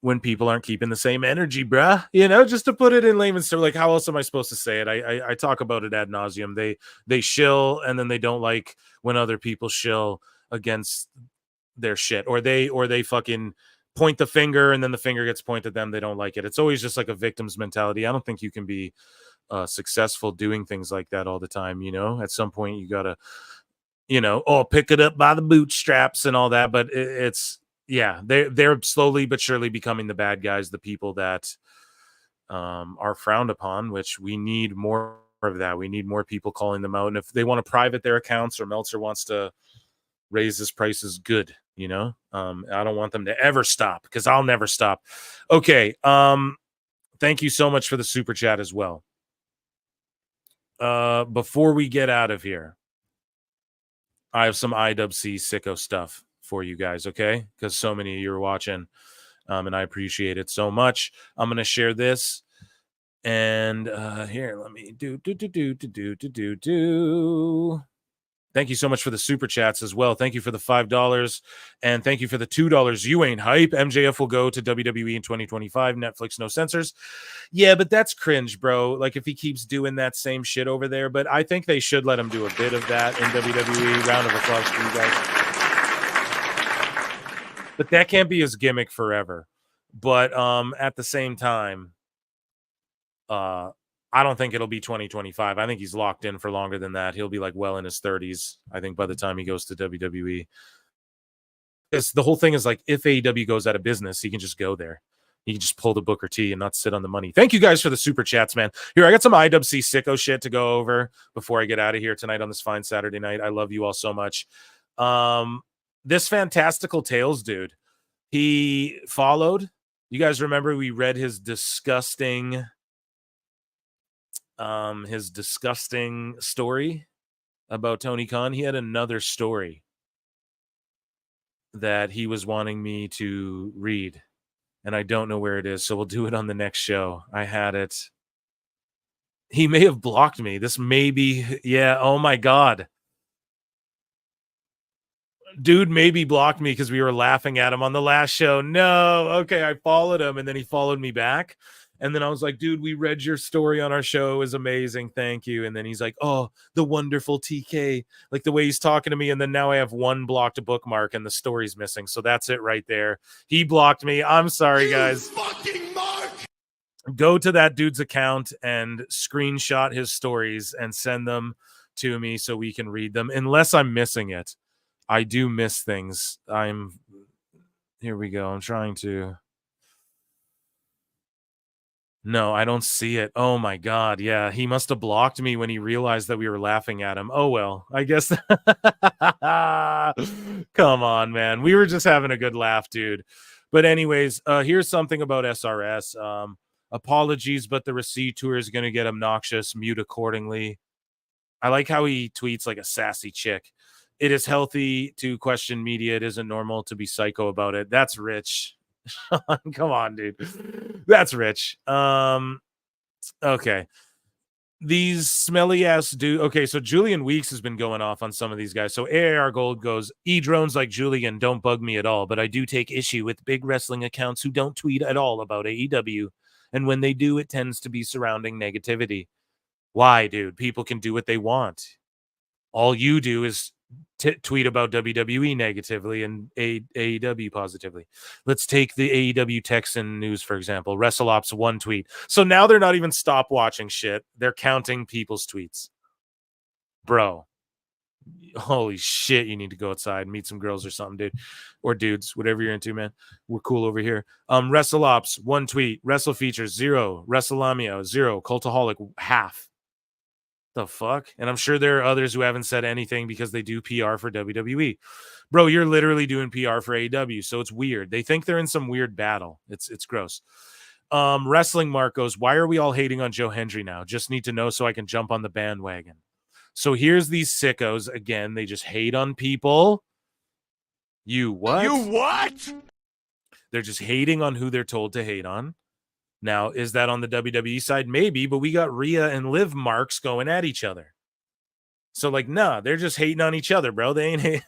when people aren't keeping the same energy, bruh. You know, just to put it in layman's terms, like how else am I supposed to say it? I talk about it ad nauseum. They shill and then they don't like when other people shill against their shit, or they fucking point the finger and then the finger gets pointed at them. They don't like it. It's always just like a victim's mentality. I don't think you can be successful doing things like that all the time. You know, at some point you gotta, you know, pick it up by the bootstraps and all that. But it's yeah, they're slowly but surely becoming the bad guys, the people that are frowned upon, which we need more of that. We need more people calling them out. And if they want to private their accounts or Meltzer wants to raise his prices, good. You know, I don't want them to ever stop because I'll never stop. Okay. Thank you so much for the super chat as well. Before we get out of here, I have some IWC sicko stuff for you guys, okay? Because so many of you are watching, and I appreciate it so much. I'm going to share this. And here, let me do. Thank you so much for the super chats as well. Thank you for the $5 and thank you for the $2. You ain't hype. MJF will go to WWE in 2025. Netflix, no censors. Yeah, but that's cringe, bro. Like if he keeps doing that same shit over there, but I think they should let him do a bit of that in WWE. Round of applause for you guys. But that can't be his gimmick forever. But at the same time, I don't think it'll be 2025. I think he's locked in for longer than that. He'll be like well in his 30s, I think, by the time he goes to WWE. The whole thing is like if AEW goes out of business, he can just go there. He can just pull the Booker T and not sit on the money. Thank you guys for the super chats, man. Here, I got some IWC sicko shit to go over before I get out of here tonight on this fine Saturday night. I love you all so much. This Fantastical Tales dude, he followed. You guys remember we read his disgusting story about Tony Khan. He had another story that he was wanting me to read, and I don't know where it is, so we'll do it on the next show. I had it. He may have blocked me. This may be, yeah, oh my God. Dude maybe blocked me because we were laughing at him on the last show. No, okay, I followed him, and then he followed me back. And then I was like, dude, we read your story on our show. It was amazing. Thank you. And then he's like, oh, the wonderful TK. Like the way he's talking to me. And then now I have one blocked bookmark and the story's missing. So that's it right there. He blocked me. I'm sorry, guys. Fucking Mark! Go to that dude's account and screenshot his stories and send them to me so we can read them. Unless I'm missing it. I do miss things. Here we go. I'm trying to. No, I don't see it. Oh my God. Yeah, he must have blocked me when he realized that we were laughing at him. Oh well, I guess. Come on, man. We were just having a good laugh, dude. But anyways, here's something about SRS. Apologies, but the receipt tour is going to get obnoxious. Mute accordingly. I like how he tweets like a sassy chick. It is healthy to question media. It isn't normal to be psycho about it. That's rich. Come on, dude. That's rich. Okay. These smelly ass dude. Okay, so Julian Weeks has been going off on some of these guys. So AAR Gold goes, drones like Julian don't bug me at all, but I do take issue with big wrestling accounts who don't tweet at all about AEW. And when they do, it tends to be surrounding negativity. Why, dude? People can do what they want. All you do is tweet about WWE negatively and AEW positively. Let's take the AEW Texan news, for example. WrestleOps one tweet. So now they're not even stop watching shit. They're counting people's tweets. Bro. Holy shit, you need to go outside and meet some girls or something, dude. Or dudes, whatever you're into, man. We're cool over here. WrestleOps, one tweet. Wrestle Features, 0. WrestleLamia, 0. Cultaholic, half. The fuck? And I'm sure there are others who haven't said anything because they do PR for WWE. Bro, you're literally doing PR for AEW, so it's weird. They think they're in some weird battle. It's gross. Wrestling Mark goes, why are we all hating on Joe Hendry now? Just need to know so I can jump on the bandwagon. So here's these sickos. Again, they just hate on people. You what? You what? They're just hating on who they're told to hate on. Now, is that on the WWE side? Maybe, but we got Rhea and Liv marks going at each other. So, like, nah, they're just hating on each other, bro. They ain't.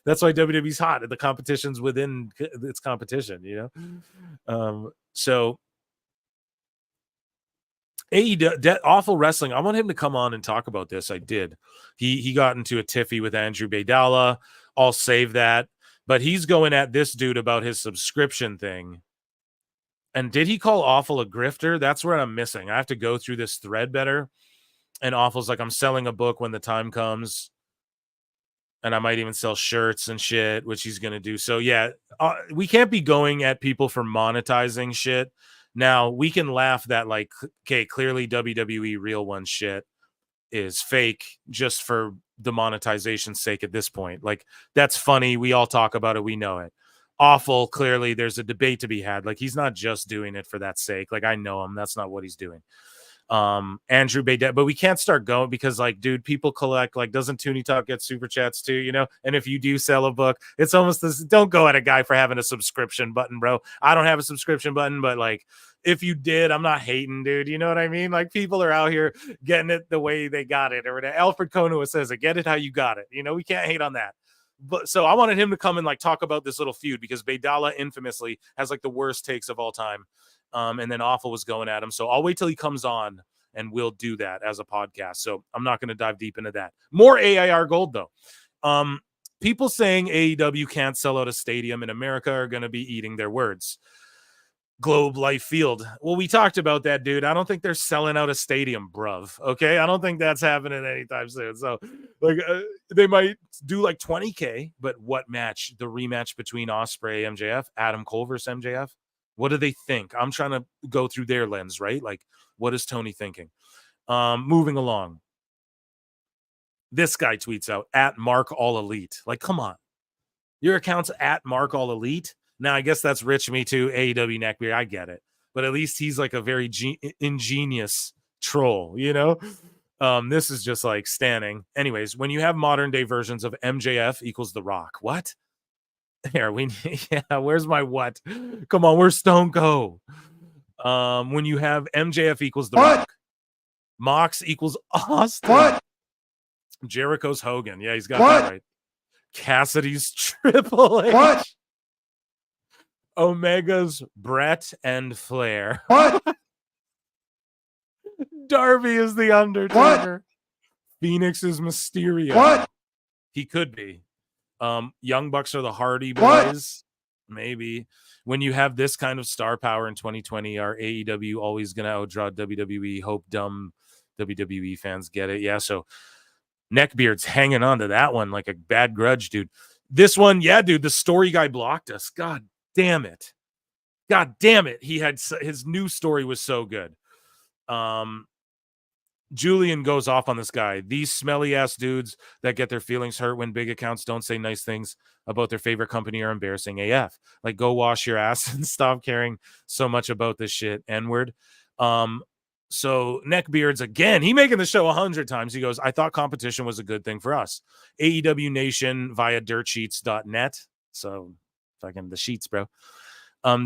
That's why WWE's hot. The competition's within its competition, you know? So, AEW, Awful Wrestling, I want him to come on and talk about this. I did. He got into a tiffy with Andrew Baydala. I'll save that. But he's going at this dude about his subscription thing. And did he call Awful a grifter? That's where I'm missing. I have to go through this thread better. And Awful's like, I'm selling a book when the time comes. And I might even sell shirts and shit, which he's going to do. So, yeah, we can't be going at people for monetizing shit. Now, we can laugh that, like, okay, clearly WWE Real One shit is fake just for the monetization's sake at this point. Like, that's funny. We all talk about it. We know it. Awful, clearly, there's a debate to be had. Like, he's not just doing it for that sake. Like, I know him. That's not what he's doing. Andrew Baydet, but we can't start going because, like, dude, people collect, like, doesn't Toonie Talk get super chats too, you know? And if you do sell a book, it's almost this, don't go at a guy for having a subscription button, bro. I don't have a subscription button, but, like, if you did, I'm not hating, dude. You know what I mean? Like, people are out here getting it the way they got it, or Alfred Konua says it, get it how you got it. You know, we can't hate on that. But so I wanted him to come and, like, talk about this little feud because Baydala infamously has, like, the worst takes of all time. And then Awful was going at him. So I'll wait till he comes on and we'll do that as a podcast. So I'm not going to dive deep into that. More AIR gold, though. People saying AEW can't sell out a stadium in America are going to be eating their words. Globe Life Field. Well, we talked about that, dude. I don't think they're selling out a stadium, bruv. Okay? I don't think that's happening anytime soon. So, like, they might do like 20K, but what match? The rematch between Ospreay, MJF, Adam Cole versus MJF? What do they think? I'm trying to go through their lens, right? Like, what is Tony thinking? Moving along. This guy tweets out, at Mark All Elite. Like, come on. Your account's at Mark All Elite? Now, I guess that's rich me too, AEW neckbeard. I get it. But at least he's like a very ingenious troll, you know? This is just like standing. Anyways, when you have modern day versions of MJF equals The Rock. What? There, yeah, where's my what? Come on, where's Stone Cold? When you have MJF equals The Rock. Mox equals Austin. What? Jericho's Hogan. Yeah, he's got that right. Cassidy's Triple H. What? Omega's Brett and Flair. What? Darby is the Undertaker. What? Phoenix is Mysterio. What? He could be. Young Bucks are the Hardy Boys. What? Maybe. When you have this kind of star power in 2020, are AEW always going to outdraw WWE? Hope dumb WWE fans get it. Yeah, so Neckbeard's hanging on to that one like a bad grudge, dude. This one, yeah, dude, the story guy blocked us. God damn it. God damn it. He had his new story was so good. Julian goes off on this guy. These smelly ass dudes that get their feelings hurt when big accounts don't say nice things about their favorite company are embarrassing AF. Like, go wash your ass and stop caring so much about this shit. N-word. So Neckbeards again, he making the show 100 times. He goes, I thought competition was a good thing for us. AEW Nation via dirtsheets.net. So fucking the sheets, bro.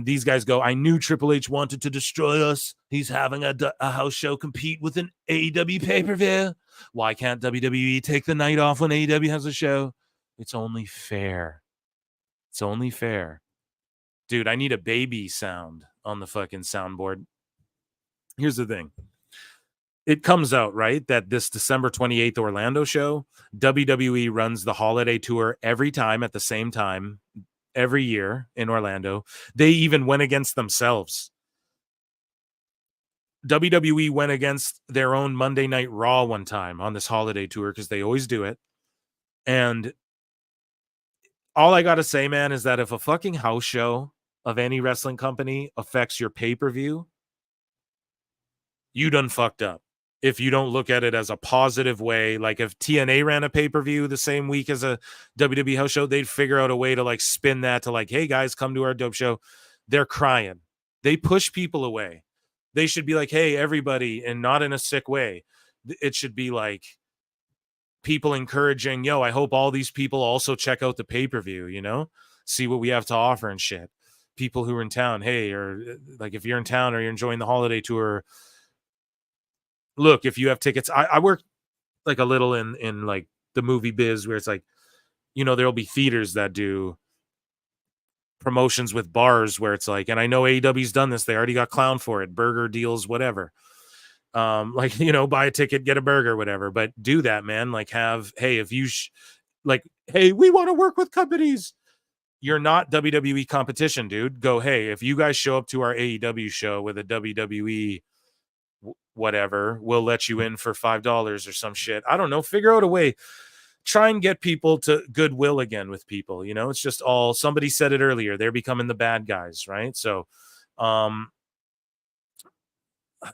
These guys go, I knew Triple H wanted to destroy us. He's having a house show compete with an AEW pay-per-view. Why can't WWE take the night off when AEW has a show? It's only fair. It's only fair. Dude, I need a baby sound on the fucking soundboard. Here's the thing. It comes out, right, that this December 28th Orlando show, WWE runs the holiday tour every time at the same time. Every year in Orlando. They even went against themselves. WWE went against their own Monday Night Raw one time on this holiday tour because they always do it. And all I got to say, man, is that if a fucking house show of any wrestling company affects your pay-per-view, you done fucked up. If you don't look at it as a positive way, like if TNA ran a pay-per-view the same week as a WWE house show, they'd figure out a way to like spin that to like, hey guys, come to our dope show. They're crying. They push people away. They should be like, hey, everybody, and not in a sick way. It should be like people encouraging, yo, I hope all these people also check out the pay-per-view, you know, see what we have to offer and shit. people who are in town, hey, or like if you're in town or you're enjoying the holiday tour, look, if you have tickets, I work like a little in like the movie biz where it's like, you know, there'll be theaters that do promotions with bars where it's like, and I know AEW's done this, they already got clown for it, burger deals, whatever. Like, you know, buy a ticket, get a burger, whatever, but do that, man. Like have, hey, if you like, hey, we want to work with companies. You're not WWE competition, dude. Go, hey, if you guys show up to our AEW show with a WWE whatever, we'll let you in for $5 or some shit. I don't know. Figure out a way. Try and get people to goodwill again with people. You know, it's just all, somebody said it earlier, they're becoming the bad guys, right? So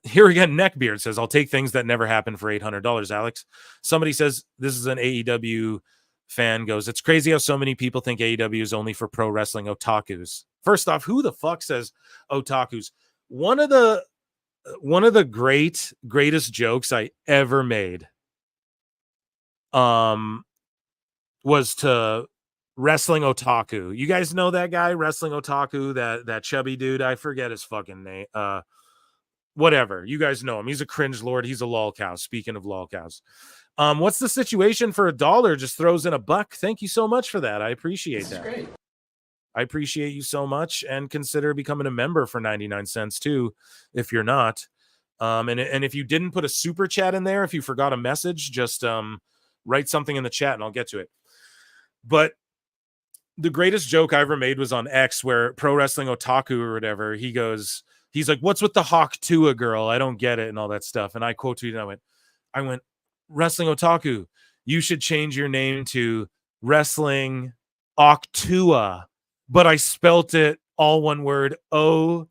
here again, Neckbeard says, I'll take things that never happened for $800, Alex. Somebody says, this is an AEW fan, goes, it's crazy how so many people think AEW is only for pro wrestling otakus. First off, who the fuck says otakus? One of the greatest jokes I ever made was to Wrestling Otaku. You guys know that guy, Wrestling Otaku, that chubby dude? I forget his fucking name. Whatever. You guys know him. He's a cringe lord. He's a lol cow. Speaking of lol cows. What's the situation for $1? Just throws in $1. Thank you so much for that. I appreciate that. Great. I appreciate you so much, and consider becoming a member for 99 cents too, if you're not. And if you didn't put a super chat in there, if you forgot a message, just write something in the chat and I'll get to it. But the greatest joke I ever made was on X, where Pro Wrestling Otaku or whatever, he's like, what's with the Hawk Tua girl? I don't get it, and all that stuff. And I quote tweeted, I went, Wrestling Otaku, you should change your name to Wrestling Octua. But I spelt it all one word, OKTUA.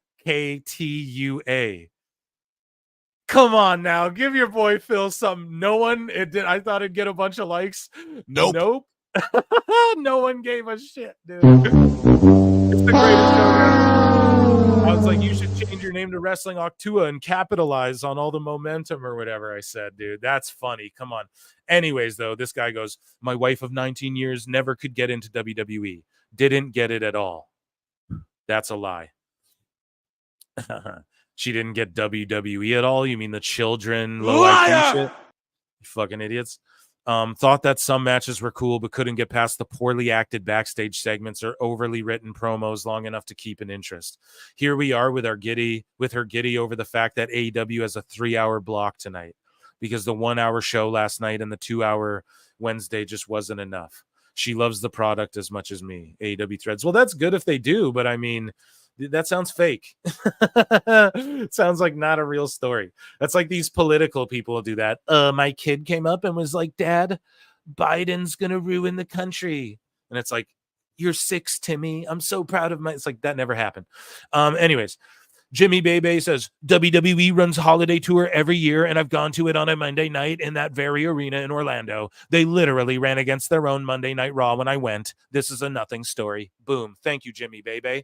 Come on now, give your boy Phil some. No one, I thought it'd get a bunch of likes. Nope. No one gave a shit, dude. It's the greatest joke ever. I was like, you should change your name to Wrestling Octua and capitalize on all the momentum or whatever I said, dude. That's funny. Come on. Anyways, though, this guy goes, my wife of 19 years never could get into WWE. Didn't get it at all. That's a lie. She didn't get WWE at all? You mean the children low IQ shit? You fucking idiots. Thought that some matches were cool, but couldn't get past the poorly acted backstage segments or overly written promos long enough to keep an interest. Here we are with her giddy over the fact that AEW has a 3-hour block tonight because the 1-hour show last night and the 2-hour Wednesday just wasn't enough. She loves the product as much as me. AEW threads. Well, that's good if they do, but I mean, that sounds fake. It sounds like not a real story. That's like these political people do that. My kid came up and was like, Dad, Biden's going to ruin the country. And it's like, you're 6, Timmy. I'm so proud of my... It's like, that never happened. Anyways, Jimmy Bebe says, WWE runs holiday tour every year, and I've gone to it on a Monday night in that very arena in Orlando. They literally ran against their own Monday Night Raw when I went. This is a nothing story. Boom. Thank you, Jimmy Bebe.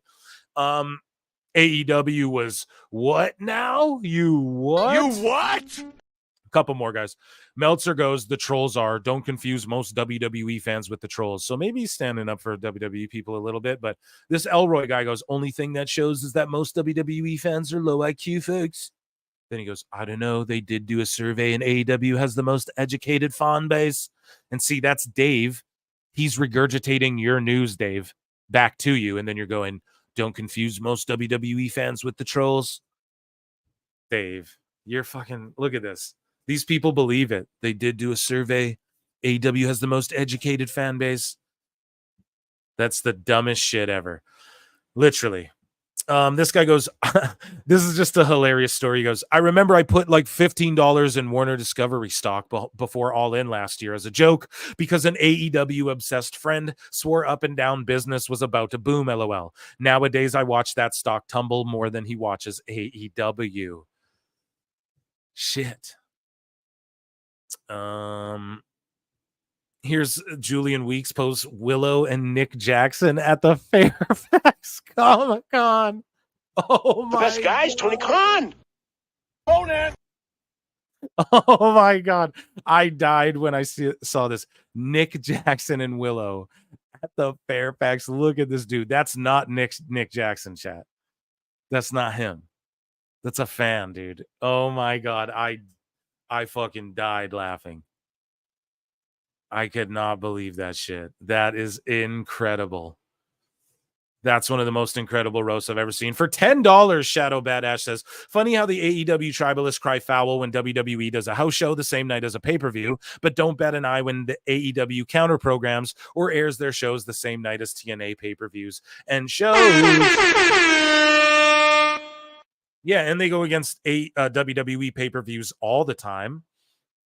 AEW was what now? You what? You what? A couple more, guys. Meltzer goes, the trolls are. Don't confuse most WWE fans with the trolls. So maybe he's standing up for WWE people a little bit. But this Elroy guy goes, only thing that shows is that most WWE fans are low IQ folks. Then he goes, I don't know. They did do a survey and AEW has the most educated fan base. And see, that's Dave. He's regurgitating your news, Dave, back to you. And then you're going, don't confuse most WWE fans with the trolls. Dave, you're fucking, look at this. These people believe it. They did do a survey. AEW has the most educated fan base. That's the dumbest shit ever. Literally. This guy goes, this is just a hilarious story. He goes, I remember I put like $15 in Warner Discovery stock before All In last year as a joke because an AEW obsessed friend swore up and down business was about to boom, LOL. Nowadays, I watch that stock tumble more than he watches AEW. Shit. Here's Julian Weeks posts Willow and Nick Jackson at the Fairfax Comic-Con. Oh my! The best guys, Tony Khan. Oh my God! I died when I saw this. Nick Jackson and Willow at the Fairfax. Look at this dude. That's not Nick Jackson, chat. That's not him. That's a fan, dude. Oh my God. I fucking died laughing. I could not believe that shit. That is incredible. That's one of the most incredible roasts I've ever seen. For $10, Shadow Badass says, funny how the AEW tribalists cry foul when WWE does a house show the same night as a pay-per-view, but don't bat an eye when the AEW counter programs or airs their shows the same night as TNA pay-per-views and shows. Yeah, and they go against WWE pay-per-views all the time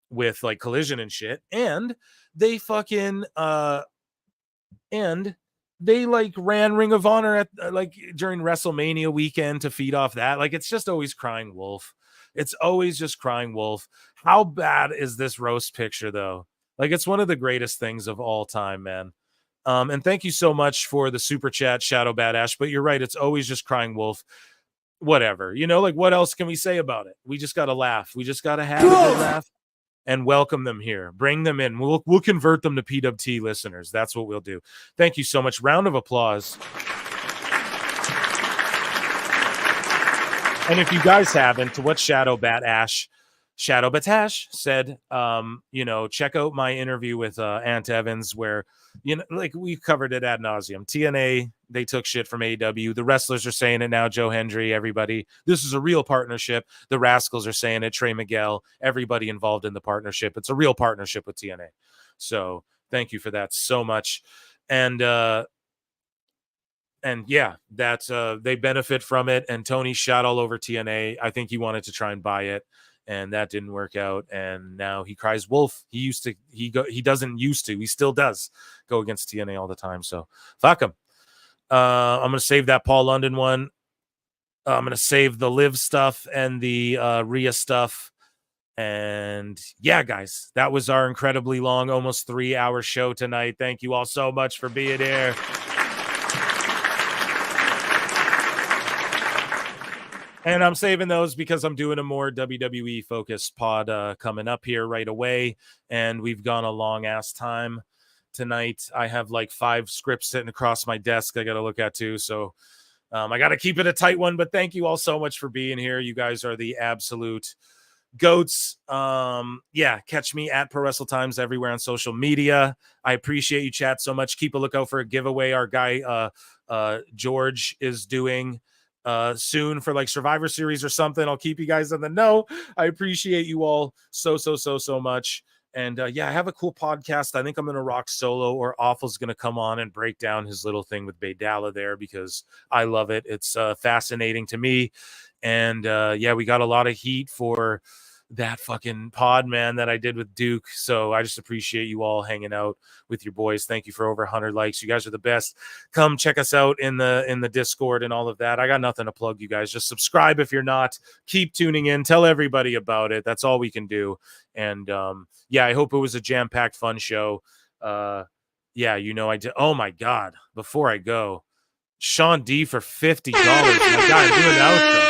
with like Collision and shit, and they fucking and they like ran Ring of Honor at like during WrestleMania weekend to feed off that. Like, it's just always crying wolf. It's always just crying wolf. How bad is this roast picture though? Like, it's one of the greatest things of all time, man. And thank you so much for the super chat, Shadow Badass. But you're right, it's always just crying wolf. Whatever, you know, like what else can we say about it? We just gotta laugh. We just gotta have a good laugh and welcome them here. Bring them in. We'll convert them to PWT listeners. That's what we'll do. Thank you so much. Round of applause. And if you guys haven't, what Shadow Batash said, you know, check out my interview with Ant Evans where, you know, like we covered it ad nauseum. TNA, they took shit from AEW. The wrestlers are saying it now. Joe Hendry, everybody. This is a real partnership. The Rascals are saying it. Trey Miguel, everybody involved in the partnership. It's a real partnership with TNA. So thank you for that so much. And yeah, that's they benefit from it. And Tony shot all over TNA. I think he wanted to try and buy it, and that didn't work out. And now he cries wolf. He still does go against TNA all the time. So fuck him. I'm gonna save that Paul London one. I'm gonna save the Liv stuff and the Rhea stuff. And yeah, guys, that was our incredibly long, almost 3-hour show tonight. Thank you all so much for being here. And I'm saving those because I'm doing a more WWE focused pod coming up here right away. And we've gone a long ass time tonight. I have like 5 scripts sitting across my desk I got to look at too. So I got to keep it a tight one. But thank you all so much for being here. You guys are the absolute goats. Yeah, catch me at prowrestletimes everywhere on social media. I appreciate you, chat, so much. Keep a lookout for a giveaway our guy George is doing soon for like Survivor Series or something. I'll keep you guys in the know. I appreciate you all so much. And yeah, I have a cool podcast. I think I'm gonna rock solo, or Awful's gonna come on and break down his little thing with Baydala there because I love it. It's fascinating to me. And yeah, we got a lot of heat for that fucking pod, man, that I did with Duke. So I just appreciate you all hanging out with your boys. Thank you for over 100 likes. You guys are the best. Come check us out in the Discord and all of that. I got nothing to plug, you guys. Just subscribe if you're not. Keep tuning in. Tell everybody about it. That's all we can do. And yeah, I hope it was a jam-packed fun show. Yeah, you know I did. Oh my God. Before I go, Sean D for $50. My God, I'm doing outro.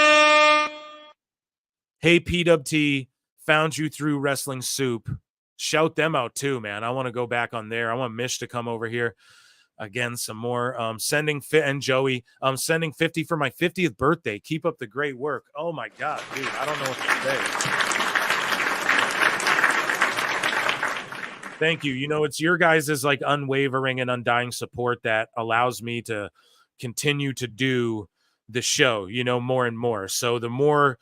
Hey, PWT, found you through Wrestling Soup. Shout them out too, man. I want to go back on there. I want Mish to come over here again some more. Sending fit and Joey. Sending 50 for my 50th birthday. Keep up the great work. Oh my God, dude. I don't know what to say. Thank you. You know, it's your guys' like unwavering and undying support that allows me to continue to do the show, you know, more and more. So the more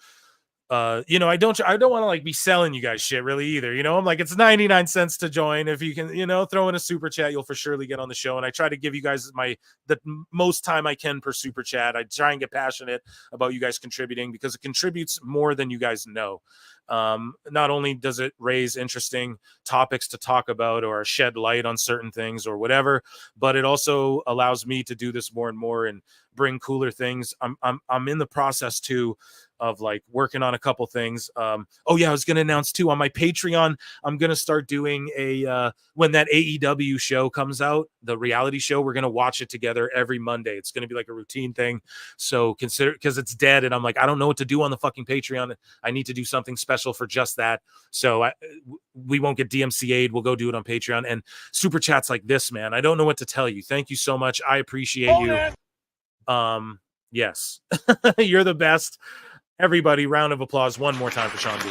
you know, I don't want to like be selling you guys shit really either. You know, I'm like, it's 99 cents to join. If you can, you know, throw in a super chat, you'll for surely get on the show. And I try to give you guys the most time I can per super chat. I try and get passionate about you guys contributing because it contributes more than you guys know. Not only does it raise interesting topics to talk about or shed light on certain things or whatever, but it also allows me to do this more and more and bring cooler things. I'm in the process too of like working on a couple things. Oh yeah, I was going to announce too on my Patreon, I'm going to start doing a, when that AEW show comes out, the reality show, we're going to watch it together every Monday. It's going to be like a routine thing. So consider, because it's dead. And I'm like, I don't know what to do on the fucking Patreon. I need to do something special special for just that. So we won't get DMCA'd. We'll go do it on Patreon. And super chats like this, man. I don't know what to tell you. Thank you so much. I appreciate you. Yes, you're the best. Everybody, round of applause one more time for Sean B.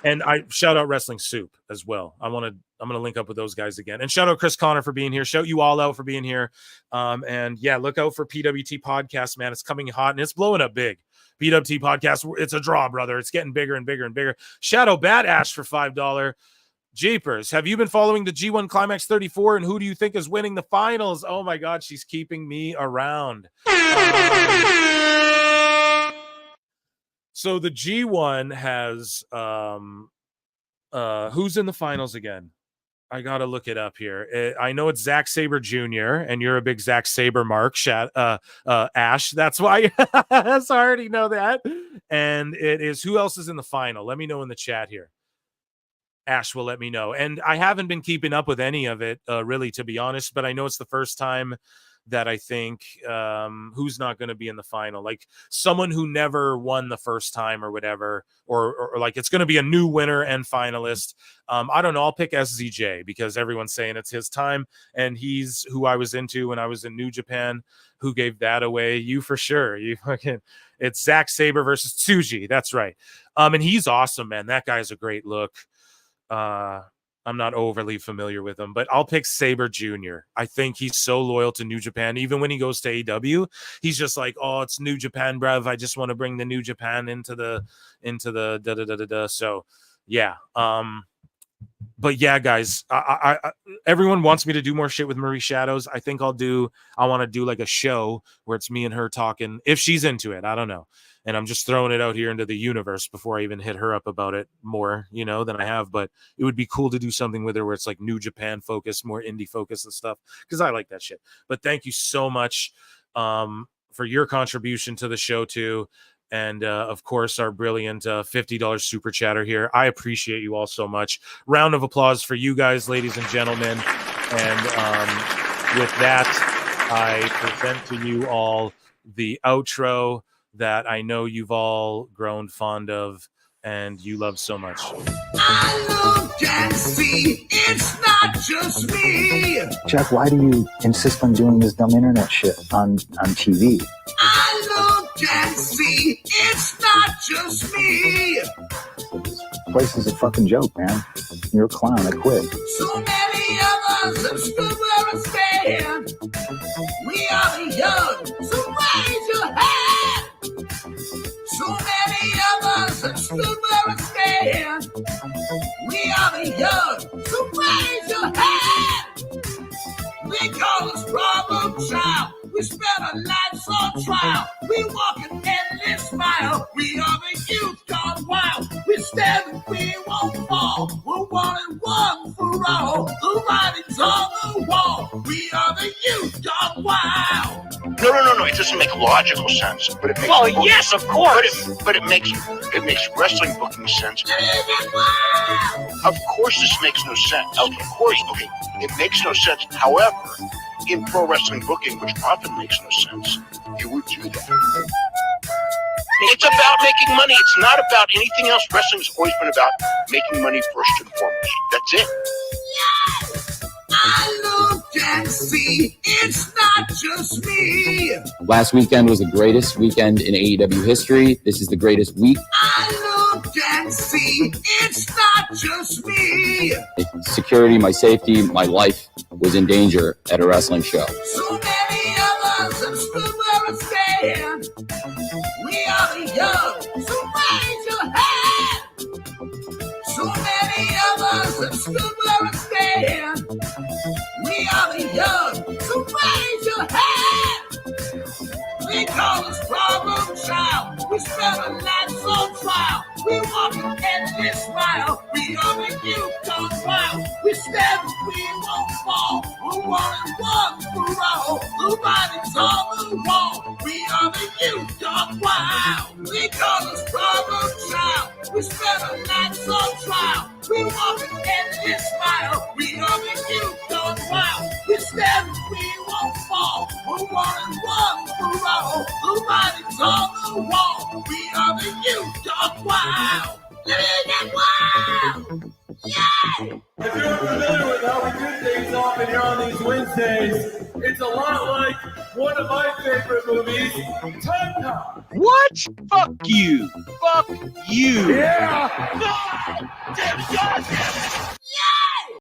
And I shout out Wrestling Soup as well. I'm gonna link up with those guys again. And shout out Chris Connor for being here. Shout you all out for being here. And yeah, look out for PWT Podcast, man. It's coming hot and it's blowing up big. PWT Podcast, it's a draw, brother. It's getting bigger and bigger and bigger. Shadow Bad Ash for $5. Jeepers, have you been following the G1 Climax 34? And who do you think is winning the finals? Oh my God, she's keeping me around. So the G1 has who's in the finals again? I gotta look it up here. I know it's Zack Sabre Jr. and you're a big Zack Sabre mark, Ash. That's why I already know that. And it is who else is in the final? Let me know in the chat here. Ash will let me know. And I haven't been keeping up with any of it, really, to be honest, but I know it's the first time that I think who's not going to be in the final, like someone who never won the first time or whatever, or like it's going to be a new winner and finalist. I don't know. I'll pick SZJ because everyone's saying it's his time, and he's who I was into when I was in New Japan. Who gave that away? You for sure. You fucking. It's Zack Sabre versus Tsuji. That's right. And he's awesome, man. That guy has a great look. I'm not overly familiar with him, but I'll pick Sabre Jr. I think he's so loyal to New Japan. Even when he goes to AEW, he's just like, oh, it's New Japan, bruv. I just want to bring the New Japan into the da-da-da-da-da. So yeah. But yeah, guys, I everyone wants me to do more shit with Marie Shadows. I think I want to do like a show where it's me and her talking, if she's into it. I don't know. And I'm just throwing it out here into the universe before I even hit her up about it more, than I have. But it would be cool to do something with her where it's like New Japan focused, more indie focused and stuff, because I like that shit. But thank you so much for your contribution to the show too. And of course, our brilliant $50 super chatter here. I appreciate you all so much. Round of applause for you guys, ladies and gentlemen. And with that, I present to you all the outro that I know you've all grown fond of and you love so much. I look and see it's not just me. Jack, why do you insist on doing this dumb internet shit on TV? I look and see it's not just me. This place is a fucking joke, man. You're a clown. I quit. So many of us have stood where we stand. We are the young, so raise your hand. So many of us have stood where we stand. We are the young, so raise your hand. They call us problem child. We spend our lives on trial. We walk an endless mile. We are the youth gone wild. We stand and we won't fall. We're one and one for all. The writing's on the wall. We are the youth gone wild. No. It doesn't make logical sense, but it makes. Well, yes, of course. But it makes wrestling booking sense. Of course, this makes no sense. Of course, okay, it makes no sense. However, in pro wrestling booking, which often makes no sense, you would do that. It's about making money. It's not about anything else. Wrestling's always been about making money first and foremost. That's it. Yes! I look and see it's not just me. Last weekend was the greatest weekend in AEW history. This is the greatest week. I look and see it's not just me. Security, my safety, my life was in danger at a wrestling show. So many of us have stood where we stand. We are the young, so raise your hand. So many of us have stood where we stand. We are the young, so raise your hand. They call us problem child. We spend our lives on trial. We walk an endless mile. We are the youth gone wild. We stand and we won't fall. We're one and one for all. The writing's on the wall. We are the youth gone wild. They call us problem child. We spend our lives on trial. We walk an endless mile. We are the youth gone gone wild. We stand, we won't fall. We're 1 and 1 for all. The writing's on the wall. We are the youth gone wild. Living and wild. Yay! If you're familiar with how we do things often here on these Wednesdays, it's a lot like one of my favorite movies, Tonga. What? Fuck you. Fuck you. Yeah! Damn,